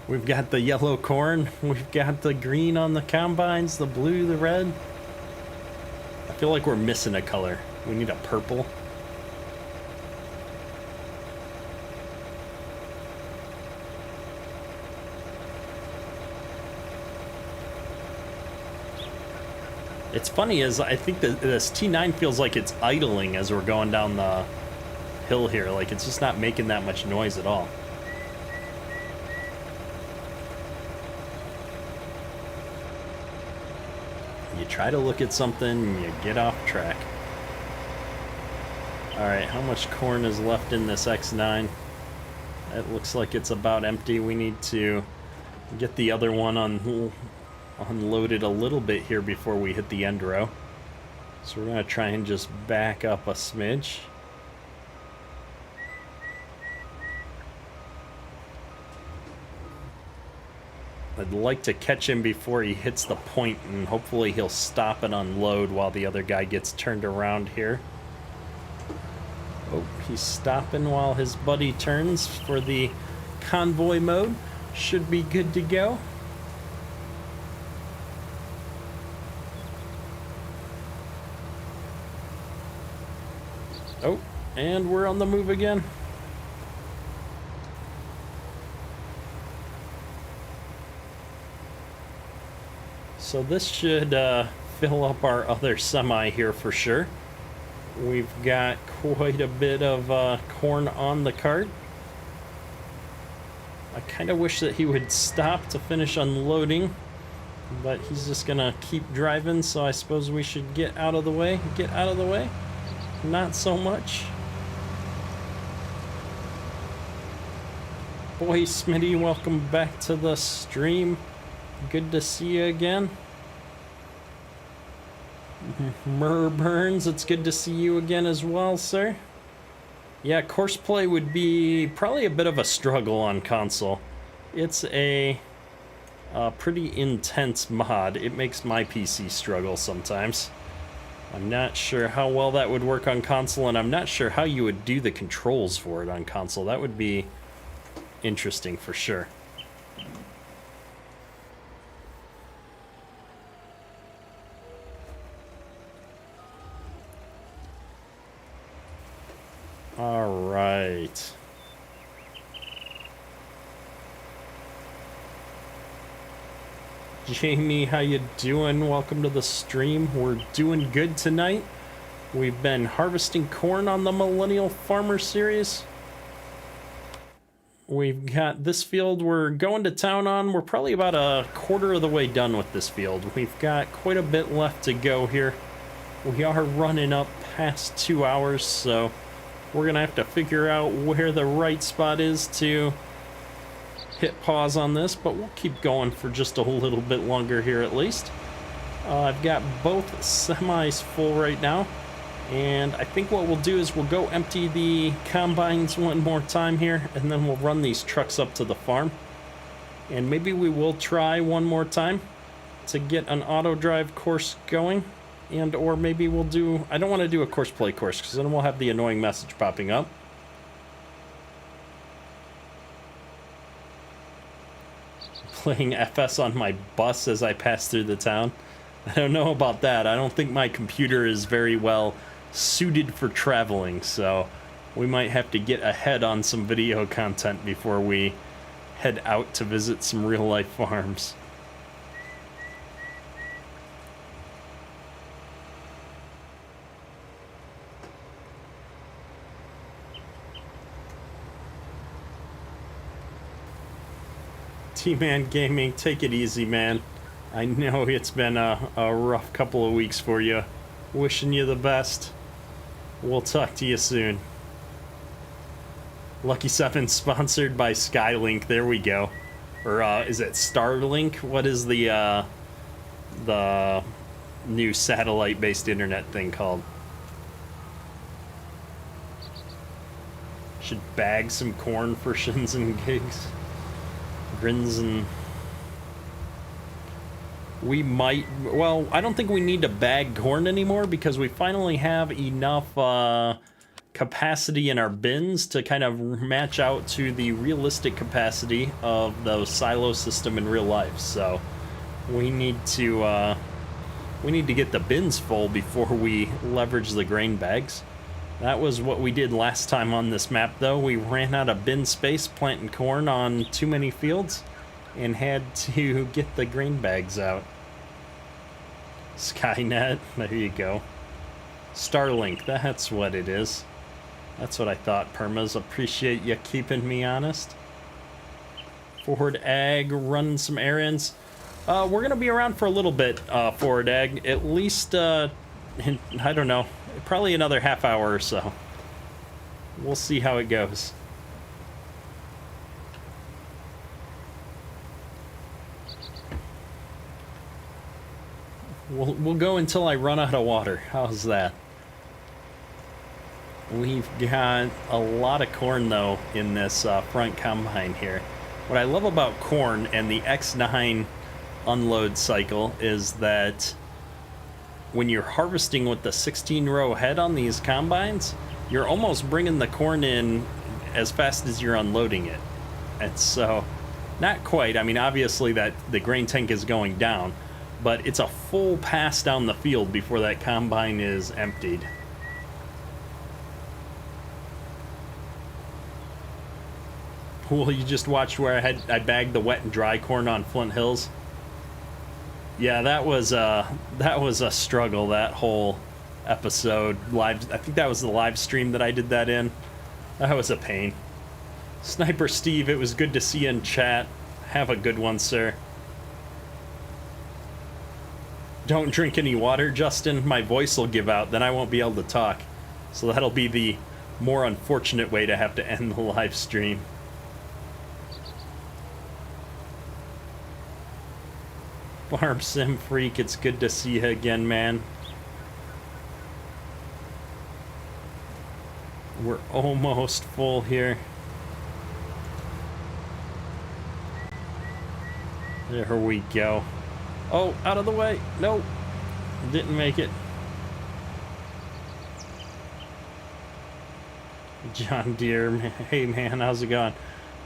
We've got the yellow corn, we've got the green on the combines, the blue, the red. I feel like we're missing a color. We need a purple. It's funny is I think that this T9 feels like it's idling as we're going down the hill here. Like it's just not making that much noise at all. You try to look at something and you get off track. Alright, how much corn is left in this X9? It looks like it's about empty. We need to get the other one unloaded a little bit here before we hit the end row. So we're going to try and just back up a smidge. I'd like to catch him before he hits the point, and hopefully he'll stop and unload while the other guy gets turned around here. Oh, he's stopping while his buddy turns for the convoy mode. Should be good to go. Oh, and we're on the move again. So this should fill up our other semi here for sure. We've got quite a bit of corn on the cart. I kind of wish that he would stop to finish unloading, but he's just gonna keep driving, so I suppose we should get out of the way. Get out of the way. Not so much. Boy, Smitty, welcome back to the stream. Good to see you again. Murr Burns, it's good to see you again as well, sir. Yeah, Courseplay would be probably a bit of a struggle on console. It's a pretty intense mod. It makes my PC struggle sometimes. I'm not sure how well that would work on console, and I'm not sure how you would do the controls for it on console. That would be interesting for sure. All right. Jamie, how you doing? Welcome to the stream. We're doing good tonight. We've been harvesting corn on the Millennial Farmer series. We've got this field we're going to town on. We're probably about a quarter of the way done with this field. We've got quite a bit left to go here. We are running up past 2 hours, so we're gonna have to figure out where the right spot is to hit pause on this, but we'll keep going for just a little bit longer here at least. I've got both semis full right now, and I think what we'll do is we'll go empty the combines one more time here, and then we'll run these trucks up to the farm. And maybe we will try one more time to get an auto drive course going. And or maybe we'll do, I don't want to do a Courseplay course because then we'll have the annoying message popping up. Playing FS on my bus as I pass through the town. I don't know about that. I don't think my computer is very well suited for traveling, so we might have to get ahead on some video content before we head out to visit some real life farms. T-Man Gaming, take it easy, man. I know it's been a rough couple of weeks for you. Wishing you the best. We'll talk to you soon. Lucky 7 sponsored by Skylink. There we go. Or is it Starlink? What is the new satellite-based internet thing called? Should bag some corn for shins and gigs. Grins and we might, well, I don't think we need to bag corn anymore because we finally have enough capacity in our bins to kind of match out to the realistic capacity of the silo system in real life. So we need to get the bins full before we leverage the grain bags. That was what we did last time on this map, though. We ran out of bin space planting corn on too many fields and had to get the grain bags out. Skynet, there you go. Starlink, that's what it is. That's what I thought, Permas. Appreciate you keeping me honest. Forward Ag, running some errands. We're gonna be around for a little bit, Forward Ag. At least, I don't know, probably another half hour or so. We'll see how it goes. We'll go until I run out of water. How's that? We've got a lot of corn, though, in this front combine here. What I love about corn and the X9 unload cycle is that when you're harvesting with the 16-row head on these combines, you're almost bringing the corn in as fast as you're unloading it. And so, not quite. I mean, obviously that the grain tank is going down, but it's a full pass down the field before that combine is emptied. Well, you just watched where I bagged the wet and dry corn on Flint Hills. Yeah, that was a struggle, that whole episode. Live, I think that was the live stream that I did that in. That was a pain. Sniper Steve, it was good to see you in chat. Have a good one, sir. Don't drink any water, Justin. My voice will give out, then I won't be able to talk. So that'll be the more unfortunate way to have to end the live stream. Farm Sim Freak, it's good to see you again, man. We're almost full here. There we go. Oh, out of the way. Nope. Didn't make it. John Deere. Hey, man, how's it going?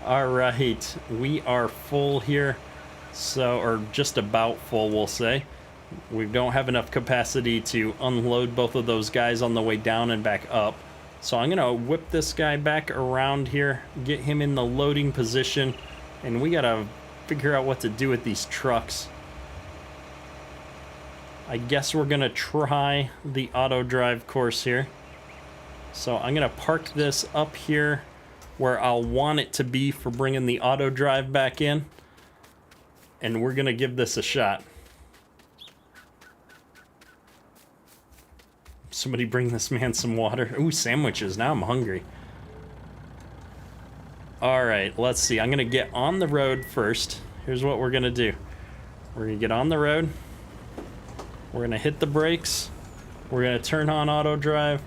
All right. We are full here. So, or just about full, we'll say. We don't have enough capacity to unload both of those guys on the way down and back up. So I'm gonna whip this guy back around here, get him in the loading position, and we gotta figure out what to do with these trucks. I guess we're gonna try the auto drive course here. So I'm gonna park this up here where I'll want it to be for bringing the auto drive back in. And we're gonna give this a shot. Somebody bring this man some water. Ooh, sandwiches. Now I'm hungry. All right, let's see. I'm gonna get on the road first. Here's what we're gonna do. We're gonna get on the road. We're gonna hit the brakes. We're gonna turn on auto drive.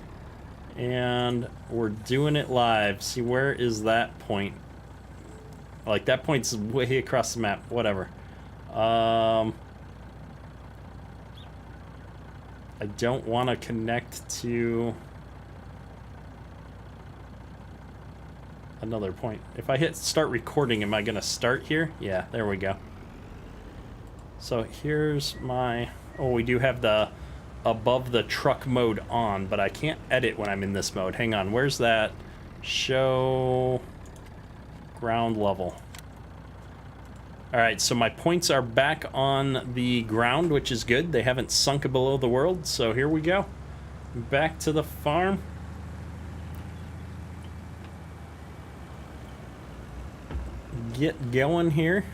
And we're doing it live. See, where is that point? Like, that point's way across the map. Whatever. I don't want to connect to another point. If I hit start recording, am I going to start here? Yeah, there we go. So here's my... Oh, we do have the above the truck mode on, but I can't edit when I'm in this mode. Hang on, where's that? Show ground level. Alright, so my points are back on the ground, which is good. They haven't sunk below the world, so here we go. Back to the farm. Get going here.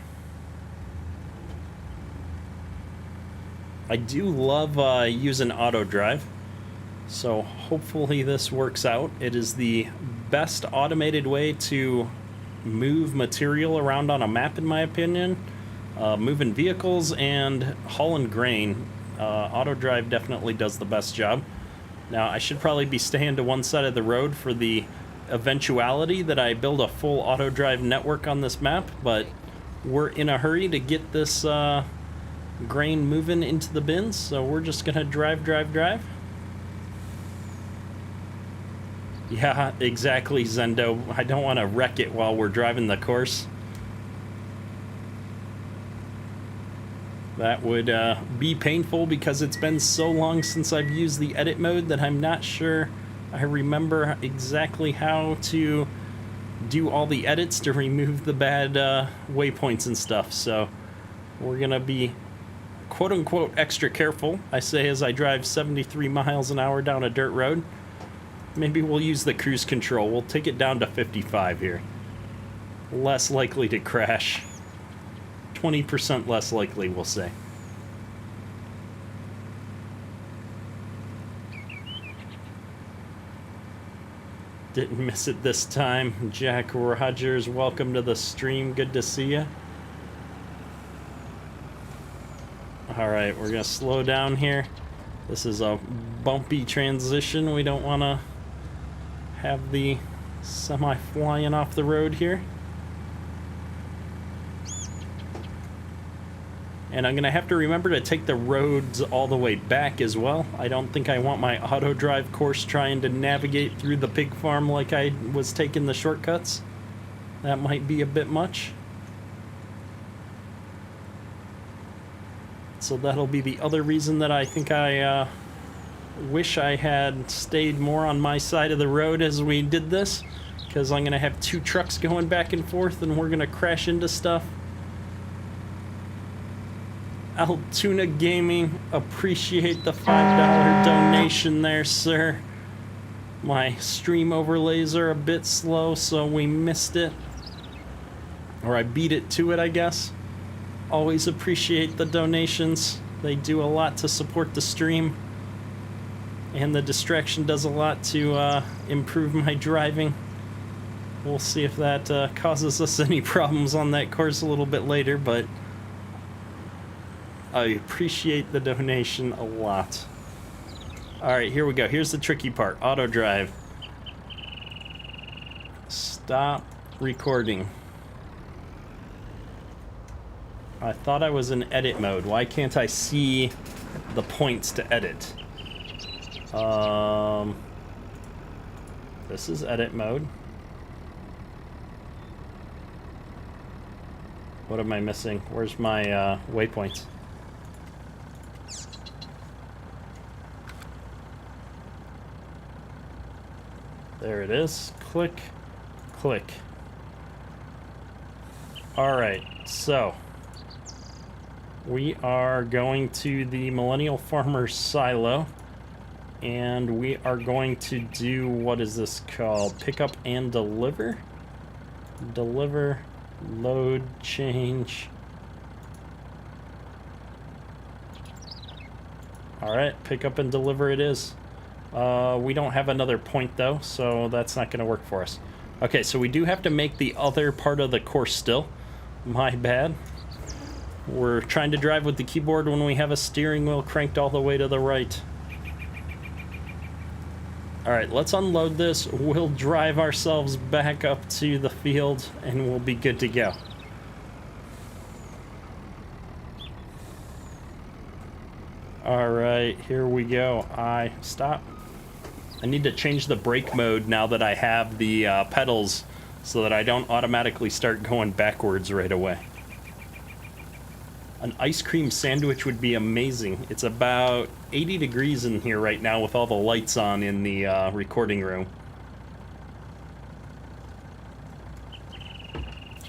I do love using auto drive, so hopefully this works out. It is the best automated way to move material around on a map, in my opinion. Moving vehicles and hauling grain. Auto drive definitely does the best job. Now, I should probably be staying to one side of the road for the eventuality that I build a full auto drive network on this map, but we're in a hurry to get this grain moving into the bins, so we're just gonna drive. Yeah, exactly, Zendo. I don't want to wreck it while we're driving the course. That would be painful because it's been so long since I've used the edit mode that I'm not sure I remember exactly how to do all the edits to remove the bad waypoints and stuff. So we're going to be quote-unquote extra careful, I say as I drive 73 miles an hour down a dirt road. Maybe we'll use the cruise control. We'll take it down to 55 here. Less likely to crash. 20% less likely, we'll say. Didn't miss it this time. Jack Rogers, welcome to the stream. Good to see you. Alright, we're going to slow down here. This is a bumpy transition. We don't want to have the semi flying off the road here. And I'm going to have to remember to take the roads all the way back as well. I don't think I want my auto drive course trying to navigate through the pig farm like I was taking the shortcuts. That might be a bit much. So that'll be the other reason that I think I wish I had stayed more on my side of the road as we did this. Because I'm going to have two trucks going back and forth and we're going to crash into stuff. Altoona Gaming, appreciate the $5 donation there, sir. My stream overlays are a bit slow, so we missed it. Or I beat it to it, I guess. Always appreciate the donations. They do a lot to support the stream. And the distraction does a lot to improve my driving. We'll see if that causes us any problems on that course a little bit later, but I appreciate the donation a lot. Alright, here we go. Here's the tricky part. Auto drive. Stop recording. I thought I was in edit mode. Why can't I see the points to edit? This is edit mode. What am I missing? Where's my waypoints? There it is. Click, click. Alright, so we are going to the Millennial Farmer silo and we are going to do, what is this called? Pick up and deliver? Deliver, load, change. Alright, pick up and deliver it is. We don't have another point though, so that's not going to work for us. Okay, so we do have to make the other part of the course still. My bad. We're trying to drive with the keyboard when we have a steering wheel cranked all the way to the right. Alright, let's unload this. We'll drive ourselves back up to the field and we'll be good to go. Alright, here we go. Stop. I need to change the brake mode now that I have the pedals so that I don't automatically start going backwards right away. An ice cream sandwich would be amazing. It's about 80 degrees in here right now with all the lights on in the recording room.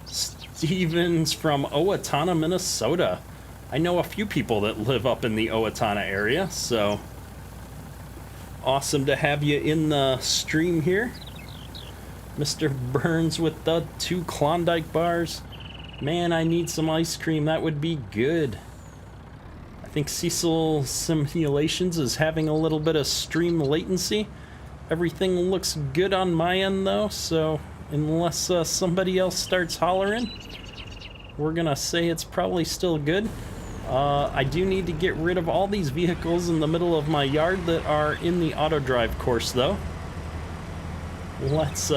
Stevens from Owatonna, Minnesota. I know a few people that live up in the Owatonna area, so awesome to have you in the stream here. Mr. Burns with the 2 Klondike bars. Man, I need some ice cream. That would be good. I think Cecil Simulations is having a little bit of stream latency. Everything looks good on my end though, so unless somebody else starts hollering, we're gonna say it's probably still good. I do need to get rid of all these vehicles in the middle of my yard that are in the auto drive course though. Let's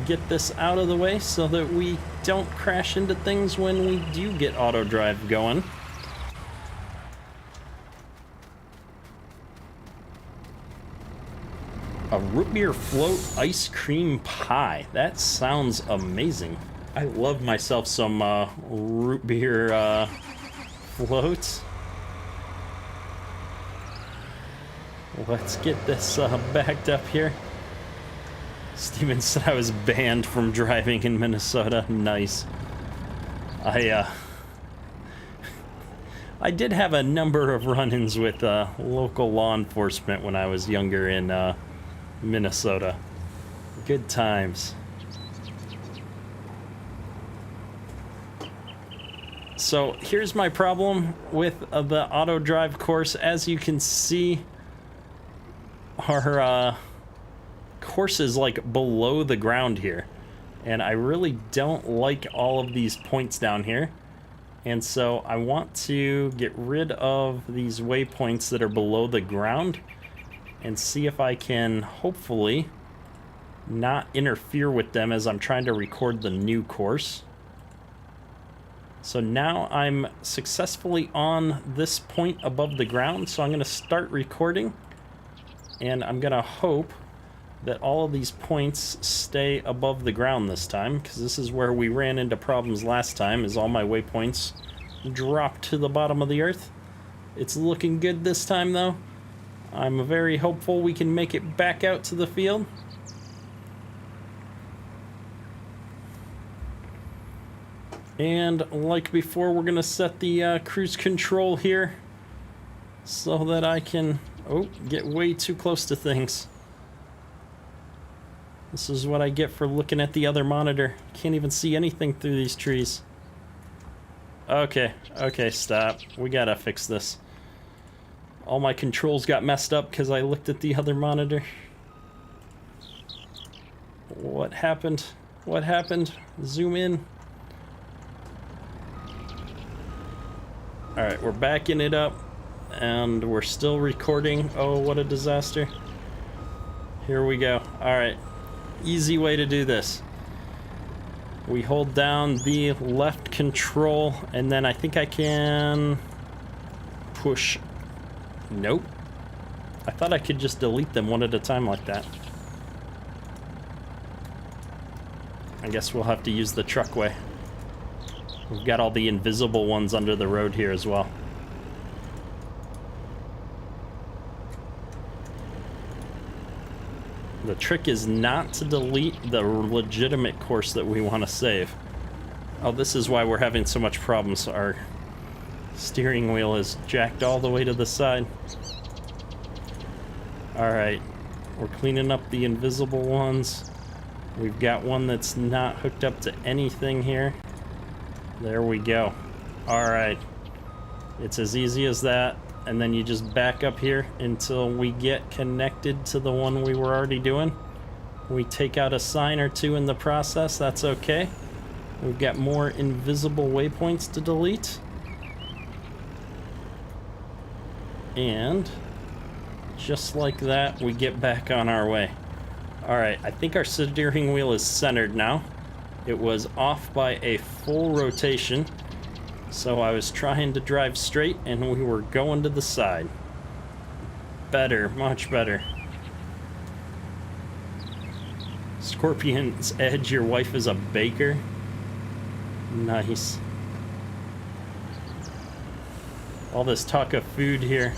get this out of the way so that we don't crash into things when we do get auto drive going. A root beer float ice cream pie. That sounds amazing. I love myself some root beer floats. Let's get this backed up here. Steven said I was banned from driving in Minnesota. Nice. I did have a number of run-ins with local law enforcement when I was younger in Minnesota. Good times. So here's my problem with the auto drive course. As you can see, our course is like below the ground here, and I really don't like all of these points down here. And so I want to get rid of these waypoints that are below the ground and see if I can hopefully not interfere with them as I'm trying to record the new course. So now I'm successfully on this point above the ground, so I'm going to start recording, and I'm going to hope that all of these points stay above the ground this time, because this is where we ran into problems last time, is all my waypoints dropped to the bottom of the earth. It's looking good this time, though. I'm very hopeful we can make it back out to the field. And like before, we're going to set the cruise control here so that I can, get way too close to things. This is what I get for looking at the other monitor. Can't even see anything through these trees. Okay, stop. We gotta fix this. All my controls got messed up because I looked at the other monitor. What happened? What happened? Zoom in. Alright, we're backing it up, and we're still recording. Oh, what a disaster. Here we go. Alright, easy way to do this. We hold down the left control, and then I think I can push. Nope. I thought I could just delete them one at a time like that. I guess we'll have to use the truck way. We've got all the invisible ones under the road here as well. The trick is not to delete the legitimate course that we want to save. Oh, this is why we're having so much problems. Our steering wheel is jacked all the way to the side. Alright, we're cleaning up the invisible ones. We've got one that's not hooked up to anything here. There we go. Alright. It's as easy as that. And then you just back up here until we get connected to the one we were already doing. We take out a sign or two in the process. That's okay. We've got more invisible waypoints to delete. And just like that, we get back on our way. Alright, I think our steering wheel is centered now. It was off by a full rotation, so I was trying to drive straight and we were going to the side. Better, much better. Scorpion's Edge, your wife is a baker? Nice. All this talk of food here.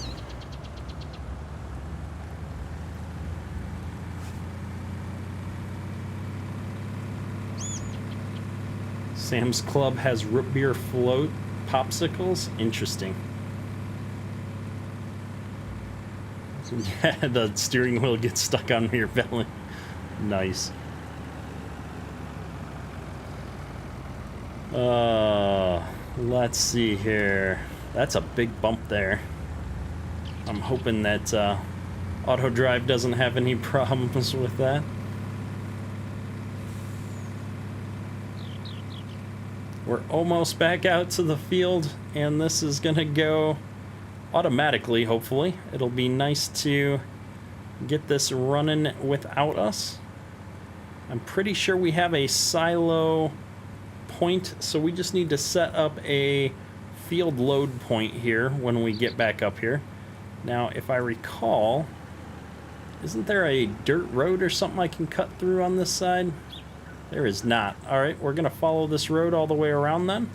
Sam's Club has root beer float popsicles. Interesting. Yeah, the steering wheel gets stuck on your belly. Nice. Let's see here. That's a big bump there. I'm hoping that auto drive doesn't have any problems with that. We're almost back out to the field, and this is gonna go automatically, hopefully. It'll be nice to get this running without us. I'm pretty sure we have a silo point, so we just need to set up a field load point here when we get back up here. Now, if I recall, isn't there a dirt road or something I can cut through on this side? There is not. Alright, we're going to follow this road all the way around then.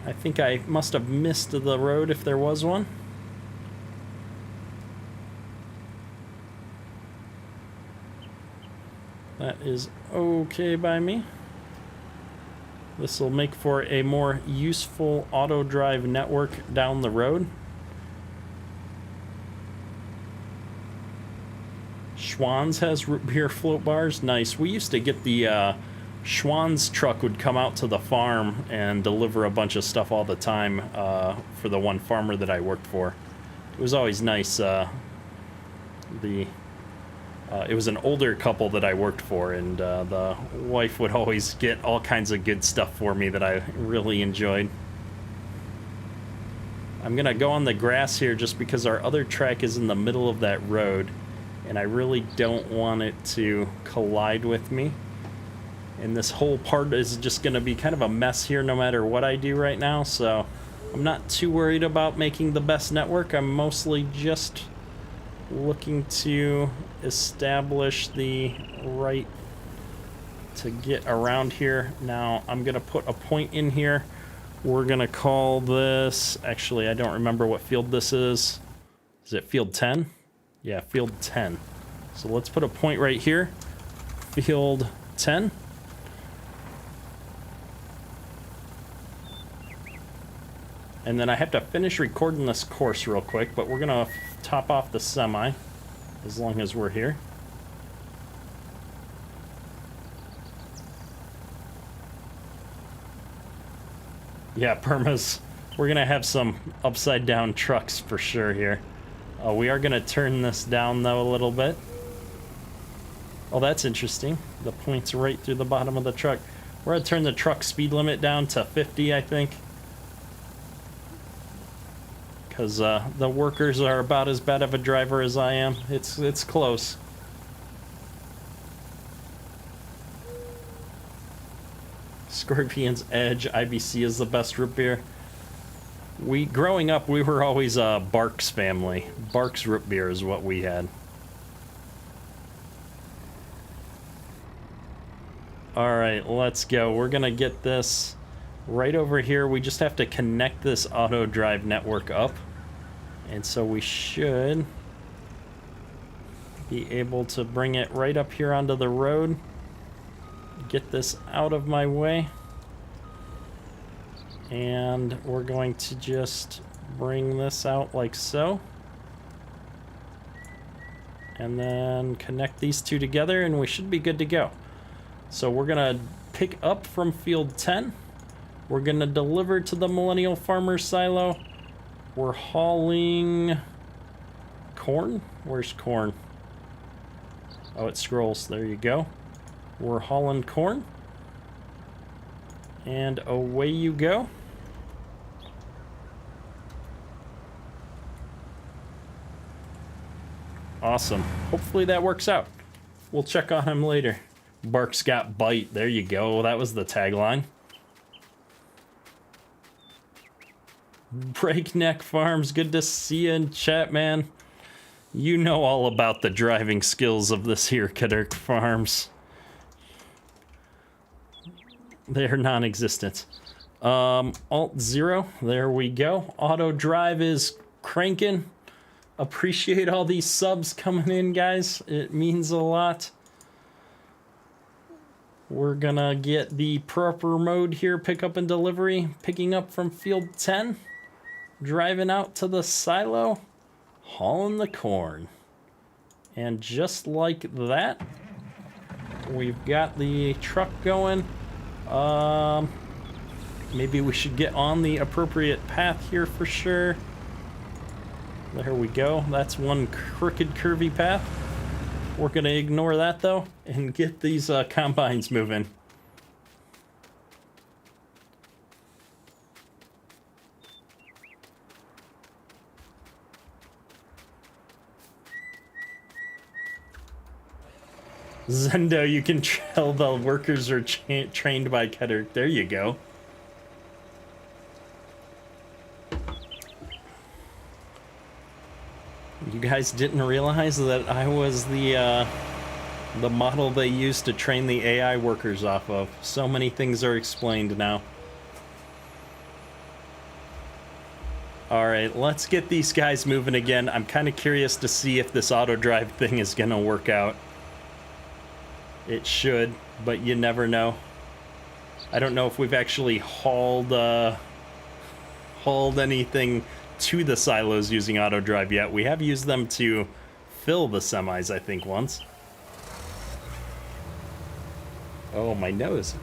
I think I must have missed the road if there was one. That is okay by me. This will make for a more useful auto drive network down the road. Schwann's has root beer float bars. Nice. We used to get the Schwann's truck would come out to the farm and deliver a bunch of stuff all the time for the one farmer that I worked for. It was always nice. It was an older couple that I worked for, and the wife would always get all kinds of good stuff for me that I really enjoyed. I'm gonna go on the grass here just because our other track is in the middle of that road, and I really don't want it to collide with me. And this whole part is just gonna be kind of a mess here no matter what I do right now, so I'm not too worried about making the best network. I'm mostly just looking to establish the right to get around here. Now I'm gonna put a point in here. We're gonna call this, actually I don't remember what field this is. Is it field 10? Yeah, field 10. So let's put a point right here. Field 10. And then I have to finish recording this course real quick, but we're gonna top off the semi as long as we're here. Yeah, permas. We're gonna have some upside down trucks for sure here. We are gonna turn this down though a little bit. Oh, that's interesting. The point's right through the bottom of the truck. We're gonna turn the truck speed limit down to 50, I think. Because the workers are about as bad of a driver as I am. It's close. Scorpion's Edge IBC is the best root beer. Growing up, we were always a Barks family. Barks root beer is what we had. Alright, let's go. We're gonna get this right over here. We just have to connect this auto drive network up. And so we should be able to bring it right up here onto the road. Get this out of my way. And we're going to just bring this out like so. And then connect these two together and we should be good to go. So we're gonna pick up from field 10. We're gonna deliver to the Millennial Farmer silo. We're hauling corn. Where's corn? Oh, it scrolls. There you go. We're hauling corn. And away you go. Awesome. Hopefully that works out. We'll check on him later. Barks got bite. There you go. That was the tagline. Breakneck Farms, good to see you in chat, man. You know all about the driving skills of this here Kadurk Farms. They're non-existent. Alt 0, there we go. Auto drive is cranking. Appreciate all these subs coming in, guys. It means a lot. We're gonna get the proper mode here, pickup and delivery, picking up from field 10. Driving out to the silo, hauling the corn. And just like that, we've got the truck going. Maybe we should get on the appropriate path here for sure. There we go. That's one crooked, curvy path. We're gonna ignore that though and get these combines moving. Zendo, you can tell the workers are trained by Keter. There you go. You guys didn't realize that I was the model they used to train the AI workers off of. So many things are explained now. Alright, let's get these guys moving again. I'm kind of curious to see if this auto drive thing is going to work out. It should, but you never know. I don't know if we've actually hauled anything to the silos using auto drive yet. We have used them to fill the semis, I think, once. Oh, my nose.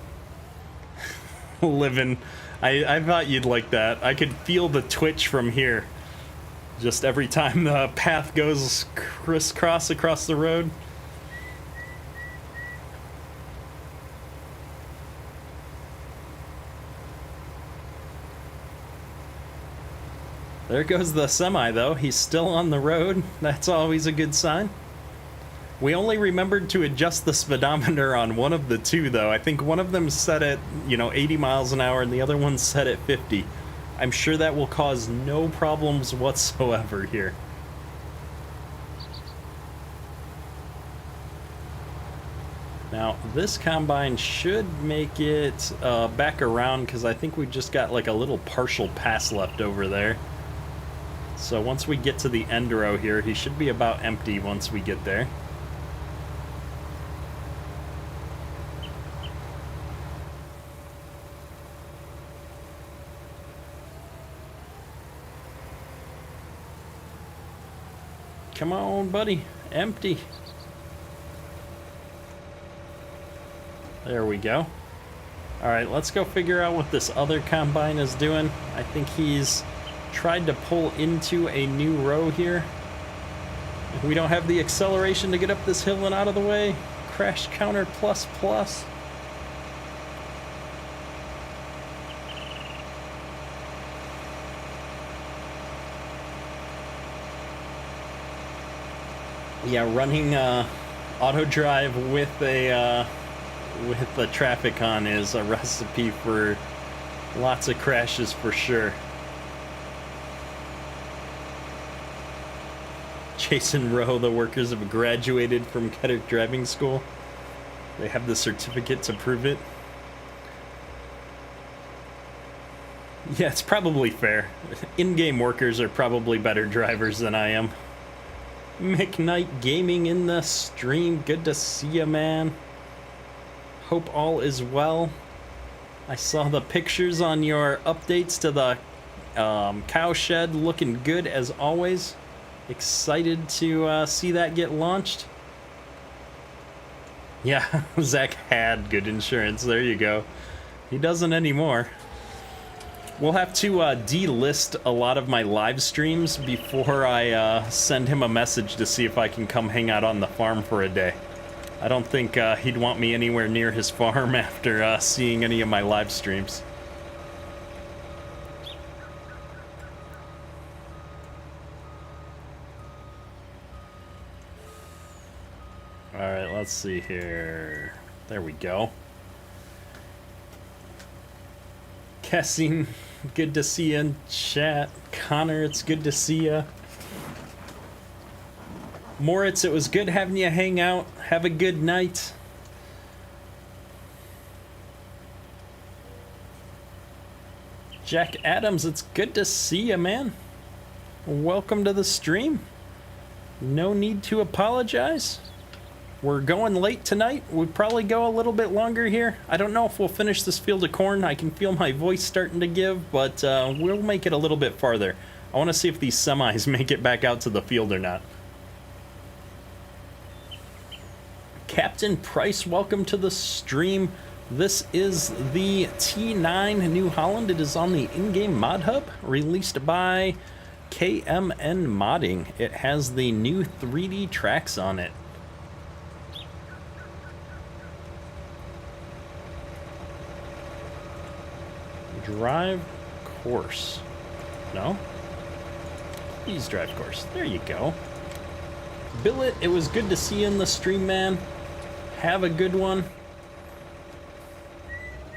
Living. I thought you'd like that. I could feel the twitch from here. Just every time the path goes crisscross across the road. There goes the semi, though. He's still on the road. That's always a good sign. We only remembered to adjust the speedometer on one of the two, though. I think one of them set at, 80 miles an hour, and the other one set at 50. I'm sure that will cause no problems whatsoever here. Now, this combine should make it back around, because I think we've just got like a little partial pass left over there. So once we get to the end row here, he should be about empty once we get there. Come on, buddy. Empty. There we go. Alright, let's go figure out what this other combine is doing. I think he's tried to pull into a new row here. We don't have the acceleration to get up this hill and out of the way. Crash counter plus plus. Yeah, running auto drive with the traffic on is a recipe for lots of crashes for sure. Jason Rowe, the workers have graduated from Ketter Driving School. They have the certificate to prove it. Yeah, it's probably fair. In-game workers are probably better drivers than I am. McKnight Gaming in the stream. Good to see you, man. Hope all is well. I saw the pictures on your updates to the cow shed. Looking good as always. Excited to see that get launched. Yeah, Zach had good insurance. There you go. He doesn't anymore. We'll have to delist a lot of my live streams before I send him a message to see if I can come hang out on the farm for a day. I don't think he'd want me anywhere near his farm after seeing any of my live streams. Alright, let's see here. There we go. Kessing, good to see you in chat. Connor, it's good to see you. Moritz, it was good having you hang out. Have a good night. Jack Adams, it's good to see you, man. Welcome to the stream. No need to apologize. We're going late tonight. We'll probably go a little bit longer here. I don't know if we'll finish this field of corn. I can feel my voice starting to give, but we'll make it a little bit farther. I want to see if these semis make it back out to the field or not. Captain Price, welcome to the stream. This is the T9 New Holland. It is on the in-game mod hub, released by KMN Modding. It has the new 3D tracks on it. Drive course. No? Please drive course. There you go. Billet, it was good to see you in the stream, man. Have a good one.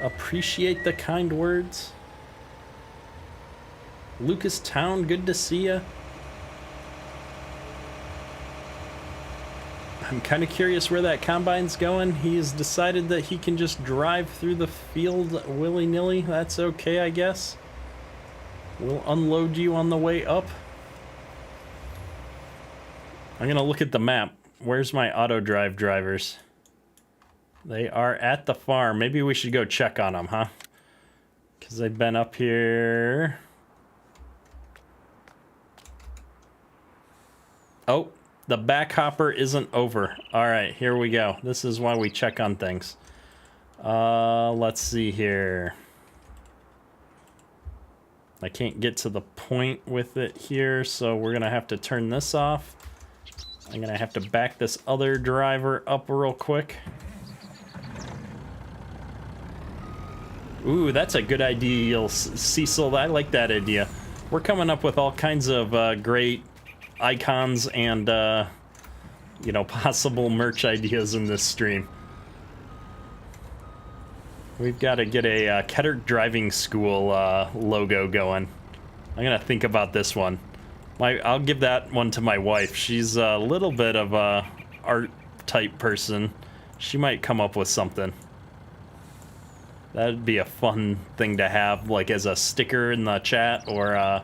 Appreciate the kind words. Lucas Town, good to see you. I'm kind of curious where that combine's going. He has decided that he can just drive through the field willy-nilly. That's okay, I guess. We'll unload you on the way up. I'm gonna look at the map. Where's my auto drive drivers? They are at the farm. Maybe we should go check on them, huh? Because they've been up here. Oh, the back hopper isn't over. All right, here we go. This is why we check on things. Let's see here. I can't get to the point with it here, so we're gonna have to turn this off. I'm gonna have to back this other driver up real quick. Ooh, that's a good idea, Cecil. I like that idea. We're coming up with all kinds of great icons and, you know, possible merch ideas in this stream. We've got to get a Ketter Driving School logo going. I'm gonna think about this one. I'll give that one to my wife. She's a little bit of a art type person. She might come up with something. That'd be a fun thing to have, like as a sticker in the chat or an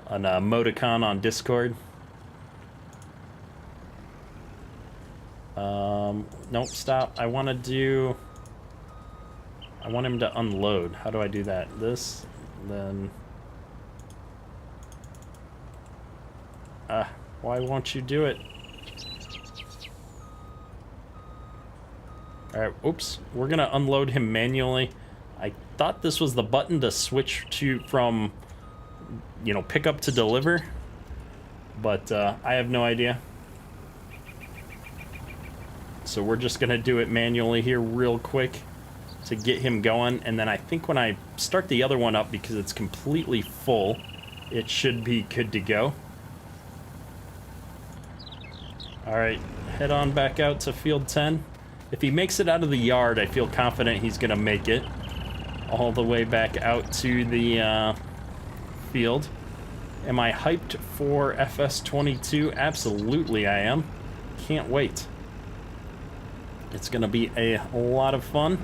emoticon on Discord. Nope, stop. I want him to unload. How do I do that? This, then... why won't you do it? Alright, oops. We're gonna unload him manually. I thought this was the button to switch from, you know, pick up to deliver. But, I have no idea. So we're just gonna do it manually here real quick to get him going. And then I think when I start the other one up, because it's completely full, it should be good to go. Alright, head on back out to field 10. If he makes it out of the yard, I feel confident he's gonna make it all the way back out to the field. Am I hyped for FS22? Absolutely I am. Can't wait. It's gonna be a lot of fun.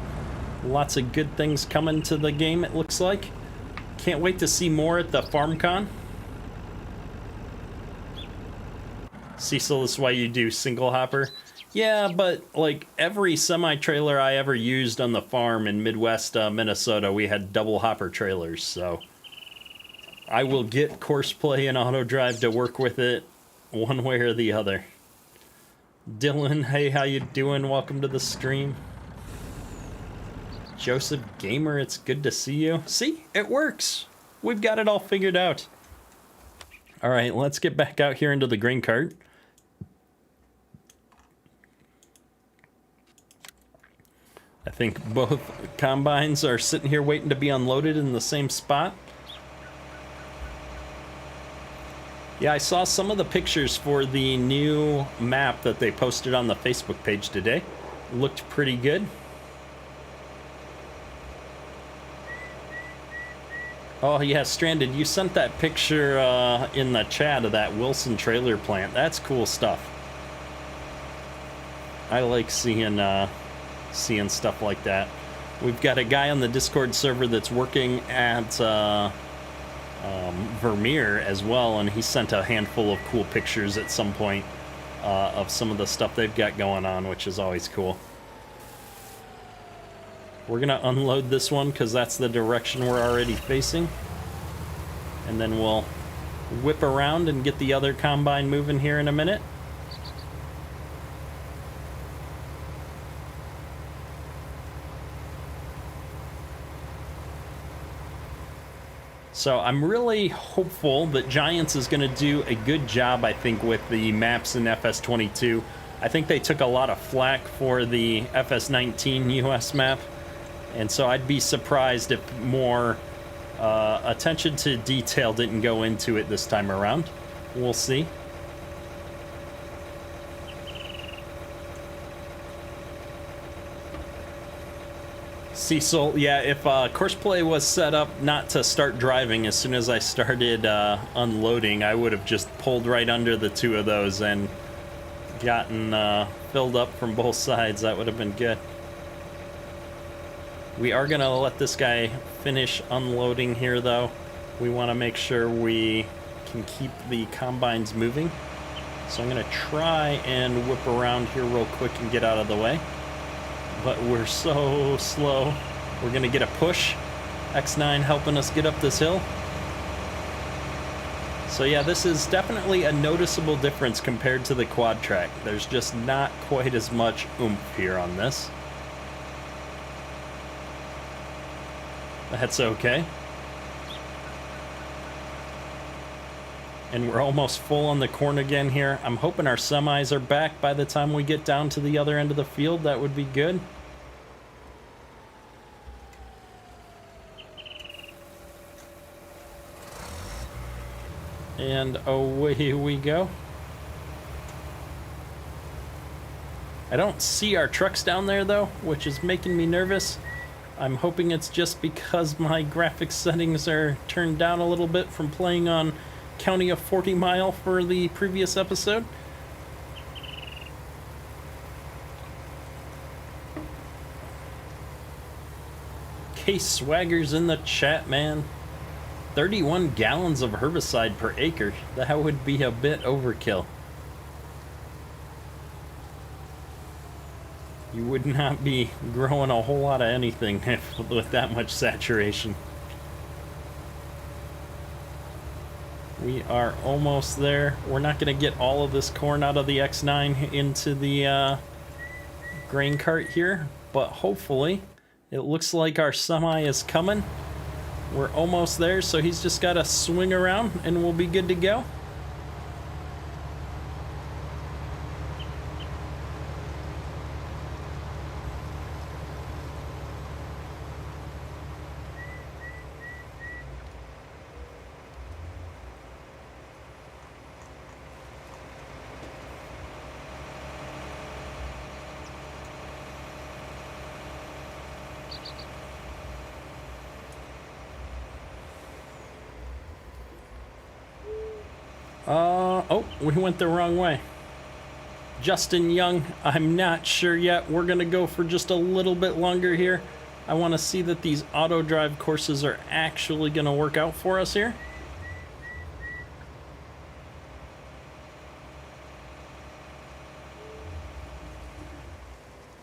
Lots of good things coming to the game, it looks like. Can't wait to see more at the FarmCon. Cecil, this is why you do single hopper. Yeah, but like every semi-trailer I ever used on the farm in Midwest Minnesota, we had double hopper trailers, so I will get Courseplay and Auto Drive to work with it one way or the other. Dylan, hey, how you doing? Welcome to the stream. Joseph Gamer, it's good to see you. See, it works. We've got it all figured out. All right, let's get back out here into the grain cart. I think both combines are sitting here waiting to be unloaded in the same spot. Yeah, I saw some of the pictures for the new map that they posted on the Facebook page today. Looked pretty good. Oh yeah, Stranded, you sent that picture in the chat of that Wilson trailer plant. That's cool stuff. I like seeing stuff like that. We've got a guy on the Discord server that's working at Vermeer as well, and he sent a handful of cool pictures at some point of some of the stuff they've got going on, which is always cool. We're gonna unload this one because that's the direction we're already facing, and then we'll whip around and get the other combine moving here in a minute. So I'm really hopeful that Giants is going to do a good job, I think, with the maps in FS22. I think they took a lot of flack for the FS19 US map, and so I'd be surprised if more attention to detail didn't go into it this time around. We'll see. Cecil, yeah, if Courseplay was set up not to start driving as soon as I started unloading, I would have just pulled right under the two of those and gotten filled up from both sides. That would have been good. We are going to let this guy finish unloading here, though. We want to make sure we can keep the combines moving. So I'm going to try and whip around here real quick and get out of the way. but we're so slow. We're gonna get a push. X9 helping us get up this hill. So yeah, this is definitely a noticeable difference compared to the quad track. There's just not quite as much oomph here on this. That's okay. And we're almost full on the corn again here. I'm hoping our semis are back by the time we get down to the other end of the field. That would be good. And away we go. I don't see our trucks down there though, which is making me nervous. I'm hoping it's just because my graphics settings are turned down a little bit from playing on County of 40 Mile for the previous episode. Case Swagger's in the chat, man. 31 gallons of herbicide per acre. That would be a bit overkill. You would not be growing a whole lot of anything with that much saturation. We are almost there. We're not going to get all of this corn out of the X9 into the grain cart here, but hopefully it looks like our semi is coming. We're almost there, so he's just got to swing around and we'll be good to go. Oh, we went the wrong way. Justin Young, I'm not sure yet. We're going to go for just a little bit longer here. I want to see that these auto drive courses are actually going to work out for us here.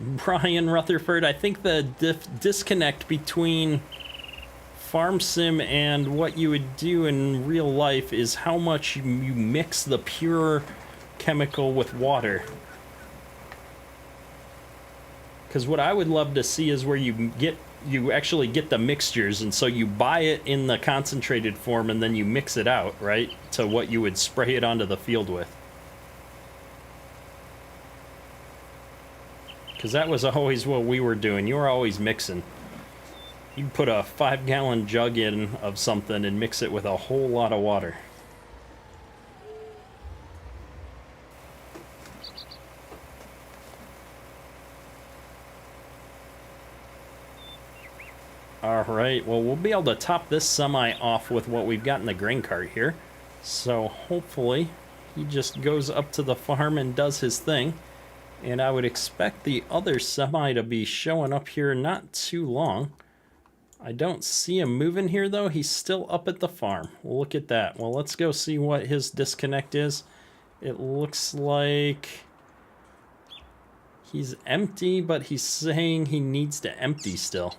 Brian Rutherford, I think the disconnect between Farm Sim and what you would do in real life is how much you mix the pure chemical with water. Because what I would love to see is where you actually get the mixtures, and so you buy it in the concentrated form and then you mix it out, right, to what you would spray it onto the field with. Because that was always what we were doing. You were always mixing. You'd put a 5-gallon jug in of something and mix it with a whole lot of water. Alright, well, we'll be able to top this semi off with what we've got in the grain cart here. So hopefully he just goes up to the farm and does his thing. And I would expect the other semi to be showing up here not too long. I don't see him moving here, though. He's still up at the farm. Look at that. Well, let's go see what his disconnect is. It looks like he's empty, but he's saying he needs to empty still.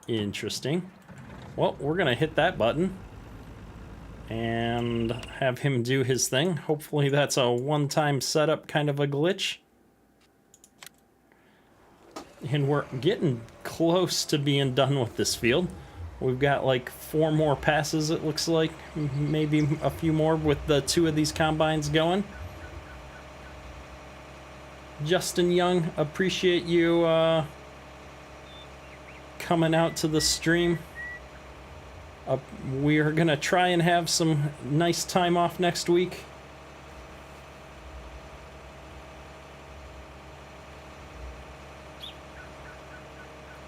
Interesting. Well, we're going to hit that button and have him do his thing. Hopefully that's a one-time setup kind of a glitch. And we're getting close to being done with this field. We've got like 4 more passes, it looks like. Maybe a few more with the 2 of these combines going. Justin Young, appreciate you coming out to the stream. We are going to try and have some nice time off next week.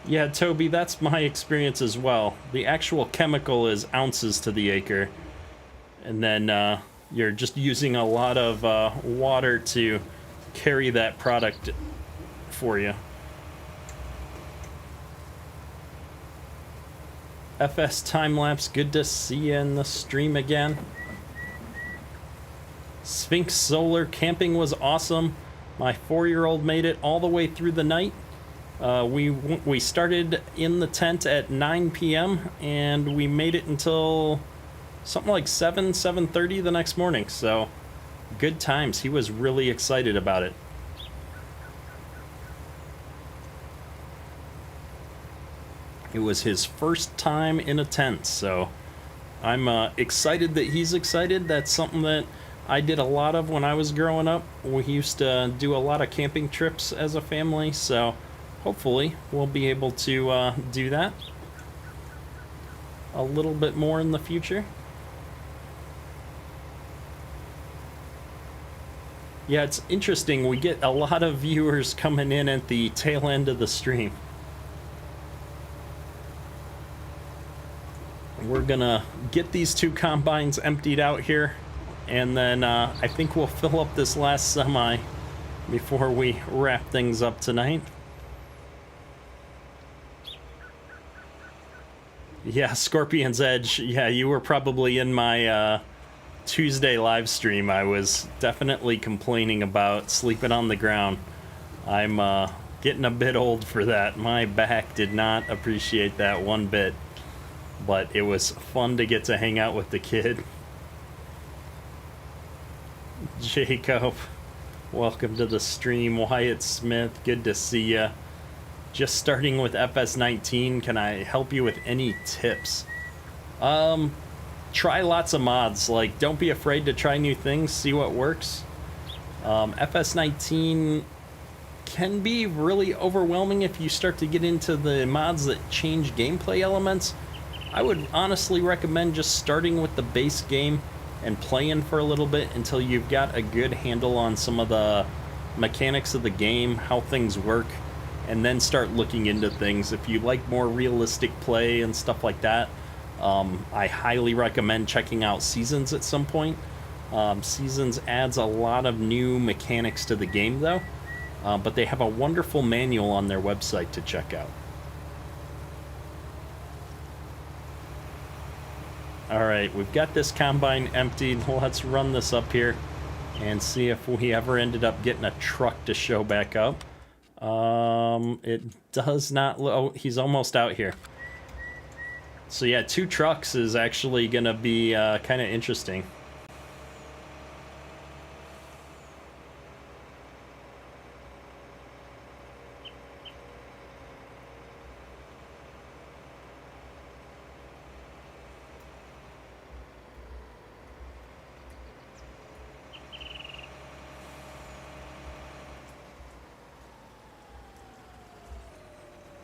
Yeah, Toby, that's my experience as well. The actual chemical is ounces to the acre. And then you're just using a lot of water to carry that product for you. FS Timelapse, good to see you in the stream again. Sphinx Solar, camping was awesome. My 4-year-old made it all the way through the night. We started in the tent at 9 p.m. and we made it until something like 7:30 the next morning. So good times. He was really excited about it. It was his first time in a tent, so I'm excited that he's excited. That's something that I did a lot of when I was growing up. We used to do a lot of camping trips as a family, so hopefully we'll be able to do that a little bit more in the future. Yeah, it's interesting. We get a lot of viewers coming in at the tail end of the stream. We're gonna get these 2 combines emptied out here, and then I think we'll fill up this last semi before we wrap things up tonight. Yeah, Scorpion's Edge. Yeah, you were probably in my Tuesday live stream. I was definitely complaining about sleeping on the ground. I'm getting a bit old for that. My back did not appreciate that one bit. But it was fun to get to hang out with the kid. Jacob, welcome to the stream. Wyatt Smith, good to see ya. Just starting with FS19, can I help you with any tips? Try lots of mods. Like, don't be afraid to try new things, see what works. FS19 can be really overwhelming if you start to get into the mods that change gameplay elements. I would honestly recommend just starting with the base game and playing for a little bit until you've got a good handle on some of the mechanics of the game, how things work, and then start looking into things. If you like more realistic play and stuff like that, I highly recommend checking out Seasons at some point. Seasons adds a lot of new mechanics to the game though, but they have a wonderful manual on their website to check out. Alright, we've got this combine emptied. Let's run this up here and see if we ever ended up getting a truck to show back up. It does not... Oh, he's almost out here. So yeah, 2 trucks is actually going to be kind of interesting.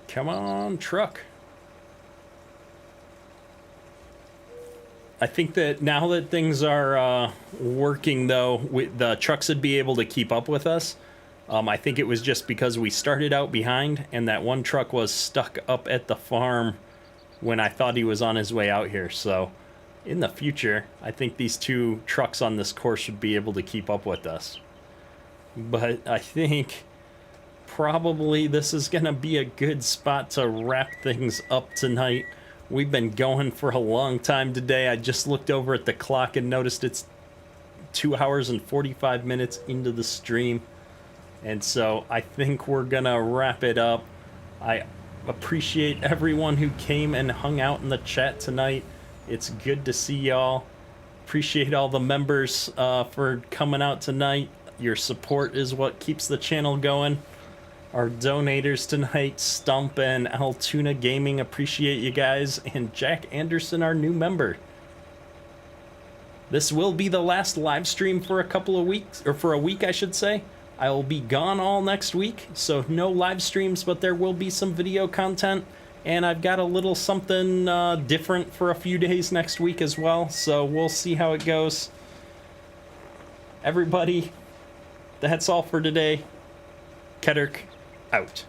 Come on, truck. I think that now that things are working, though, the trucks would be able to keep up with us. I think it was just because we started out behind, and that one truck was stuck up at the farm when I thought he was on his way out here. So in the future, I think these 2 trucks on this course should be able to keep up with us. But I think probably this is going to be a good spot to wrap things up tonight. We've been going for a long time today. I just looked over at the clock and noticed it's 2 hours and 45 minutes into the stream. And so I think we're going to wrap it up. I appreciate everyone who came and hung out in the chat tonight. It's good to see y'all. Appreciate all the members for coming out tonight. Your support is what keeps the channel going. Our donators tonight, Stump and Altoona Gaming, appreciate you guys, and Jack Anderson, our new member. This will be the last live stream for a couple of weeks, or for a week, I should say. I will be gone all next week, so no live streams, but there will be some video content, and I've got a little something different for a few days next week as well, so we'll see how it goes. Everybody, that's all for today. Kedurk out.